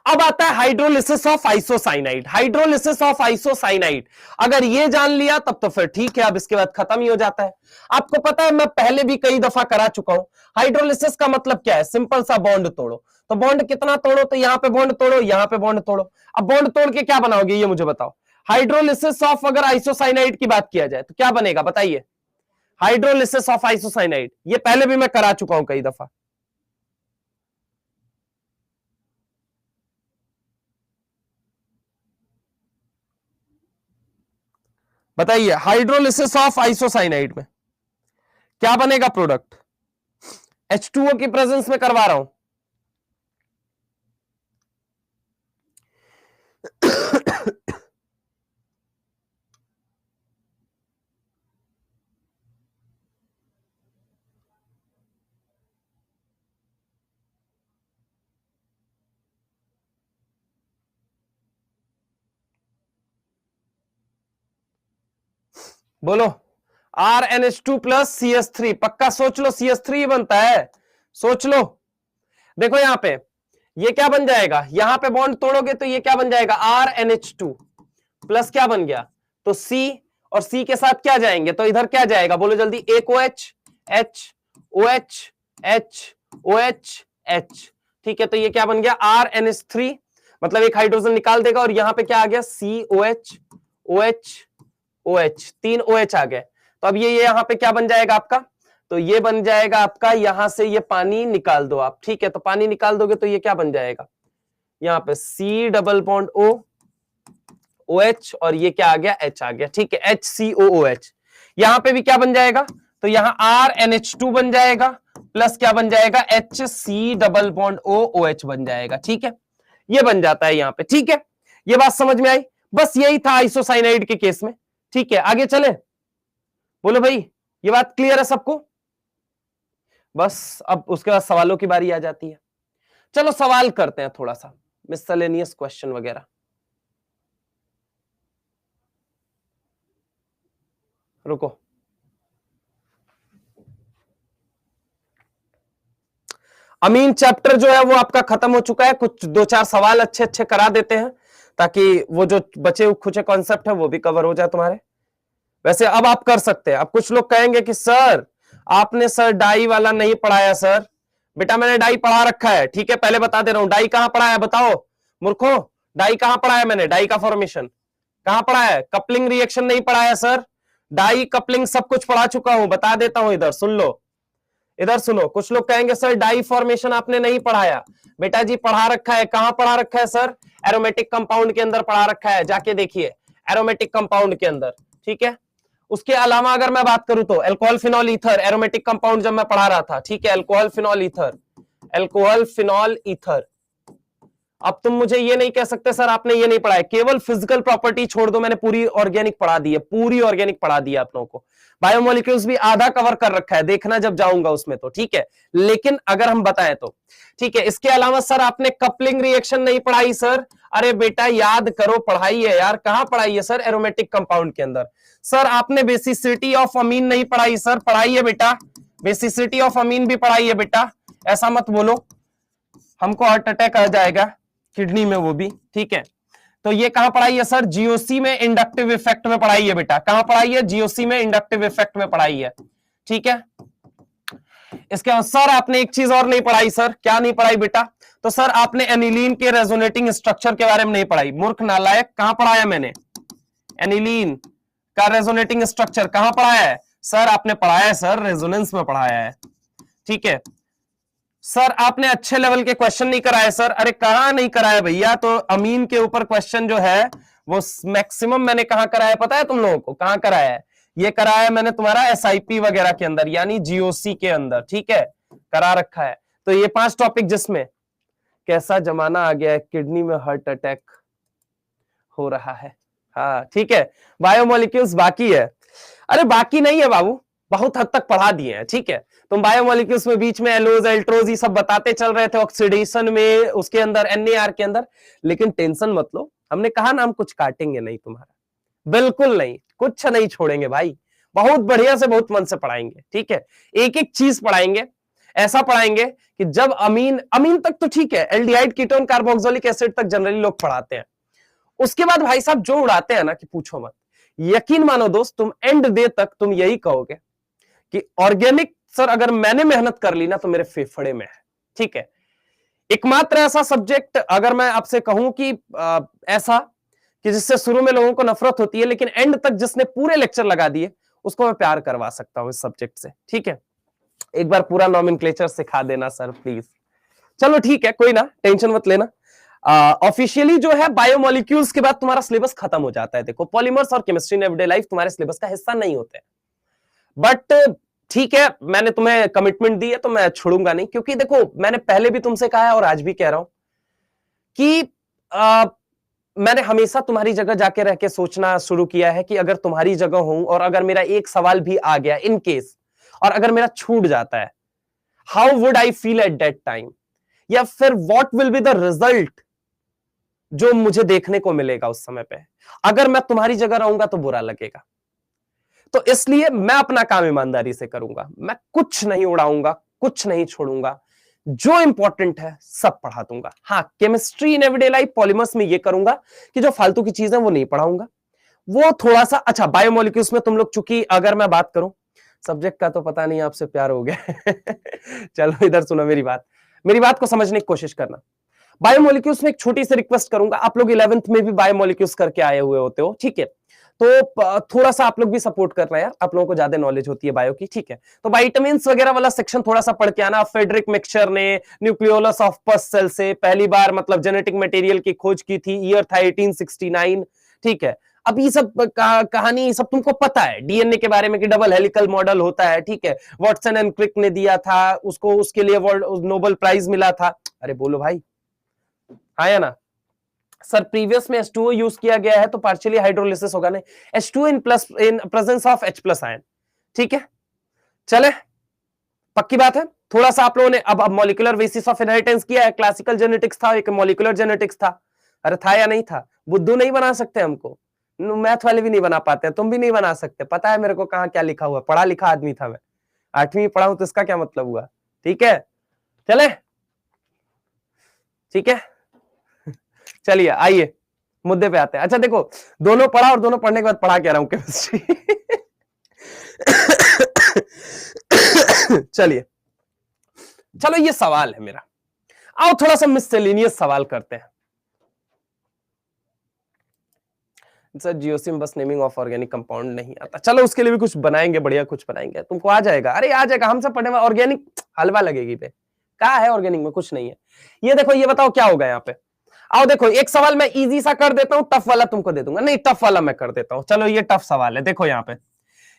अब आता है hydrolysis of isocyanide. Hydrolysis of isocyanide अगर ये जान लिया तब तो फिर ठीक है, अब इसके बाद खत्म ही हो जाता है। आपको पता है मैं पहले भी कई दफा करा चुका हूं। हाइड्रोलिसिस का मतलब क्या है, सिंपल सा बॉन्ड तोड़ो। तो बॉन्ड कितना तोड़ो, तो यहां पे बॉन्ड तोड़ो, यहां पे बॉन्ड तोड़ो। अब बॉन्ड तोड़ के क्या बनाओगे ये मुझे बताओ। हाइड्रोलिसिस ऑफ अगर आइसोसाइनाइड की बात किया जाए तो क्या बनेगा बताइए, हाइड्रोलिसिस ऑफ आइसोसाइनाइड। ये पहले भी मैं करा चुका हूं कई दफा। बताइए हाइड्रोलिसिस ऑफ आइसोसाइनाइड में क्या बनेगा प्रोडक्ट, H2O की प्रेजेंस में करवा रहा हूं। बोलो RnH2 प्लस CH3, पक्का सोच लो CH3 बनता है, सोच लो। देखो यहां पे ये क्या बन जाएगा, यहां पे बॉन्ड तोड़ोगे तो ये क्या बन जाएगा RnH2 प्लस क्या बन गया, तो C, और C के साथ क्या जाएंगे, तो इधर क्या जाएगा बोलो जल्दी, एक OH, H, OH, H, OH, H, ठीक है। तो ये क्या बन गया RnH3, मतलब एक हाइड्रोजन निकाल देगा, और यहां पे क्या आ गया COH, OH, OH, 3 OH आ गए। तो अब ये यहां पे क्या बन जाएगा आपका, तो ये बन जाएगा आपका, यहां से ये पानी निकाल दो आप, ठीक है। तो पानी निकाल दोगे तो ये क्या बन जाएगा, यहां पे C double bond O, OH, और ये क्या आ गया H आ गया, ठीक है, HCOOH। यहां पे भी क्या बन जाएगा, तो यहां RnH2 बन जाएगा प्लस क्या बन जाएगा HC double bond O OH बन जाएगा, ठीक है। ये बन जाता है यहां पे, ठीक है। ये बात समझ में आई, बस यही था आइसोसाइनाइड के केस में, ठीक है। आगे चले, बोलो भाई ये बात क्लियर है सबको? बस अब उसके बाद सवालों की बारी आ जाती है। चलो सवाल करते हैं थोड़ा सा, मिसलेनियस क्वेश्चन वगैरह। रुको, अमीन चैप्टर जो है वो आपका खत्म हो चुका है। कुछ दो चार सवाल अच्छे अच्छे करा देते हैं ताकि वो जो बचे खुचे कॉन्सेप्ट है वो भी कवर हो जाए तुम्हारे। वैसे अब आप कर सकते हैं। अब कुछ लोग कहेंगे कि सर आपने सर डाई वाला नहीं पढ़ाया। सर बेटा मैंने डाई पढ़ा रखा है, ठीक है, पहले बता दे रहा हूं। डाई कहां पढ़ा है बताओ मूर्खों, डाई कहां पढ़ा है मैंने? डाई का फॉर्मेशन कहां पढ़ा है? कपलिंग रिएक्शन नहीं पढ़ाया सर, डाई कपलिंग सब कुछ पढ़ा चुका हूं, बता देता हूं। इधर सुन लो, इधर सुनो। कुछ लोग कहेंगे सर डाई फॉर्मेशन आपने नहीं पढ़ाया। बेटा जी पढ़ा रखा है। कहां पढ़ा रखा है सर? एरोमेटिक कंपाउंड के अंदर पढ़ा रखा है, जाके देखिए एरोमेटिक कंपाउंड के अंदर, ठीक है। उसके अलावा अगर मैं बात करूं तो alcohol phenol ether aromatic compound जब मैं पढ़ा रहा था, ठीक है, alcohol phenol ether, alcohol phenol ether. अब तुम मुझे ये नहीं कह सकते सर आपने ये नहीं पढ़ा है। केवल फिजिकल प्रॉपर्टी छोड़ दो, मैंने पूरी ऑर्गेनिक पढ़ा दी है, पूरी ऑर्गेनिक पढ़ा दी है आप लोगों को। बायोमोलिक्यूल्स भी आधा कवर कर रखा है, देखना जब जाऊंगा उसमें तो, ठीक है। लेकिन अगर हम बताएं तो ठीक है। इसके अलावा सर आपने कपलिंग रिएक्शन नहीं पढ़ाई सर। अरे बेटा याद करो, पढ़ाई है यार। कहां पढ़ाई है सर? एरोमेटिक कंपाउंड के अंदर। सर आपने बेसिसिटी ऑफ अमीन नहीं पढ़ाई सर। पढ़ाई है बेटा, बेसिसिटी ऑफ अमीन भी पढ़ाई है बेटा, ऐसा मत बोलो, हमको हार्ट अटैक आ जाएगा किडनी में वो भी, ठीक है। तो ये कहां पढ़ाई है सर? जीओसी में इंडक्टिव इफेक्ट में पढ़ाई है बेटा। कहां पढ़ाई है? जीओसी में इंडक्टिव इफेक्ट में पढ़ाई है, ठीक है। इसके बाद सर आपने एक चीज और नहीं पढ़ाई सर। क्या नहीं पढ़ाई बेटा? तो सर आपने एनिलीन के रेजोनेटिंग स्ट्रक्चर के बारे में नहीं पढ़ाई। मूर्ख नालायक, कहां पढ़ाया मैंने? एनिलीन का रेजोनेटिंग स्ट्रक्चर कहां पढ़ाया है सर? आपने पढ़ाया है सर, रेजोनेंस में पढ़ाया है, ठीक है। सर आपने अच्छे लेवल के क्वेश्चन नहीं कराए सर। अरे कहां नहीं कराया भैया? तो अमीन के ऊपर क्वेश्चन जो है वो मैक्सिमम मैंने कहां कराया पता है तुम लोगों को? कहां कराया है? ये कराया मैंने तुम्हारा एसआईपी वगैरह के अंदर, यानी जीओसी के अंदर, ठीक है, करा रखा है। तो ये 5 टॉपिक जिसमें कैसा जमाना आ गया है, किडनी में हार्ट अटैक हो रहा है, हाँ ठीक है। बायोमोलिक्यूल्स बाकी है। अरे बाकी नहीं है बाबू, बहुत हद तक पढ़ा दिए हैं, ठीक है। तुम बायोमोलिक्यूल्स में बीच में एलोज एल्ट्रोज ये सब बताते चल रहे थे, ऑक्सीडेशन में, उसके अंदर एनएआर के अंदर। लेकिन टेंशन मत लो, हमने कहा ना हम कुछ काटेंगे नहीं तुम्हारा, बिल्कुल नहीं, कुछ नहीं छोड़ेंगे भाई। बहुत बढ़िया से बहुत मन से पढ़ाएंगे, ठीक है। एक एक चीज पढ़ाएंगे, ऐसा पढ़ाएंगे कि जब अमीन अमीन तक तो ठीक है, एल्डिहाइड कीटोन कार्बोक्सिलिक एसिड तक जनरली लोग पढ़ाते हैं। उसके बाद भाई साहब जो उड़ाते हैं ना कि पूछो मत। यकीन मानो दोस्त, तुम एंड डे तक तुम यही कहोगे कि ऑर्गेनिक सर अगर मैंने मेहनत कर ली ना तो मेरे फेफड़े में है, ठीक है। एकमात्र ऐसा सब्जेक्ट अगर मैं आपसे कहूं कि ऐसा कि जिससे शुरू में लोगों को नफरत होती है लेकिन एंड तक जिसने पूरे लेक्चर लगा दिए उसको मैं प्यार करवा सकता हूं इस सब्जेक्ट से, ठीक है। एक बार पूरा नॉमेनक्लेचर सिखा देना सर प्लीज। चलो ठीक है, कोई ना, टेंशन मत लेना। ऑफिशियली जो है बायोमोलिक्यूल्स के बाद तुम्हारा सिलेबस खत्म हो जाता है। देखो पॉलीमर्स और केमिस्ट्री इन एवरीडे लाइफ तुम्हारे सिलेबस का हिस्सा नहीं होते, बट ठीक है, मैंने तुम्हें कमिटमेंट दी है तो मैं छोड़ूंगा नहीं। क्योंकि देखो मैंने पहले भी तुमसे कहा है और आज भी कह रहा हूं कि मैंने हमेशा तुम्हारी जगह जाके रह के सोचना शुरू किया है कि अगर तुम्हारी जगह हूं और अगर मेरा एक सवाल भी आ गया इन केस, और अगर मेरा छूट जाता है, how would I feel at that time, या फिर what will be the result जो मुझे देखने को मिलेगा उस समय पे। अगर मैं तुम्हारी जगह रहूंगा तो बुरा लगेगा। तो इसलिए मैं अपना काम ईमानदारी से करूंगा, मैं कुछ नहीं उड़ाऊंगा, कुछ नहीं छोड़ूंगा, जो इंपॉर्टेंट है सब पढ़ा दूंगा। हाँ, chemistry in everyday life polymers में ये करूंगा कि जो फालतू की चीजें वो नहीं पढ़ाऊंगा, वो थोड़ा सा। अच्छा बायोमोलिक्यूल्स में तुम लोग, चूंकि अगर मैं बात करूं सब्जेक्ट का तो पता नहीं आपसे प्यार हो गया चलो इधर सुनो मेरी बात को समझने की कोशिश करना। बायोमोलिक्यूल्स में एक छोटी सी रिक्वेस्ट करूंगा, आप लोग 11th में भी बायोमोलिक्यूल्स करके आए हुए होते हो, ठीक है, तो थोड़ा सा आप लोग भी सपोर्ट करना यार, आप लोगों को ज्यादा नॉलेज होती है बायो की, ठीक है। तो विटामिन्स वगैरह वाला सेक्शन थोड़ा सा पढ़ के आना। फ्रेडरिक मिक्सचर ने न्यूक्लियोलस ऑफ पस सेल से पहली बार मतलब जेनेटिक मटेरियल की खोज की थी, ईयर था 1869, ठीक है। अब ये सब कहानी सब तुमको पता है, डीएनए के बारे में कि डबल हेलिकल मॉडल होता है, ठीक है। वाटसन एंड क्रिक ने दिया था उसको, उसके लिए नोबेल प्राइज मिला था। अरे बोलो भाई, हाँ या ना सर? प्रीवियस में H2O यूज किया गया है तो पार्शियली हाइड्रोलिसिस होगा नहीं, H2O in presence of H plus ion. ठीक है, चले, पक्की बात है। थोड़ा सा आप लोगों ने अब मॉलिक्यूलर बेसिस ऑफ इनहेरिटेंस किया है, क्लासिकल जेनेटिक्स था, एक मॉलिक्यूलर जेनेटिक्स था। अरे था या नहीं था? बुद्धू नहीं बना सकते हमको, मैथ वाले भी नहीं बना पाते, तुम भी नहीं बना सकते। पता है मेरे को कहां क्या लिखा हुआ, पढ़ा लिखा आदमी था मैं, 8वीं पढ़ा हूं तो इसका क्या मतलब हुआ? ठीक है, चले, ठीक है, चलिए आइए मुद्दे पे आते हैं। अच्छा देखो, दोनों पढ़ा और दोनों पढ़ने के बाद पढ़ा क्या रहा हूं केमिस्ट्री। चलिए, चलो ये सवाल है मेरा, आओ थोड़ा सा मिससेलेनियस सवाल करते हैं। सर जियोसिम बस नेमिंग ऑफ ऑर्गेनिक कंपाउंड नहीं आता, चलो उसके लिए भी कुछ बनाएंगे, बढ़िया कुछ बनाएंगे, तुमको आ जाएगा। अरे आ जाएगा, हमसे पढ़ने में ऑर्गेनिक हलवा लगेगी पे, क्या है ऑर्गेनिक में? कुछ नहीं है। ये देखो, ये बताओ क्या होगा यहाँ पे। आओ देखो, एक सवाल मैं इजी सा कर देता हूं, टफ वाला तुमको दे दूंगा। नहीं, टफ वाला मैं कर देता हूं। चलो ये टफ सवाल है, देखो यहाँ पे,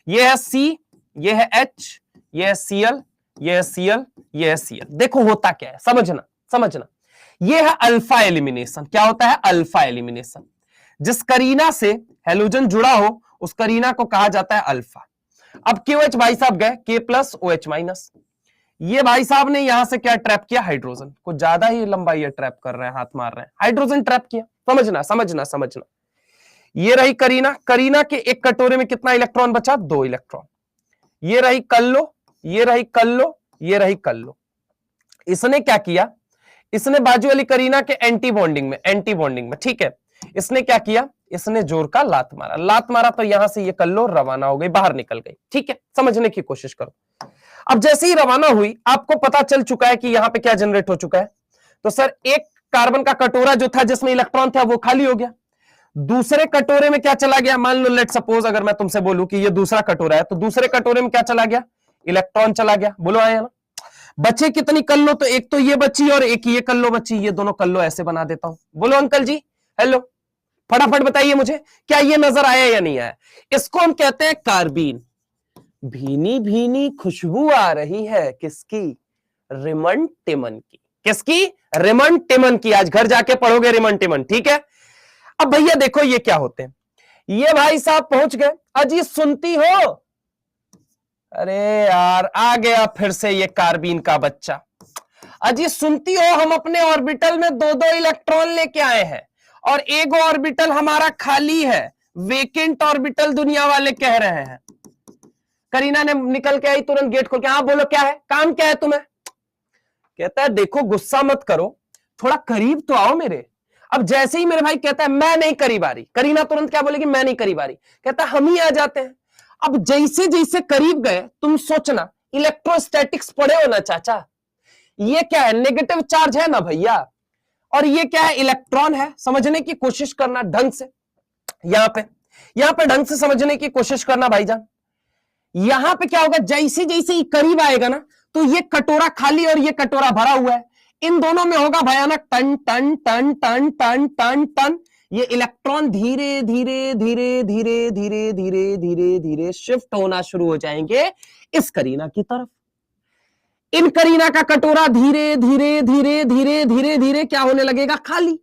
ये है सी, ये है एच, ये है सीएल, ये है सीएल, ये है सीएल। देखो होता क्या है, समझना समझना। ये है अल्फा एलिमिनेशन। क्या होता है? Alpha elimination. जिस करीना से हेलोजन जुड़ा हो उस करीना को कहा जाता है अल्फा। अब KOH भाई साहब गए K प्लस OH माइनस, ये भाई साहब ने यहां से क्या ट्रैप किया? हाइड्रोजन। कुछ ज्यादा ही लंबा ये ट्रैप कर रहे हैं, हाथ मार रहे हैं, हाइड्रोजन ट्रैप किया। समझना समझना समझना। ये रही करीना, करीना के एक कटोरे में कितना इलेक्ट्रॉन बचा? 2 इलेक्ट्रॉन। ये रही कल्लो, ये रही कल्लो, ये रही कल्लो। इसने क्या किया? इसने बाजू वाली करीना के एंटी बॉन्डिंग में, ठीक है, इसने क्या किया? इसने जोर का लात मारा, लात मारा तो यहां से ये कल्लो रवाना हो गई, बाहर निकल गई। ठीक है, समझने की कोशिश करो। अब जैसे ही रवाना हुई, आपको पता चल चुका है कि यहां पे क्या जनरेट हो चुका है। तो सर एक कार्बन का कटोरा जो था जिसमें इलेक्ट्रॉन था वो खाली हो गया। दूसरे कटोरे में क्या चला गया? मान लो लेट सपोज अगर मैं तुमसे बोलूं कि ये दूसरा कटोरा है, तो दूसरे कटोरे में क्या चला गया? इलेक्ट्रॉन चला गया। बोलो आया ना? बचे कितनी कल्लो? तो एक तो ये बची और एक ये कल्लो बची। ये दोनों कल्लो ऐसे बना देता हूं। बोलो अंकल जी, हेलो, फटाफट बताइए मुझे, क्या ये नजर आया या नहीं आया? इसको हम कहते हैं कार्बीन। भीनी भीनी खुशबू आ रही है किसकी? रिमन टिमन की। किसकी? रिमन टिमन की। आज घर जाके पढ़ोगे रिमन टिमन, ठीक है। अब भैया देखो ये क्या होते हैं। ये भाई साहब पहुंच गए। अजी सुनती हो? अरे यार आ गया फिर से ये कार्बीन का बच्चा। अजी सुनती हो, हम अपने ऑर्बिटल में 2-2 इलेक्ट्रॉन लेके आए हैं और एक ऑर्बिटल हमारा खाली है, वेकेंट ऑर्बिटल दुनिया वाले कह रहे हैं। करीना ने निकल के आई तुरंत गेट खोल के, हाँ बोलो क्या है, काम क्या है तुम्हें? कहता है देखो गुस्सा मत करो, थोड़ा करीब तो आओ मेरे। अब जैसे ही मेरे भाई कहता है मैं नहीं करीब आ रही, करीना तुरंत क्या बोलेगी? मैं नहीं करीब आ रही। कहता है हम ही आ जाते हैं। अब जैसे जैसे करीब गए, तुम सोचना, इलेक्ट्रोस्टैटिक्स पढ़े हो ना चाचा, ये क्या है? नेगेटिव चार्ज है ना भैया, और ये क्या है? इलेक्ट्रॉन है। समझने की कोशिश करना ढंग से, यहां पे ढंग से समझने की कोशिश करना भाईजान। यहां पे क्या होगा? जैसे जैसे ही करीब आएगा ना, तो ये कटोरा खाली और ये कटोरा भरा हुआ है, इन दोनों में होगा भयानक टन टन टन टन टन टन टन। ये इलेक्ट्रॉन धीरे धीरे धीरे धीरे धीरे धीरे धीरे धीरे शिफ्ट होना शुरू हो जाएंगे इस करीना की तरफ। इन करीना का कटोरा धीरे धीरे धीरे धीरे धीरे धीरे क्या होने लगेगा? खाली।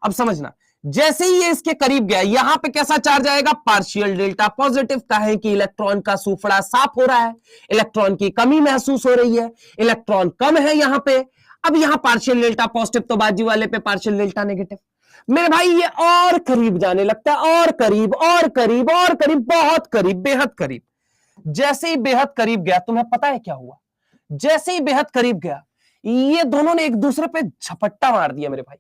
अब समझना, जैसे ही ये इसके करीब गया, यहां पे कैसा चार्ज आएगा? Partial delta positive. कहे कि इलेक्ट्रॉन का सूफड़ा साफ हो रहा है, इलेक्ट्रॉन की कमी महसूस हो रही है, इलेक्ट्रॉन कम है यहां पे। अब यहां पार्शियल डेल्टा पॉजिटिव तो बाजू वाले पे पार्शियल डेल्टा नेगेटिव। मेरे भाई ये और करीब जाने लगता है, और करीब और करीब और करीब, बहुत करीब, बेहद करीब। जैसे ही बेहद करीब गया, तुम्हें पता है क्या हुआ? जैसे ही बेहद करीब गया, ये दोनों ने एक दूसरे पे झपट्टा मार दिया मेरे भाई।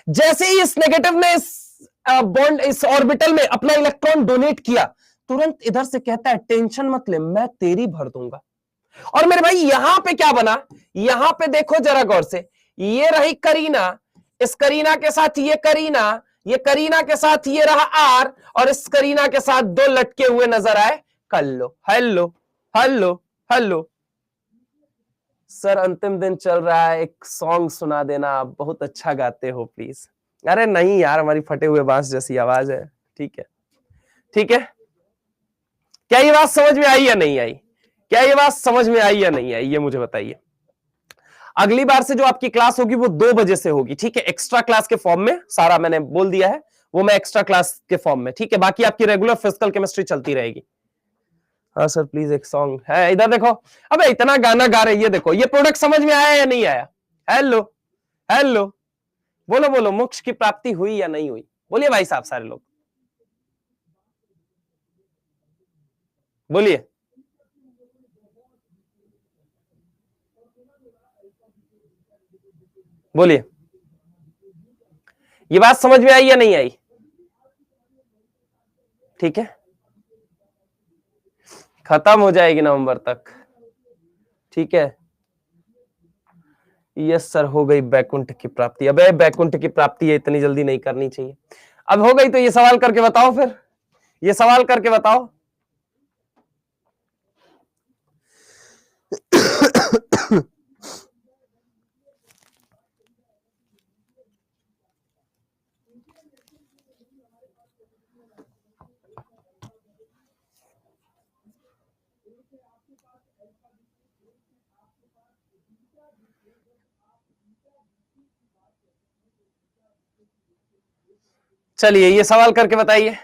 जैसे ही इस नेगेटिव ने इस बॉन्ड, इस ऑर्बिटल में अपना इलेक्ट्रॉन डोनेट किया, तुरंत इधर से कहता है टेंशन मत ले, मैं तेरी भर दूंगा। और मेरे भाई यहां पे क्या बना? यहां पे देखो जरा गौर से, ये रही करीना, इस करीना के साथ ये करीना, ये करीना के साथ ये रहा आर, और इस करीना के साथ 2 लटके हुए नजर आए Kallo. Hello hello hello. Sir अंतिम दिन चल रहा है, एक सॉन्ग सुना देना, आप बहुत अच्छा गाते हो प्लीज। अरे नहीं यार, हमारी फटे हुए बांस जैसी आवाज है। ठीक है ठीक है। क्या ये बात समझ में आई या नहीं आई? क्या ये बात समझ में आई या नहीं आई, ये मुझे बताइए। अगली बार से जो आपकी क्लास होगी वो 2 बजे से होगी, ठीक है, एक्स्ट्रा क्लास के फॉर्म में, सारा मैंने बोल दिया है, वो मैं एक्स्ट्रा क्लास के फॉर्म में, ठीक है, बाकी आपकी रेगुलर फिजिकल केमिस्ट्री चलती रहेगी। हाँ सर प्लीज एक सॉन्ग है, इधर देखो, अबे इतना गाना गा रहे, ये देखो, ये प्रोडक्ट समझ में आया या नहीं आया? हेलो हेलो, बोलो बोलो, मोक्ष की प्राप्ति हुई या नहीं हुई? बोलिए भाई साहब, सारे लोग बोलिए। बोलिए, ये बात समझ में आई या नहीं आई? ठीक है, खत्म हो जाएगी नवंबर तक, ठीक है। यस सर, हो गई बैकुंठ की प्राप्ति। अबे बैकुंठ की प्राप्ति है, इतनी जल्दी नहीं करनी चाहिए। अब हो गई तो ये सवाल करके बताओ, फिर ये सवाल करके बताओ। चलिए ये सवाल करके बताइए।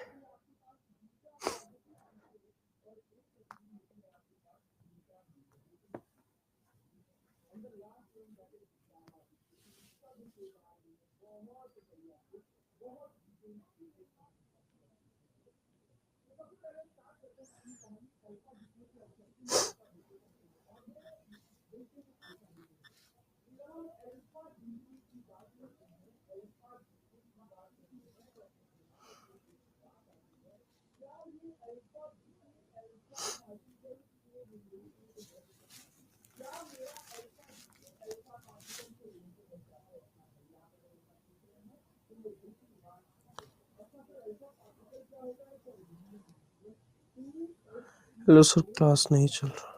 हेलो सर, क्लास नहीं चल रहा।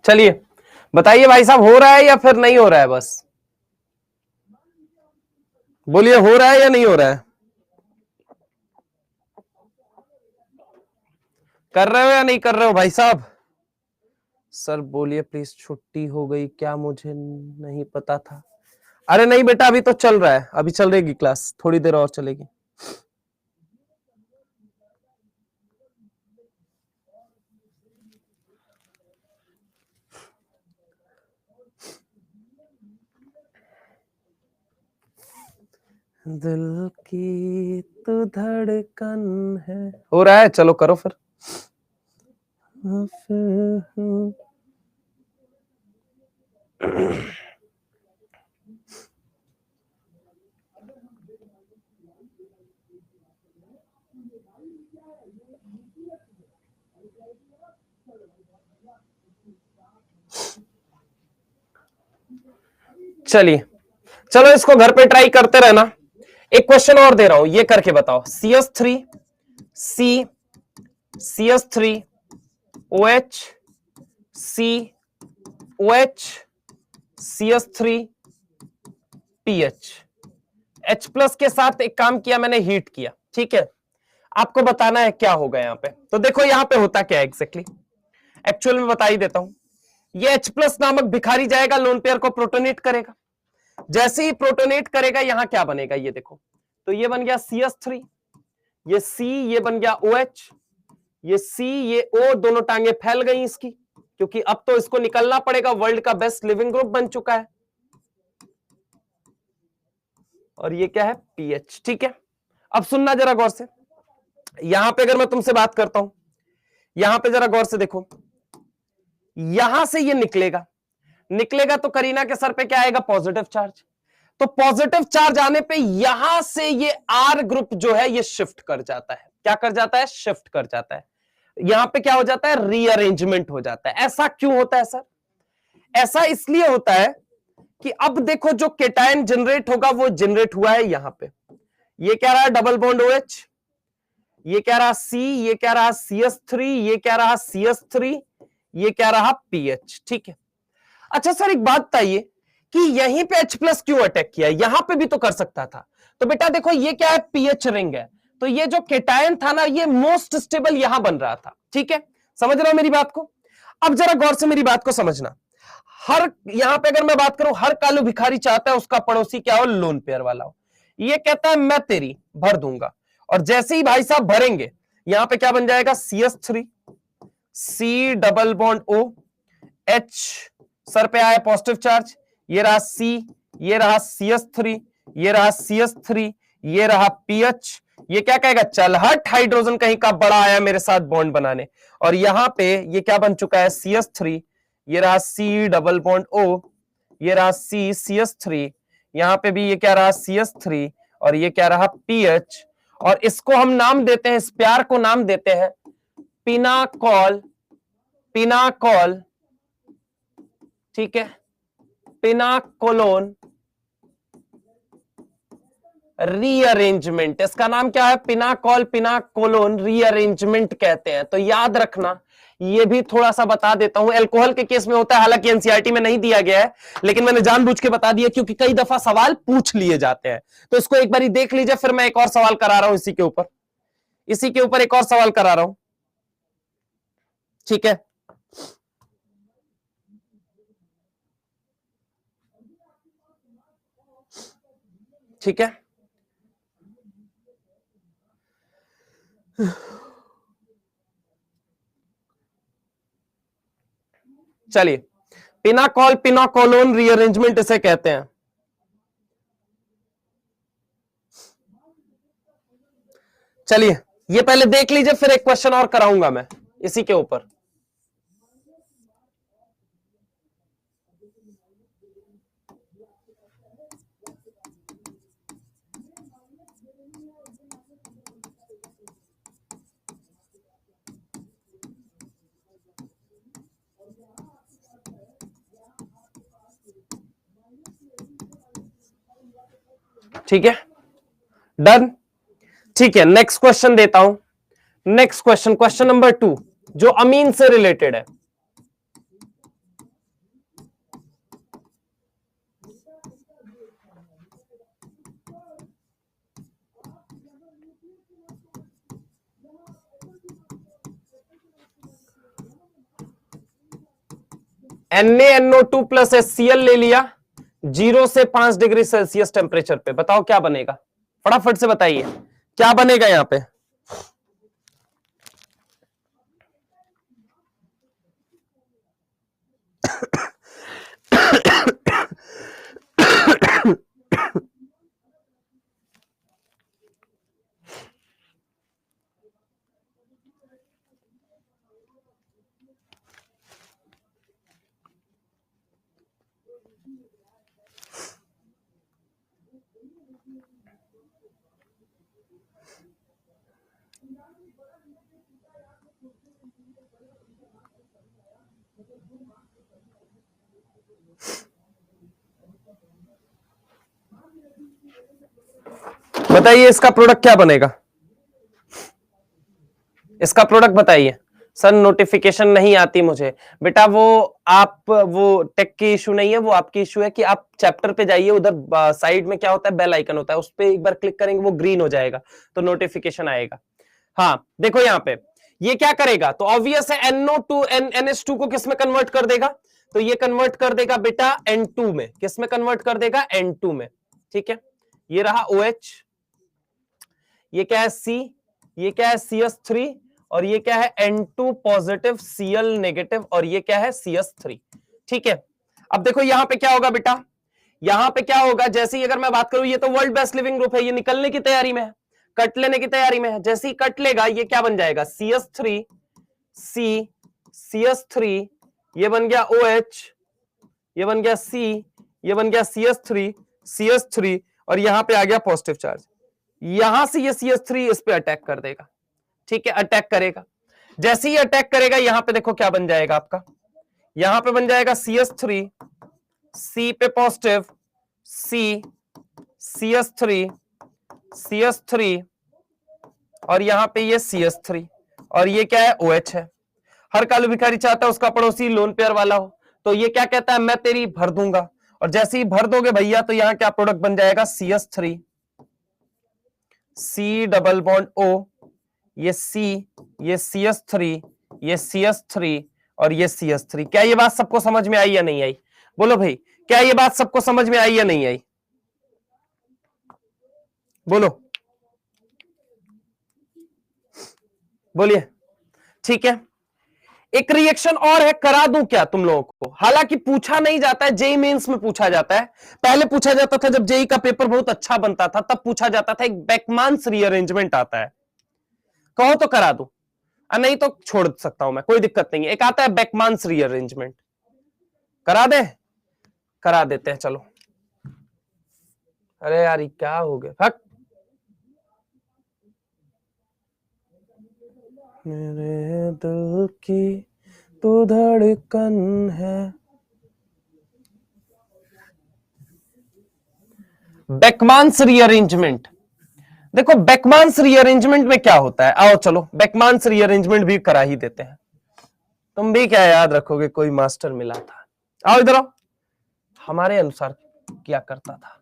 चलिए बताइए भाई साहब, हो रहा है या फिर नहीं हो रहा है? बस बोलिए, हो रहा है या नहीं हो रहा है? कर रहे हो या नहीं कर रहे हो भाई साहब? सर बोलिए प्लीज, छुट्टी हो गई क्या? मुझे नहीं पता था। अरे नहीं बेटा, अभी तो चल रहा है, अभी चल रहेगी क्लास, थोड़ी देर और चलेगी। दिल की तू धड़कन है। हो रहा है, चलो करो फिर। चलिए चलो इसको घर पे ट्राई करते रहना। एक क्वेश्चन और दे रहा हूं, ये करके बताओ। CS3 CS3 OH COH CS3 PH, H plus के साथ एक काम किया मैंने, हीट किया, ठीक है। आपको बताना है क्या होगा यहाँ पे। तो देखो यहाँ पे होता क्या एग्जैक्टली, एक्चुअल में बता ही देता हूं। ये H प्लस नामक भिखारी जाएगा, लोन पेयर को प्रोटोनेट करेगा। जैसे ही प्रोटोनेट करेगा, यहां क्या बनेगा ये देखो। तो ये बन गया CS3, ये C, ये बन गया OH, ये C, ये O, दोनों टांगे फैल गई इसकी, क्योंकि अब तो इसको निकलना पड़ेगा। वर्ल्ड का बेस्ट लिविंग ग्रुप बन चुका है। और ये क्या है? पीएच, ठीक है। अब सुनना जरा गौर से, यहां पे अगर मैं तुमसे बात करता हूं, यहां पे जरा गौर से देखो, यहां से ये निकलेगा, निकलेगा तो करीना के सर पे क्या आएगा? Positive charge. तो पॉजिटिव चार्ज आने पे यहां से ये आर ग्रुप जो है ये शिफ्ट कर जाता है। क्या कर जाता है? शिफ्ट कर जाता है। यहां पे क्या हो जाता है? रीअरेंजमेंट हो जाता है। ऐसा क्यों होता है सर? ऐसा इसलिए होता है कि अब देखो जो केटायन जनरेट होगा वो जनरेट हुआ है यहां पे। ये क्या रहा? डबल बॉन्ड OH, ये क्या रहा? C, ये क्या रहा? CS3, ये क्या रहा? CS3, ये क्या रहा? PH, ठीक है। अच्छा सर एक बात बताइए कि यहीं पे H+ क्यों अटैक किया, यहां पे भी तो कर सकता था। तो बेटा देखो ये क्या है, पीएच रिंग है, तो ये जो केटायन था ना ये मोस्ट स्टेबल यहां बन रहा था। ठीक है, समझ रहे हो मेरी बात को? अब जरा गौर से मेरी बात को समझना। हर यहां पे अगर मैं बात करूं, हर कालू भिखारी चाहता है उसका पड़ोसी क्या हो, लोन पेयर वाला हो। ये कहता है मैं तेरी भर दूंगा, और जैसे ही भाई साहब भरेंगे यहां पे क्या बन जाएगा, CS3, C double bond O, H sir पे आया पॉजिटिव चार्ज, ये रहा C, ये रहा CS3, ये रहा CS3, ये रहा PH। ये क्या कहेगा, चल हट, हाइड्रोजन कहीं का बड़ा आया मेरे साथ बॉन्ड बनाने। और यहां पे ये क्या बन चुका है, CS3, ये रहा C डबल बॉन्ड O, ये रहा C CS3, यहां पे भी ये क्या रहा CS3, और ये क्या रहा PH। और इसको हम नाम देते हैं, इस प्यार को नाम देते हैं पिनाकॉल, पिनाकॉल, ठीक है, पिनाकोलोन रीअरेंजमेंट। इसका नाम क्या है, पिनाकॉल पिनाकोलोन रीअरेंजमेंट कहते हैं। तो याद रखना, ये भी थोड़ा सा बता देता हूं, अल्कोहल के केस में होता है, हालांकि एनसीईआरटी में नहीं दिया गया है, लेकिन मैंने जानबूझ के बता दिया क्योंकि कई दफा सवाल पूछ लिए जाते हैं। तो इसको एक बार देख लीजिए, फिर मैं एक और सवाल करा रहा हूं इसी के ऊपर, इसी के ऊपर एक और सवाल करा रहा हूं। ठीक है, ठीक है, चलिए, पिनाकॉल पिनाकोलोन रीअरेंजमेंट इसे कहते हैं। चलिए ये पहले देख लीजिए, फिर एक क्वेश्चन और कराऊंगा मैं इसी के ऊपर। ठीक है, डन। ठीक है, नेक्स्ट क्वेश्चन देता हूं। नेक्स्ट क्वेश्चन, क्वेश्चन नंबर 2, जो अमीन से रिलेटेड है। NaNO2 प्लस HCl ले लिया 0 से 5 डिग्री सेल्सियस टेम्परेचर पे, बताओ क्या बनेगा, फटाफट से बताइए क्या बनेगा यहां पे। बताइए इसका प्रोडक्ट क्या बनेगा, इसका प्रोडक्ट बताइए। सर नोटिफिकेशन नहीं आती मुझे, बेटा वो आप, वो टेक की इशू नहीं है, वो आपकी इशू है कि आप चैप्टर पे जाइए, उधर साइड में क्या होता है, बेल आइकन होता है, उस पर एक बार क्लिक करेंगे वो ग्रीन हो जाएगा तो नोटिफिकेशन आएगा। हाँ देखो यहाँ पे ये क्या करेगा, तो ऑब्वियस है NO2 NH2 को किस में कन्वर्ट कर देगा, तो ये कन्वर्ट कर देगा बेटा N2 में, किस में कन्वर्ट कर देगा, N2 में। ठीक है, ये रहा OH, ये क्या है C, ये क्या है CS3, और ये क्या है N2 पॉजिटिव Cl नेगेटिव, और ये क्या है CS3। ठीक है, अब देखो यहां पे क्या होगा बेटा, यहां पे क्या होगा, जैसे ही अगर मैं बात करूं, ये तो वर्ल्ड बेस्ट लिविंग ग्रुप है, ये निकलने की तैयारी में है, कट लेने की तैयारी में है। जैसे ही कट लेगा ये क्या बन जाएगा, CS3 C, CS3, ये बन गया OH, ये बन गया C, ये बन गया CS3 CS3, और यहां पे आ गया पॉजिटिव चार्ज। यहां से ये CS3 इस पे अटैक कर देगा। ठीक है, अटैक करेगा, जैसे ही अटैक करेगा यहां पे देखो क्या बन जाएगा आपका, यहां पे बन जाएगा CS3 C पे पॉजिटिव, C CS3 CS3, और यहां पे ये CS3, और ये क्या है, OH है। हर कालू भिखारी चाहता है उसका पड़ोसी लोन पेयर वाला हो, तो ये क्या कहता है, मैं तेरी भर दूंगा, और जैसे ही भर दोगे भैया तो यहां क्या प्रोडक्ट बन जाएगा, CH3, C double bond O, ये C, ये CH3, ये CH3 और ये CH3। क्या ये बात सबको समझ में आई या नहीं आई? बोलो भाई, क्या ये बात सबको समझ में आई या नहीं आई? बोलो, बोलिए। ठीक है, एक रिएक्शन और है, करा दूं क्या तुम लोगों को? हालांकि पूछा नहीं जाता है, जेई मेंस में पूछा जाता है। पहले पूछा जाता था जब जेई का पेपर बहुत अच्छा बनता था, तब पूछा जाता था। एक बेकमान्स रीअरेंजमेंट आता है, कहो तो करा दूं, नहीं तो छोड़ सकता हूं मैं, कोई दिक्कत नहीं है। एक आता है बेकमान्स रीअरेंजमेंट, करा दे, करा देते हैं, चलो। अरे यार, क्या हो गया? हट, मेरे दिल की तो धड़कन है। बेकमान्स रीअरेंजमेंट, देखो बेकमान्स रीअरेंजमेंट में क्या होता है, आओ चलो बेकमान्स रीअरेंजमेंट भी करा ही देते हैं। तुम भी क्या याद रखोगे, कोई मास्टर मिला था। आओ इधर आओ, हमारे अनुसार क्या करता था।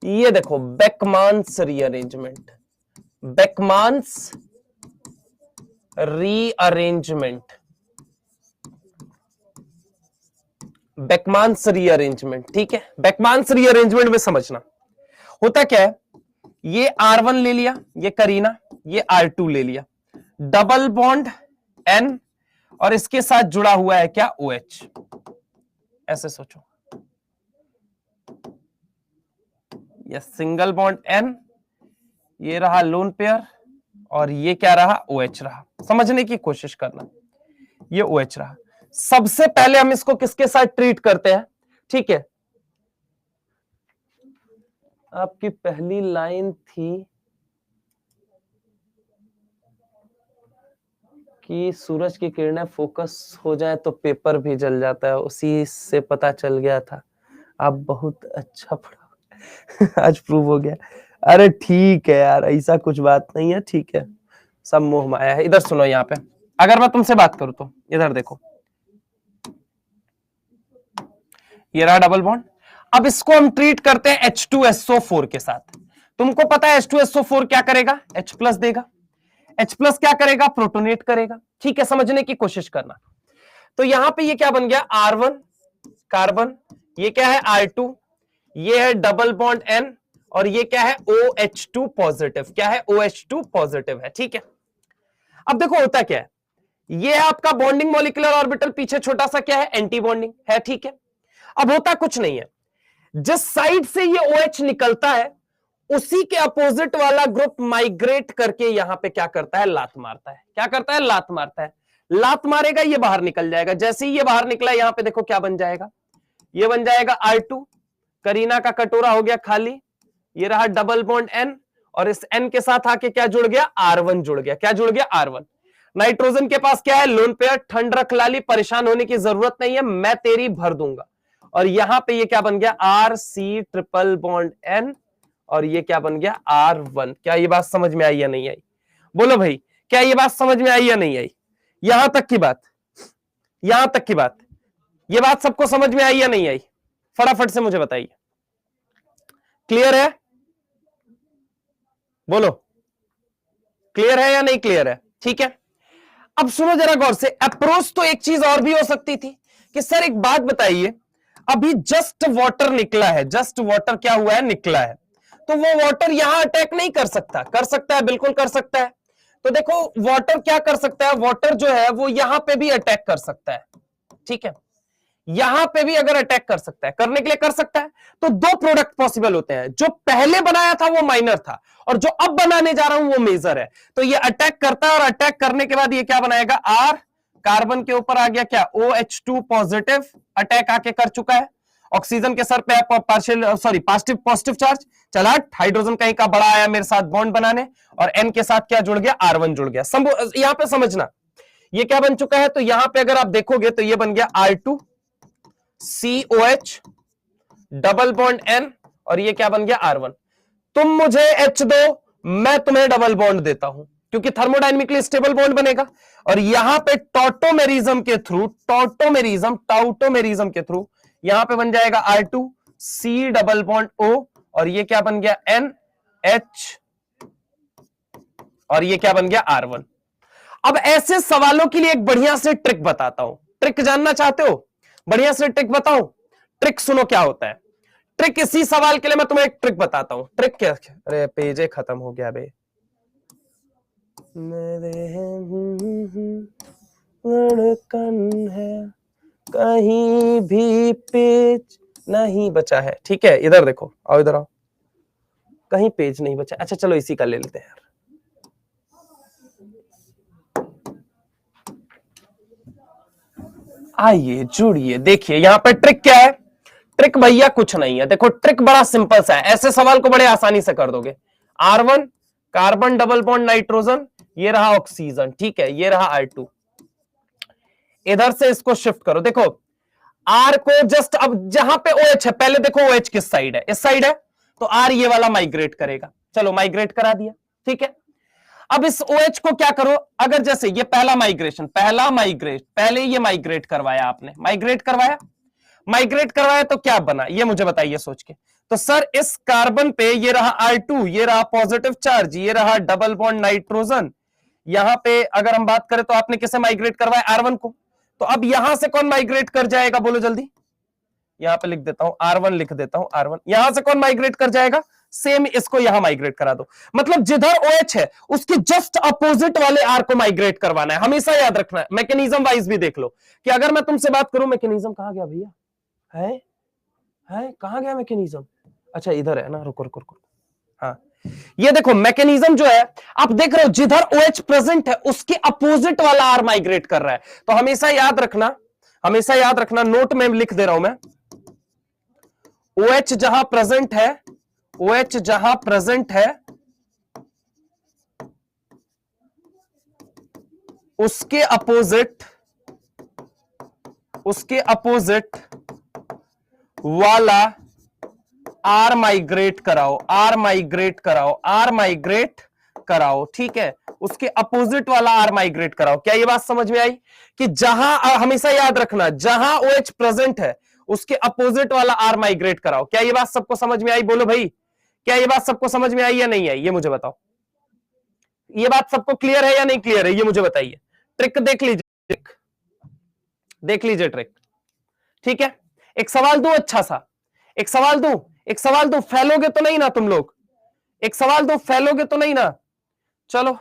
ये देखो बेकमान्स रीअरेंजमेंट, बेकमान्स रीअरेंजमेंट, बेकमान्स रीअरेंजमेंट, ठीक है। बेकमान्स रीअरेंजमेंट में समझना होता क्या है, ये R1 ले लिया, ये करीना, ये R2 ले लिया, डबल बॉन्ड N और इसके साथ जुड़ा हुआ है क्या, OH। ऐसे सोचो, ये सिंगल बॉन्ड N, ये रहा लोन पेयर और ये क्या रहा, OH रहा। समझने की कोशिश करना, ये OH रहा। सबसे पहले हम इसको किसके साथ ट्रीट करते हैं, ठीक है। आपकी पहली लाइन थी कि सूरज की किरणें फोकस हो जाए तो पेपर भी जल जाता है, उसी से पता चल गया था आप बहुत अच्छा पढ़ा। आज प्रूव हो गया। अरे ठीक है यार, ऐसा कुछ बात नहीं है, ठीक है, सब मोह माया है। इधर सुनो, यहाँ पे अगर मैं तुमसे बात करूं तो इधर देखो, ये रहा डबल बॉन्ड। अब इसको हम ट्रीट करते हैं H2SO4 के साथ। तुमको पता है H2SO4 क्या करेगा, H प्लस देगा। H प्लस क्या करेगा, प्रोटोनेट करेगा। ठीक है, समझने की कोशिश करना। तो यहां पे ये क्या बन गया, R1 कार्बन, ये क्या है R2, ये है डबल बॉन्ड N और ये क्या है OH2 पॉजिटिव, क्या है OH2 पॉजिटिव है। ठीक है, अब देखो होता क्या है, ये है आपका बॉन्डिंग मॉलिक्यूलर ऑर्बिटल, पीछे छोटा सा क्या है, एंटी बॉन्डिंग है। ठीक है, अब होता कुछ नहीं है, जिस साइड से ये OH निकलता है उसी के अपोजिट वाला ग्रुप माइग्रेट करके यहां पे क्या करता है, लात मारता है। क्या करता है, लात मारता है। लात मारेगा, ये बाहर निकल जाएगा। जैसे ही ये बाहर निकला, यहां पे देखो क्या बन जाएगा, ये बन जाएगा R2, करीना का कटोरा हो गया खाली, ये रहा डबल बॉन्ड N और इस N के साथ आके क्या जुड़ गया, R1 जुड़ गया। क्या जुड़ गया, R1। नाइट्रोजन के पास क्या है, लोन पेयर। ठंड रख लाली, परेशान होने की जरूरत नहीं है, मैं तेरी भर दूंगा। और यहां पे ये क्या बन गया, RC ट्रिपल बॉन्ड N और ये क्या बन गया, R1। क्या ये बात समझ में आई या नहीं आई? बोलो भाई, क्या ये बात समझ में आई या नहीं आई? यहां तक की बात, यहां तक की बात, ये बात सबको समझ में आई या नहीं आई? फटाफट से मुझे बताइए, क्लियर है? बोलो, क्लियर है या नहीं क्लियर है? ठीक है, अब सुनो जरा गौर से। अप्रोच तो एक चीज और भी हो सकती थी कि सर एक बात बताइए, अभी जस्ट वाटर निकला है, जस्ट वाटर क्या हुआ है, निकला है, तो वो वाटर यहां अटैक नहीं कर सकता? कर सकता है, बिल्कुल कर सकता है। तो देखो वाटर क्या कर सकता है, वाटर जो है वो यहां पे भी अटैक कर सकता है। ठीक है, यहां पे भी अगर अटैक कर सकता है, करने के लिए कर सकता है। तो दो प्रोडक्ट पॉसिबल होते हैं, जो पहले बनाया था वो माइनर था और जो अब बनाने जा रहा हूं वो मेजर है। तो ये अटैक करता है और अटैक करने के बाद ये क्या बनाएगा, R, कार्बन के ऊपर आ गया क्या, OH2 पॉजिटिव, अटैक आके कर चुका है। ऑक्सीजन के सर पे पार्शियल सॉरी पॉजिटिव चार्ज, चला हाइड्रोजन कहीं का बड़ा आया मेरे साथ बॉन्ड बनाने और N के साथ क्या जुड़ गया, R1 जुड़ गया। यहां पे समझना ये क्या बन चुका है, तो यहां पे अगर आप देखोगे तो ये बन गया R2 COH double bond N और ये क्या बन गया, R1। तुम मुझे H दो, मैं तुम्हें डबल बॉन्ड देता हूं, क्योंकि थर्मोडायनेमिकली स्टेबल बॉन्ड बनेगा। और यहां पे टॉटोमेरिज्म के थ्रू, टाउटोमेरिज्म के थ्रू यहां पे बन जाएगा R2 C double bond O, और ये क्या बन गया NH, और ये क्या बन गया R1। अब ऐसे सवालों के लिए एक बढ़िया से ट्रिक बताता हूं। ट्रिक जानना चाहते हो? बढ़िया से ट्रिक बताऊं? ट्रिक सुनो क्या होता है। ट्रिक, इसी सवाल के लिए मैं तुम्हें एक ट्रिक बताता हूं। ट्रिक क्या? अरे पेज खत्म हो गया बे। धड़कन है, कहीं भी पेज नहीं बचा है। ठीक है, इधर देखो, आओ इधर आओ, कहीं पेज नहीं बचा। अच्छा चलो इसी का ले लेते हैं यार। आइए जुड़िए, देखिए यहां पे ट्रिक क्या है। ट्रिक भैया कुछ नहीं है, देखो ट्रिक बड़ा सिंपल सा है, ऐसे सवाल को बड़े आसानी से कर दोगे। R1 carbon double bond nitrogen, ये रहा ऑक्सीजन, ठीक है, ये रहा R2। इधर से इसको शिफ्ट करो, देखो R को जस्ट, अब जहां पे OH है, पहले देखो OH किस साइड है, इस साइड है, तो R ये वाला माइग्रेट करेगा। चलो माइग्रेट करा दिया, ठीक है। अब इस OH को क्या करो, अगर जैसे ये पहला माइग्रेशन, पहले ये माइग्रेट करवाया आपने, माइग्रेट करवाया तो क्या बना, ये मुझे बताइए सोच के। तो सर इस कार्बन पे ये रहा R2, ये रहा पॉजिटिव चार्ज, ये रहा डबल बॉन्ड नाइट्रोजन। यहां पे अगर हम बात करें तो आपने किसे माइग्रेट करवाया, R1 को। तो अब यहां से कौन माइग्रेट कर जाएगा, बोलो जल्दी। यहां पे लिख देता हूं R1, लिख देता हूं R1। यहां से कौन माइग्रेट कर जाएगा, सेम इसको यहां माइग्रेट करा दो। मतलब जिधर OH है उसके जस्ट अपोजिट वाले R को माइग्रेट करवाना है, हमेशा याद रखना है। मैकेनिज्म वाइज भी देख लो कि अगर मैं तुमसे बात करूं, मैकेनिज्म कहां गया भैया, है कहां गया मैकेनिज्म? अच्छा इधर है ना, रुको रुको रुको। हाँ, ये देखो मैकेनिज्म जो है, आप देख रहे हो जिधर OH प्रेजेंट है उसके अपोजिट वाला R माइग्रेट कर रहा है। तो हमेशा याद रखना, नोट में लिख दे रहा हूं मैं, OH जहां प्रेजेंट है, उसके अपोजिट वाला R माइग्रेट कराओ, ठीक है, उसके अपोजिट वाला R माइग्रेट कराओ। क्या ये बात समझ में आई कि जहां, हमेशा याद रखना, जहां OH प्रेजेंट है उसके अपोजिट वाला R माइग्रेट कराओ। क्या ये बात सबको समझ में आई? बोलो भाई, क्या ये बात सबको समझ में आई या नहीं आई, ये मुझे बताओ। ये बात सबको क्लियर है या नहीं क्लियर है, ये मुझे बताइए। ट्रिक देख लीजिए ट्रिक, ठीक है। एक सवाल दूं, अच्छा सा एक सवाल दूं, फैलोगे तो नहीं ना तुम लोग? एक सवाल दूं, फैलोगे तो नहीं ना? चलो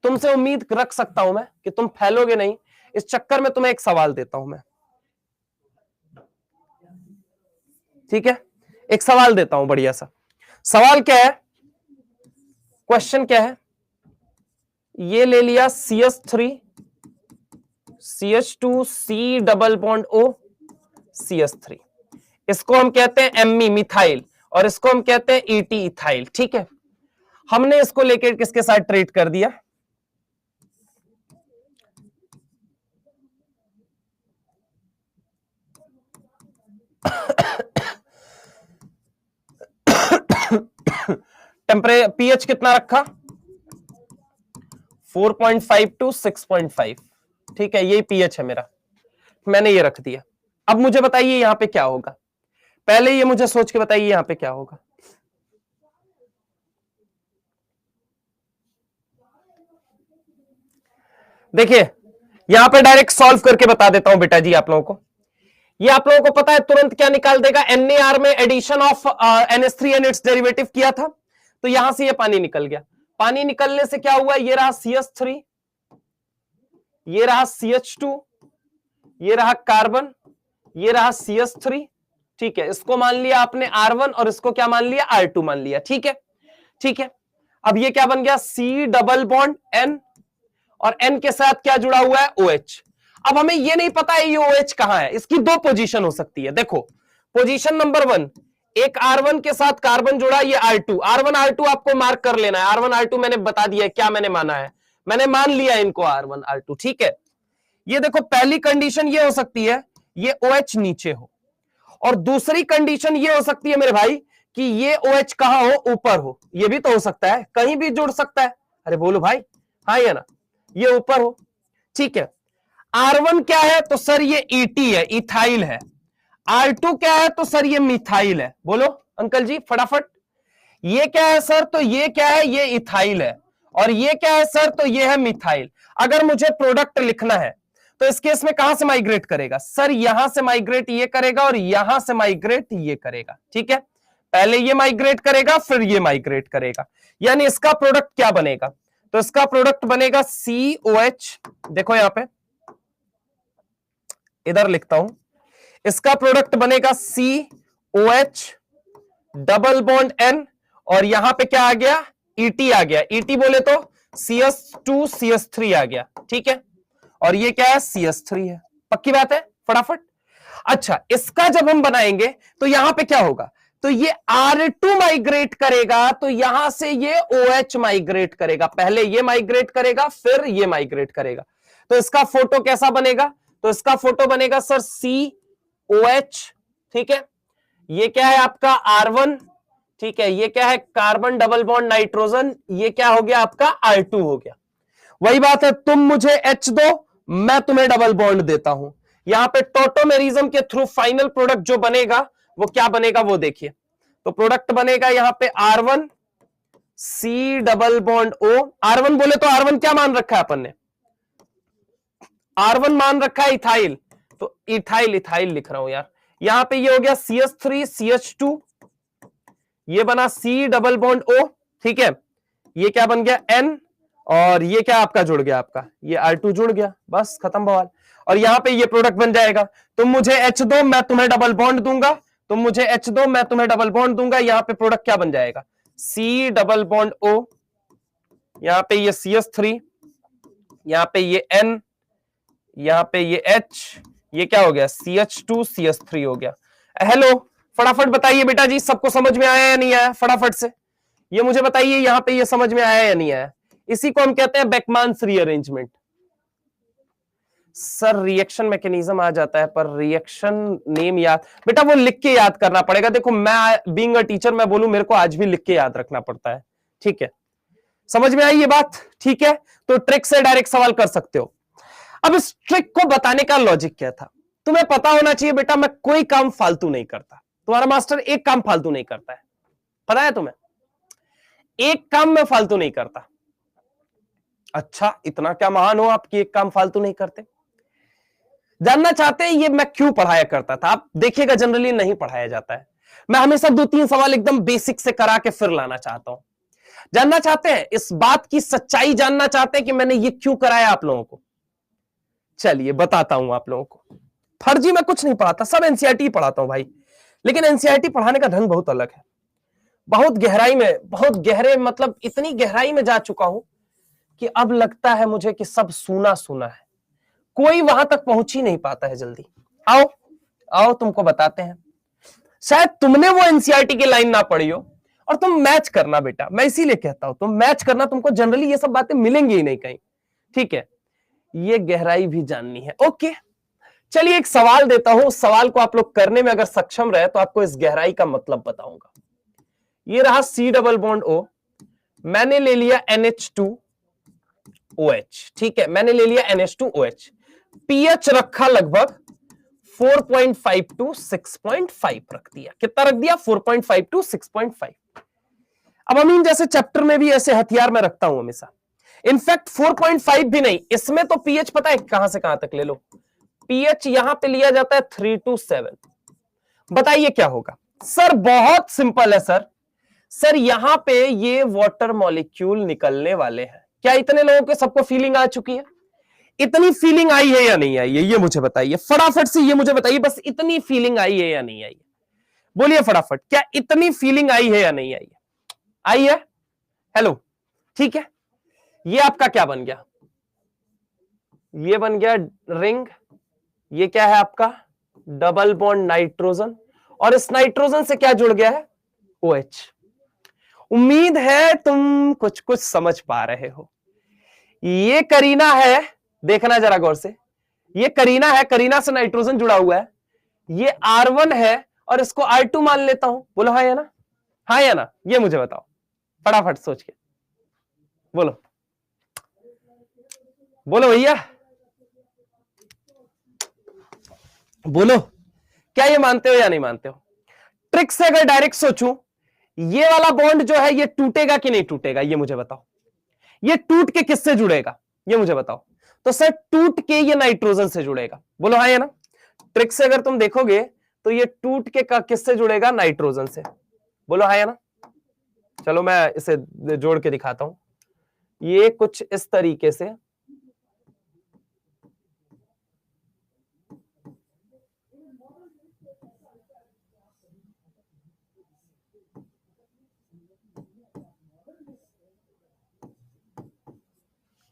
तुमसे उम्मीद रख सकता हूं मैं कि तुम फैलोगे नहीं, इस चक्कर में तुम्हें एक सवाल देता हूं मैं, ठीक है। एक सवाल देता हूं, बढ़िया सा सवाल। क्या है क्वेश्चन, क्या है? ये ले लिया CH3 CH2 C double bond O CH3, इसको हम कहते हैं Me मिथाइल, और इसको हम कहते हैं ET इथाइल, ठीक है। हमने इसको लेकर किसके साथ ट्रीट कर दिया, pH कितना रखा, 4.5 to 6.5, ठीक है, यही pH है मेरा, मैंने ये रख दिया। अब मुझे बताइए यहां पे क्या होगा, पहले ये मुझे सोच के बताइए यहां पे क्या होगा। देखिए यहां पे डायरेक्ट सॉल्व करके बता देता हूं बेटा जी आप लोगों को। ये आप लोगों को पता है तुरंत क्या निकाल देगा, NaR में addition of NH3 and its derivative किया था, तो यहां से ये पानी निकल गया। पानी निकलने से क्या हुआ, ये रहा CH3, ये रहा CH2, ये रहा कार्बन, ये रहा CH3, ठीक है। इसको मान लिया आपने R1 और इसको क्या मान लिया, R2 मान लिया, ठीक है, ठीक है। अब ये क्या बन गया, C डबल बॉन्ड N, और N के साथ क्या जुड़ा हुआ है, OH। अब हमें ये नहीं पता है ये OH कहां है, इसकी दो पोजीशन हो सकती है। देखो पोजीशन नंबर 1, एक R1 के साथ कार्बन जुड़ा, ये R2, R1 R2 आपको मार्क कर लेना है। R1 R2 मैंने बता दिया है, क्या मैंने माना है, मैंने मान लिया इनको R1 R2, ठीक है। ये देखो पहली कंडीशन ये हो सकती है ये OH नीचे हो, और दूसरी कंडीशन ये हो सकती है मेरे भाई कि ये OH कहां हो, ऊपर हो। ये भी तो हो सकता है, कहीं भी जुड़ सकता है। अरे बोलो भाई, हाँ या ना, ये ऊपर हो, ठीक है। R1 क्या है, तो सर ये ET है, इथाइल है। R2 क्या है? तो सर ये मिथाइल है। बोलो अंकल जी फटाफट। ये क्या है सर? तो ये क्या है? ये इथाइल है। और ये क्या है सर? तो ये है मिथाइल। अगर मुझे प्रोडक्ट लिखना है तो इस केस में कहां से माइग्रेट करेगा? सर यहां से माइग्रेट ये करेगा और यहां से माइग्रेट ये करेगा। ठीक है, पहले ये माइग्रेट करेगा फिर ये माइग्रेट करेगा। यानी इसका प्रोडक्ट क्या बनेगा? तो इसका प्रोडक्ट बनेगा COH। देखो यहां पे, इधर लिखता हूं, इसका प्रोडक्ट बनेगा COH डबल बॉन्ड N, और यहां पे क्या आ गया? ET आ गया। ET बोले तो CS2CH3 आ गया। ठीक है, और ये क्या है? CS3 है। पक्की बात है? फटाफट। अच्छा, इसका जब हम बनाएंगे तो यहां पे क्या होगा? तो ये R2 माइग्रेट करेगा, तो यहां से ये OH माइग्रेट करेगा। पहले ये माइग्रेट करेगा फिर ये माइग्रेट करेगा। तो इसका फोटो कैसा बनेगा? तो इसका फोटो बनेगा सर COH। ठीक है, ये क्या है आपका R1। ठीक है, ये क्या है? Carbon double bond nitrogen. ये क्या हो गया आपका? R2 हो गया। वही बात है, तुम मुझे H दो, मैं तुम्हें डबल बॉन्ड देता हूं। यहां पे टोटोमेरिज्म के थ्रू फाइनल प्रोडक्ट जो बनेगा वो क्या बनेगा वो देखिए। तो प्रोडक्ट बनेगा यहां पे R1 C double bond O। R1 बोले तो R1 क्या मान रखा है अपन ने? R1 मान रखा है इथाइल, तो इथाइल इथाइल लिख रहा हूं यार। यहां पे ये हो गया CH3 CH2, ये बना C डबल बॉन्ड O। ठीक है, ये क्या बन गया? N, और ये क्या आपका जुड़ गया? आपका ये R2 जुड़ गया। बस खत्म बवाल। और यहां पे ये प्रोडक्ट बन जाएगा। तुम मुझे H दो, मैं तुम्हें डबल बॉन्ड दूंगा। तुम मुझे H दो, मैं तुम्हें डबल बॉन्ड दूंगा। यहां पे प्रोडक्ट क्या बन जाएगा? C डबल बॉन्ड O, यहां पे ये CH3, यहां पे ये N, यहां पे ये H, ये क्या हो गया? CH2 CH3 हो गया। हेलो, फटाफट बताइए बेटा जी, सबको समझ में आया या नहीं आया? फटाफट से ये मुझे बताइए, यहां पे ये समझ में आया या नहीं आया? इसी को हम कहते हैं बैकमान्स रीअरेंजमेंट। सर रिएक्शन मैकेनिज्म आ जाता है, पर रिएक्शन नेम याद, बेटा वो लिख के याद करना पड़ेगा। देखो मैं बीइंग अ टीचर मैं बोलूं, मेरे को आज भी लिख के याद रखना पड़ता है। ठीक है, समझ में आई ये बात? ठीक है, तो ट्रिक से डायरेक्ट सवाल कर सकते हो। अब इस ट्रिक को बताने का लॉजिक क्या था? तुम्हें पता होना चाहिए बेटा, मैं कोई काम फालतू नहीं करता। तुम्हारा मास्टर एक काम फालतू नहीं करता है, पता है तुम्हें? एक काम में फालतू नहीं करता। अच्छा, इतना क्या महान हो आप कि एक काम फालतू नहीं करते? जानना चाहते हैं ये मैं क्यों पढ़ाया करता था? आप देखिएगा जनरली नहीं पढ़ाया जाता है। मैं हमेशा 2-3 सवाल एकदम बेसिक से करा के फिर लाना चाहता हूं। जानना चाहते हैं इस बात की सच्चाई? जानना चाहते हैं कि मैंने ये क्यों कराया आप लोगों को? चलिए बताता हूं आप लोगों को। फर्जी मैं कुछ नहीं पढ़ाता, सब एनसीईआरटी पढ़ाता हूं भाई। लेकिन एनसीईआरटी पढ़ाने का ढंग बहुत अलग है। बहुत गहराई में, बहुत गहरे, मतलब इतनी गहराई में जा चुका हूं कि अब लगता है मुझे कि सब सुना सुना है, कोई वहां तक पहुंच ही नहीं पाता है जल्दी। आओ आओ तुमको बताते हैं। शायद तुमने वो एनसीईआरटी की लाइन ना पढ़ी हो, और तुम मैच करना बेटा, मैं इसीलिए कहता हूं तुम मैच करना, तुमको जनरली ये सब बातें मिलेंगी ही नहीं कहीं। ठीक है, ये गहराई भी जाननी है। ओके, चलिए एक सवाल देता हूं, उस सवाल को आप लोग करने में अगर सक्षम रहे तो आपको इस गहराई का मतलब बताऊंगा। ये रहा C डबल बॉन्ड O, मैंने ले लिया NH2OH। ठीक है, मैंने ले लिया NH2OH, पीएच रखा लगभग 4.5 to 6.5 रख दिया। कितना रख दिया? 4.5 to 6.5। अब अमीन जैसे चैप्टर में भी ऐसे हथियार मैं रखता हूं हमेशा। इनफैक्ट 4.5 भी नहीं, इसमें तो पीएच पता है कहां से कहां तक ले लो। पीएच यहां पे लिया जाता है 3 to 7। बताइए क्या होगा? सर बहुत सिंपल है सर। सर यहां पे ये वाटर मॉलिक्यूल निकलने वाले हैं। क्या इतने लोगों के सबको फीलिंग आ चुकी है? इतनी फीलिंग आई है या नहीं आई है? ये मुझे बताइए फटाफट से, ये मुझे बताइए बस, इतनी फीलिंग आई है या नहीं आई है? बोलिए फटाफट, क्या इतनी फीलिंग आई है या नहीं आई है? आई है? हेलो, ठीक है, ये आपका क्या बन गया? ये बन गया रिंग। ये क्या है आपका? डबल बॉन्ड नाइट्रोजन, और इस नाइट्रोजन से क्या जुड़ गया है? OH। उम्मीद है तुम कुछ कुछ समझ पा रहे हो। ये करीना है, देखना जरा गौर से, ये करीना है, करीना से नाइट्रोजन जुड़ा हुआ है। ये R1 है और इसको R2 मान लेता हूं। बोलो हाँ या ना? हाँ या ना? ये मुझे बताओ फटाफट सोच के, बोलो बोलो भैया, बोलो क्या ये मानते हो या नहीं मानते हो? ट्रिक से अगर डायरेक्ट सोचूं, ये वाला बॉन्ड जो है ये टूटेगा कि नहीं टूटेगा, ये मुझे बताओ। ये टूट के किससे जुड़ेगा, ये मुझे बताओ। तो सर टूट के ये नाइट्रोजन से जुड़ेगा, बोलो हाँ या ना। ट्रिक से अगर तुम देखोगे तो ये टूट के किससे जुड़ेगा, नाइट्रोजन से, बोलो हाँ या ना। चलो मैं इसे जोड़ के दिखाता हूं, ये कुछ इस तरीके से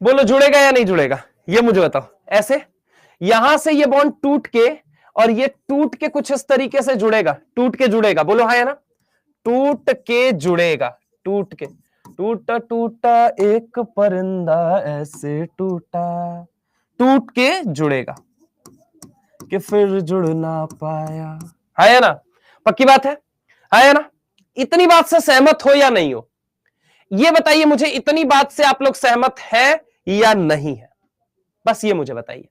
बोलो जुड़ेगा या नहीं जुड़ेगा, ये मुझे बताओ। ऐसे यहां से ये बॉन्ड टूट के और ये टूट के कुछ इस तरीके से जुड़ेगा, टूट के जुड़ेगा, बोलो हाँ या ना। टूट के जुड़ेगा, टूट के, टूटा टूटा एक परिंदा ऐसे टूटा, टूट के जुड़ेगा कि फिर जुड़ ना पाया, है ना। पक्की बात है ना। इतनी बात से सहमत हो या नहीं हो, ये बताइए मुझे, इतनी बात से आप लोग सहमत है या नहीं है, बस ये मुझे बताइए।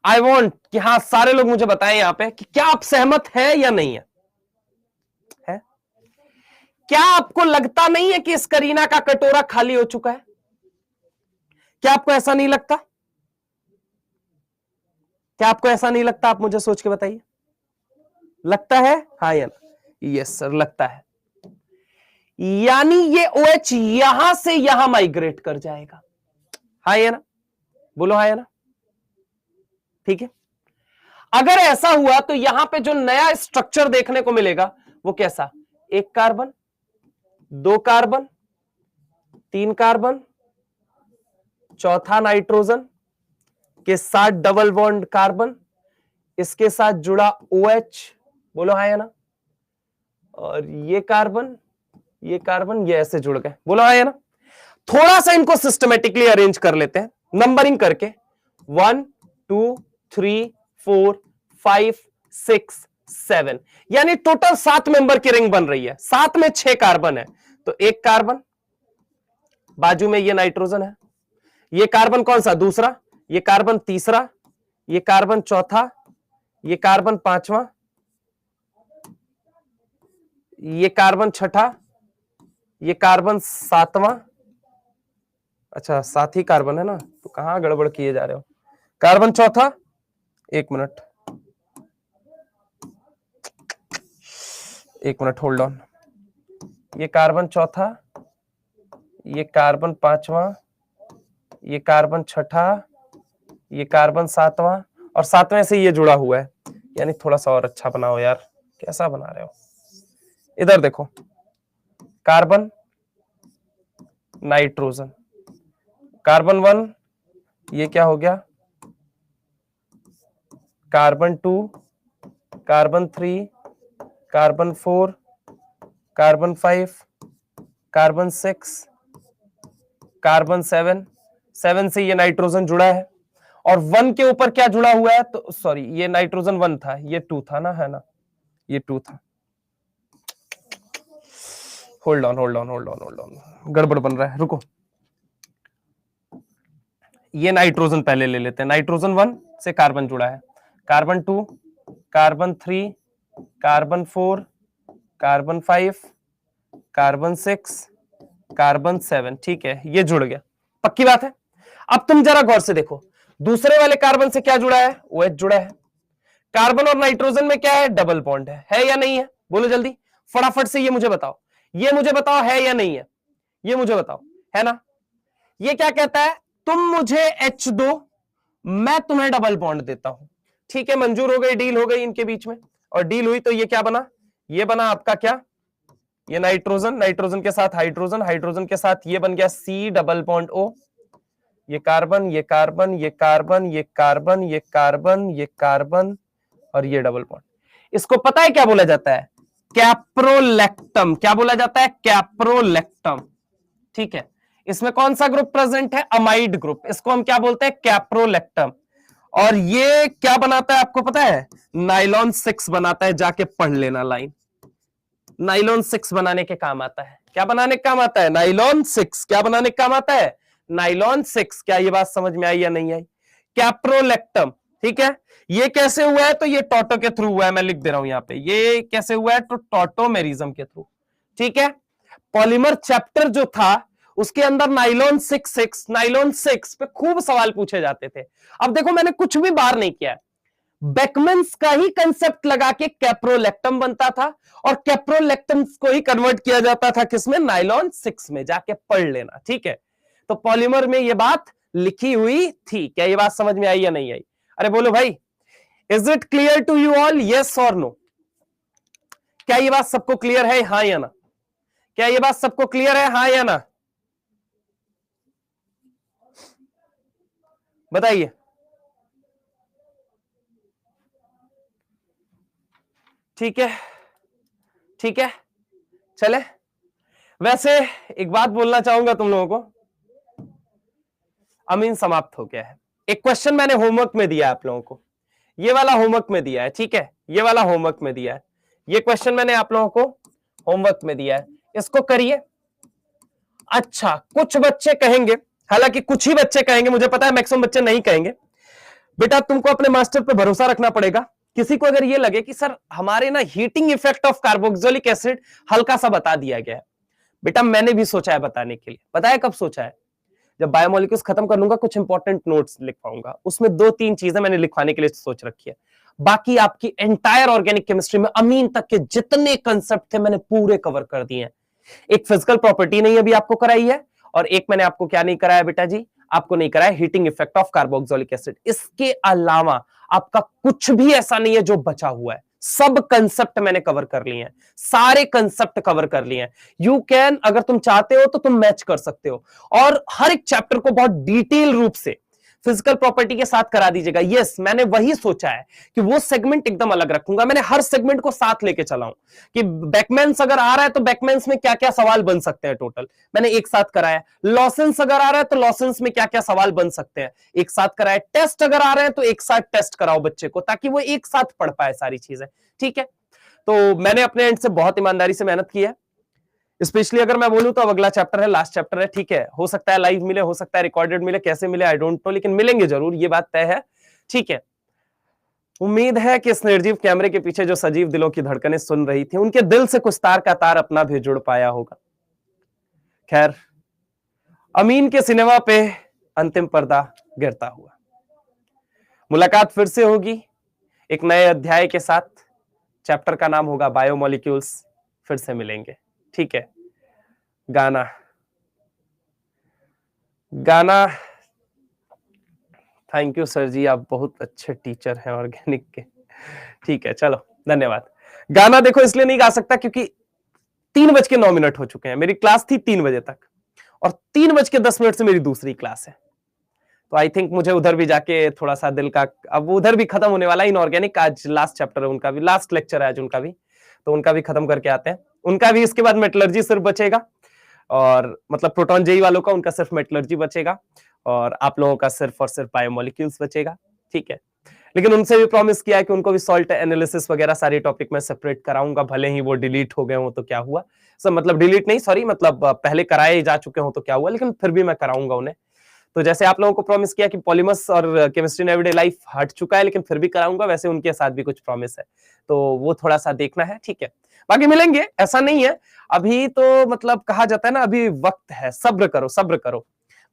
आई वॉन्ट कि हाँ सारे लोग मुझे बताएं यहां पे कि क्या आप सहमत है या नहीं है? क्या आपको लगता नहीं है कि इस करीना का कटोरा खाली हो चुका है? क्या आपको ऐसा नहीं लगता? क्या आपको ऐसा नहीं लगता? आप मुझे सोच के बताइए, लगता है हाँ या ना? यस सर लगता है। यानी ये OH यहां से यहां माइग्रेट कर जाएगा, हाँ या ना, बोलो हाँ या ना। ठीक है, अगर ऐसा हुआ तो यहां पे जो नया स्ट्रक्चर देखने को मिलेगा वो कैसा, एक कार्बन, दो कार्बन, तीन कार्बन, चौथा नाइट्रोजन के साथ डबल बॉन्ड कार्बन, इसके साथ जुड़ा OH, बोलो हाँ या ना। और ये कार्बन, ये कार्बन, ये ऐसे जुड़ गए, बोलो हाँ या ना। थोड़ा सा इनको सिस्टमेटिकली अरेंज कर लेते हैं नंबरिंग करके, 1 2 3 4 5 6 7, यानी टोटल 7 मेंबर की रिंग बन रही है। 7 में 6 कार्बन है, तो एक कार्बन, बाजू में ये नाइट्रोजन है, ये कार्बन कौन सा, दूसरा, ये कार्बन तीसरा, ये कार्बन चौथा, ये कार्बन पांचवा, ये कार्बन छठा, ये कार्बन सातवां, अच्छा 7 ही कार्बन है ना, तो कहां गड़बड़ किए जा रहे हो, कार्बन चौथा, एक मिनट होल्ड ऑन, ये कार्बन चौथा, ये कार्बन पांचवा, ये कार्बन छठा, ये कार्बन सातवां, और सातवें से ये जुड़ा हुआ है, यानी थोड़ा सा और अच्छा बनाओ यार, कैसा बना रहे हो, इधर देखो, कार्बन नाइट्रोजन, कार्बन 1, ये क्या हो गया, carbon 2, carbon 3, carbon 4, carbon 5, carbon 6, carbon 7, 7 से ये नाइट्रोजन जुड़ा है, और 1 के ऊपर क्या जुड़ा हुआ है, तो सॉरी ये नाइट्रोजन 1 था, ये 2 था ना, है ना, ये 2 था, होल्ड ऑन, गड़बड़ बन रहा है, रुको, ये नाइट्रोजन पहले ले लेते हैं, नाइट्रोजन 1 से कार्बन जुड़ा है, carbon 2, carbon 3, carbon 4, carbon 5, carbon 6, carbon 7, ठीक है, ये जुड़ गया, पक्की बात है। अब तुम जरा गौर से देखो, दूसरे वाले कार्बन से क्या जुड़ा है, OH जुड़ा है, कार्बन और नाइट्रोजन में क्या है, डबल बॉन्ड है या नहीं है, बोलो जल्दी फटाफट से, ये मुझे बताओ, ये मुझे बताओ है या नहीं है, ये मुझे बताओ, है ना। ये क्या कहता है, तुम मुझे H दो, मैं तुम्हें डबल बॉन्ड देता हूं, ठीक है, मंजूर हो गई, डील हो गई इनके बीच में, और डील हुई तो ये क्या बना, ये बना आपका क्या, ये नाइट्रोजन, नाइट्रोजन के साथ हाइड्रोजन, हाइड्रोजन के साथ ये बन गया C डबल बॉन्ड O, ये कार्बन, ये कार्बन, ये कार्बन, ये कार्बन, ये कार्बन, ये कार्बन, और ये डबल बॉन्ड। इसको पता है क्या बोला जाता है, कैप्रोलेक्टम, क्या बोला जाता है, कैप्रोलेक्टम, ठीक है। इसमें कौन सा ग्रुप प्रेजेंट है, अमाइड ग्रुप, इसको हम क्या बोलते हैं, कैप्रोलेक्टम। और ये क्या बनाता है आपको पता है, नाइलॉन 6 बनाता है, जाके पढ़ लेना लाइन, नाइलॉन 6 बनाने के काम आता है, क्या बनाने के काम आता है, नाइलॉन 6, क्या बनाने के काम आता है, नाइलॉन 6, क्या ये बात समझ में आई या नहीं आई, कैप्रोलेक्टम, ठीक है, ये कैसे हुआ है? तो ये टॉटो के थ्रू हुआ है, मैं लिख दे रहा हूं यहां पे। ये कैसे हुआ है? तो टॉटोमेरिज्म के थ्रू। ठीक है, पॉलीमर चैप्टर जो था उसके अंदर नाइलॉन 6 पे खूब सवाल पूछे जाते थे। अब देखो, मैंने कुछ भी बार नहीं किया है, बेकमेंस का ही कंसेप्ट लगा के कैप्रोलेक्टम बनता था, और कैप्रोलेक्टम को ही कन्वर्ट किया जाता था किसमें? नाइलॉन 6 में। जाके पढ़ लेना, ठीक है। तो पॉलीमर में यह बात लिखी हुई थी। क्या ये बात समझ में आई या नहीं आई? अरे बोलो भाई, is it clear to you all? Yes और नो? क्या ये बात सबको क्लियर है, हाँ या ना? क्या ये बात सबको क्लियर है, हाँ या ना? बताइए। ठीक है, ठीक है, चले। वैसे एक बात बोलना चाहूंगा तुम लोगों को, अमीन समाप्त हो गया है। एक क्वेश्चन मैंने होमवर्क में दिया है आप लोगों को, ये वाला होमवर्क में दिया है, ठीक है, ये वाला होमवर्क में दिया है। ये क्वेश्चन मैंने आप लोगों को होमवर्क में दिया है, इसको करिए। अच्छा, कुछ बच्चे कहेंगे, हालांकि कुछ ही बच्चे कहेंगे, मुझे पता है मैक्सिमम बच्चे नहीं कहेंगे। बेटा तुमको अपने मास्टर पे भरोसा रखना पड़ेगा। किसी को अगर ये लगे कि सर हमारे ना heating effect of carboxylic acid हल्का सा बता दिया गया है, बेटा मैंने भी सोचा है बताने के लिए। बताया कब सोचा है? जब बायोमोलिक्यूल्स खत्म कर लूंगा, कुछ इंपॉर्टेंट नोट्स लिख पाऊंगा, उसमें 2-3 चीजें मैंने लिखवाने के लिए सोच रखी है। बाकी आपकी एंटायर ऑर्गेनिक केमिस्ट्री में अमीन तक के जितने कंसेप्ट थे मैंने पूरे कवर कर दिए हैं। एक फिजिकल प्रॉपर्टी नहीं अभी आपको कराई है, और एक मैंने आपको क्या नहीं कराया बेटा जी? आपको नहीं कराया heating effect of carboxylic acid. इसके अलावा आपका कुछ भी ऐसा नहीं है जो बचा हुआ है। सब कंसेप्ट मैंने कवर कर लिए हैं, सारे कंसेप्ट कवर कर लिए हैं। यू कैन, अगर तुम चाहते हो तो तुम मैच कर सकते हो, और हर एक चैप्टर को बहुत डिटेल रूप से फिजिकल प्रॉपर्टी के साथ करा दीजिएगा। यस, मैंने वही सोचा है कि वो सेगमेंट एकदम अलग रखूंगा। मैंने हर सेगमेंट को साथ लेके चला हूं कि बैकमेंस अगर आ रहा है तो बैकमेंस में क्या क्या सवाल बन सकते हैं, टोटल मैंने एक साथ कराया। लॉसेंस अगर आ रहा है तो लॉसेंस में क्या क्या सवाल बन सकते हैं, एक साथ कराया। टेस्ट अगर आ रहे हैं तो एक साथ टेस्ट कराओ बच्चे को, ताकि वो एक साथ पढ़ पाए सारी चीजें। ठीक है, तो मैंने अपने एंड से बहुत ईमानदारी से मेहनत की है। स्पेशली अगर मैं बोलूं तो अब अगला चैप्टर है, लास्ट चैप्टर है। ठीक है, हो सकता है लाइव मिले, हो सकता है रिकॉर्डेड मिले, कैसे मिले आई डोंट नो, लेकिन मिलेंगे जरूर, ये बात तय है। ठीक है, उम्मीद है कि इस निर्जीव कैमरे के पीछे जो सजीव दिलों की धड़कनें सुन रही थी, उनके दिल से कुछ तार का तार अपना भी जुड़ पाया होगा। खैर, अमीन के सिनेमा पे अंतिम पर्दा गिरता हुआ। मुलाकात फिर से होगी एक नए अध्याय के साथ। चैप्टर का नाम होगा बायोमोलिक्यूल्स। फिर से मिलेंगे, ठीक है। गाना गाना थैंक यू सर जी, आप बहुत अच्छे टीचर हैं ऑर्गेनिक के। ठीक है, चलो धन्यवाद। गाना देखो इसलिए नहीं गा सकता क्योंकि 3:09 हो चुके हैं। मेरी क्लास थी 3 बजे तक, और 3:10 से मेरी दूसरी क्लास है। तो आई थिंक मुझे उधर भी जाके थोड़ा सा दिल का, अब उधर भी खत्म होने वाला है इनऑर्गेनिक। आज लास्ट चैप्टर है उनका भी, लास्ट लेक्चर है आज उनका भी, तो उनका भी खत्म करके आते हैं। उनका भी इसके बाद मेटलर्जी सिर्फ बचेगा, और मतलब प्रोटॉन जेई वालों का उनका सिर्फ मेटलर्जी बचेगा, और आप लोगों का सिर्फ और सिर्फ बायोमोलिक्यूल्स बचेगा। ठीक है, लेकिन उनसे भी प्रॉमिस किया है कि उनको भी सॉल्ट एनालिसिस वगैरह सारे टॉपिक में सेपरेट कराऊंगा, भले ही वो डिलीट हो गए हो तो क्या हुआ। सब मतलब डिलीट नहीं, सॉरी, मतलब पहले कराए जा चुके हो तो क्या हुआ, लेकिन फिर भी मैं कराऊंगा उन्हें। तो जैसे आप लोगों को प्रॉमिस किया कि पॉलीमर्स और केमिस्ट्री इन एवरीडे लाइफ हट चुका है, लेकिन फिर भी कराऊंगा, वैसे उनके साथ भी कुछ प्रॉमिस है, तो वो थोड़ा सा देखना है। ठीक है, बाकी मिलेंगे, ऐसा नहीं है। अभी तो मतलब कहा जाता है ना, अभी वक्त है, सब्र करो सब्र करो।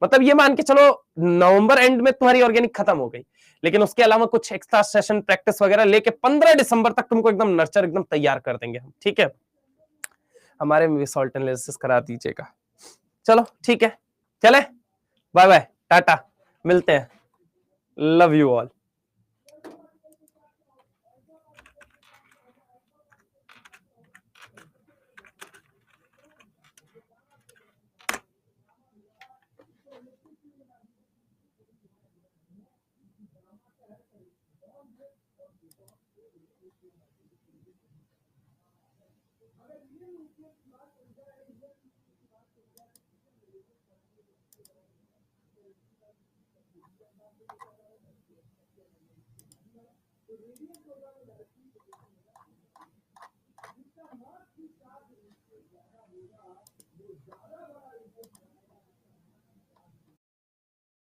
मतलब ये मान के चलो नवंबर एंड में तुम्हारी ऑर्गेनिक खत्म हो गई, लेकिन उसके अलावा कुछ एक्स्ट्रा सेशन प्रैक्टिस वगैरह लेके 15 दिसंबर तक तुमको एकदम नर्चर एकदम तैयार कर देंगे हम। ठीक है, हमारे में भी सॉल्ट एनालिसिस करा दीजिएगा। चलो ठीक है, चले, बाय बाय, टाटा, मिलते हैं। Love you all.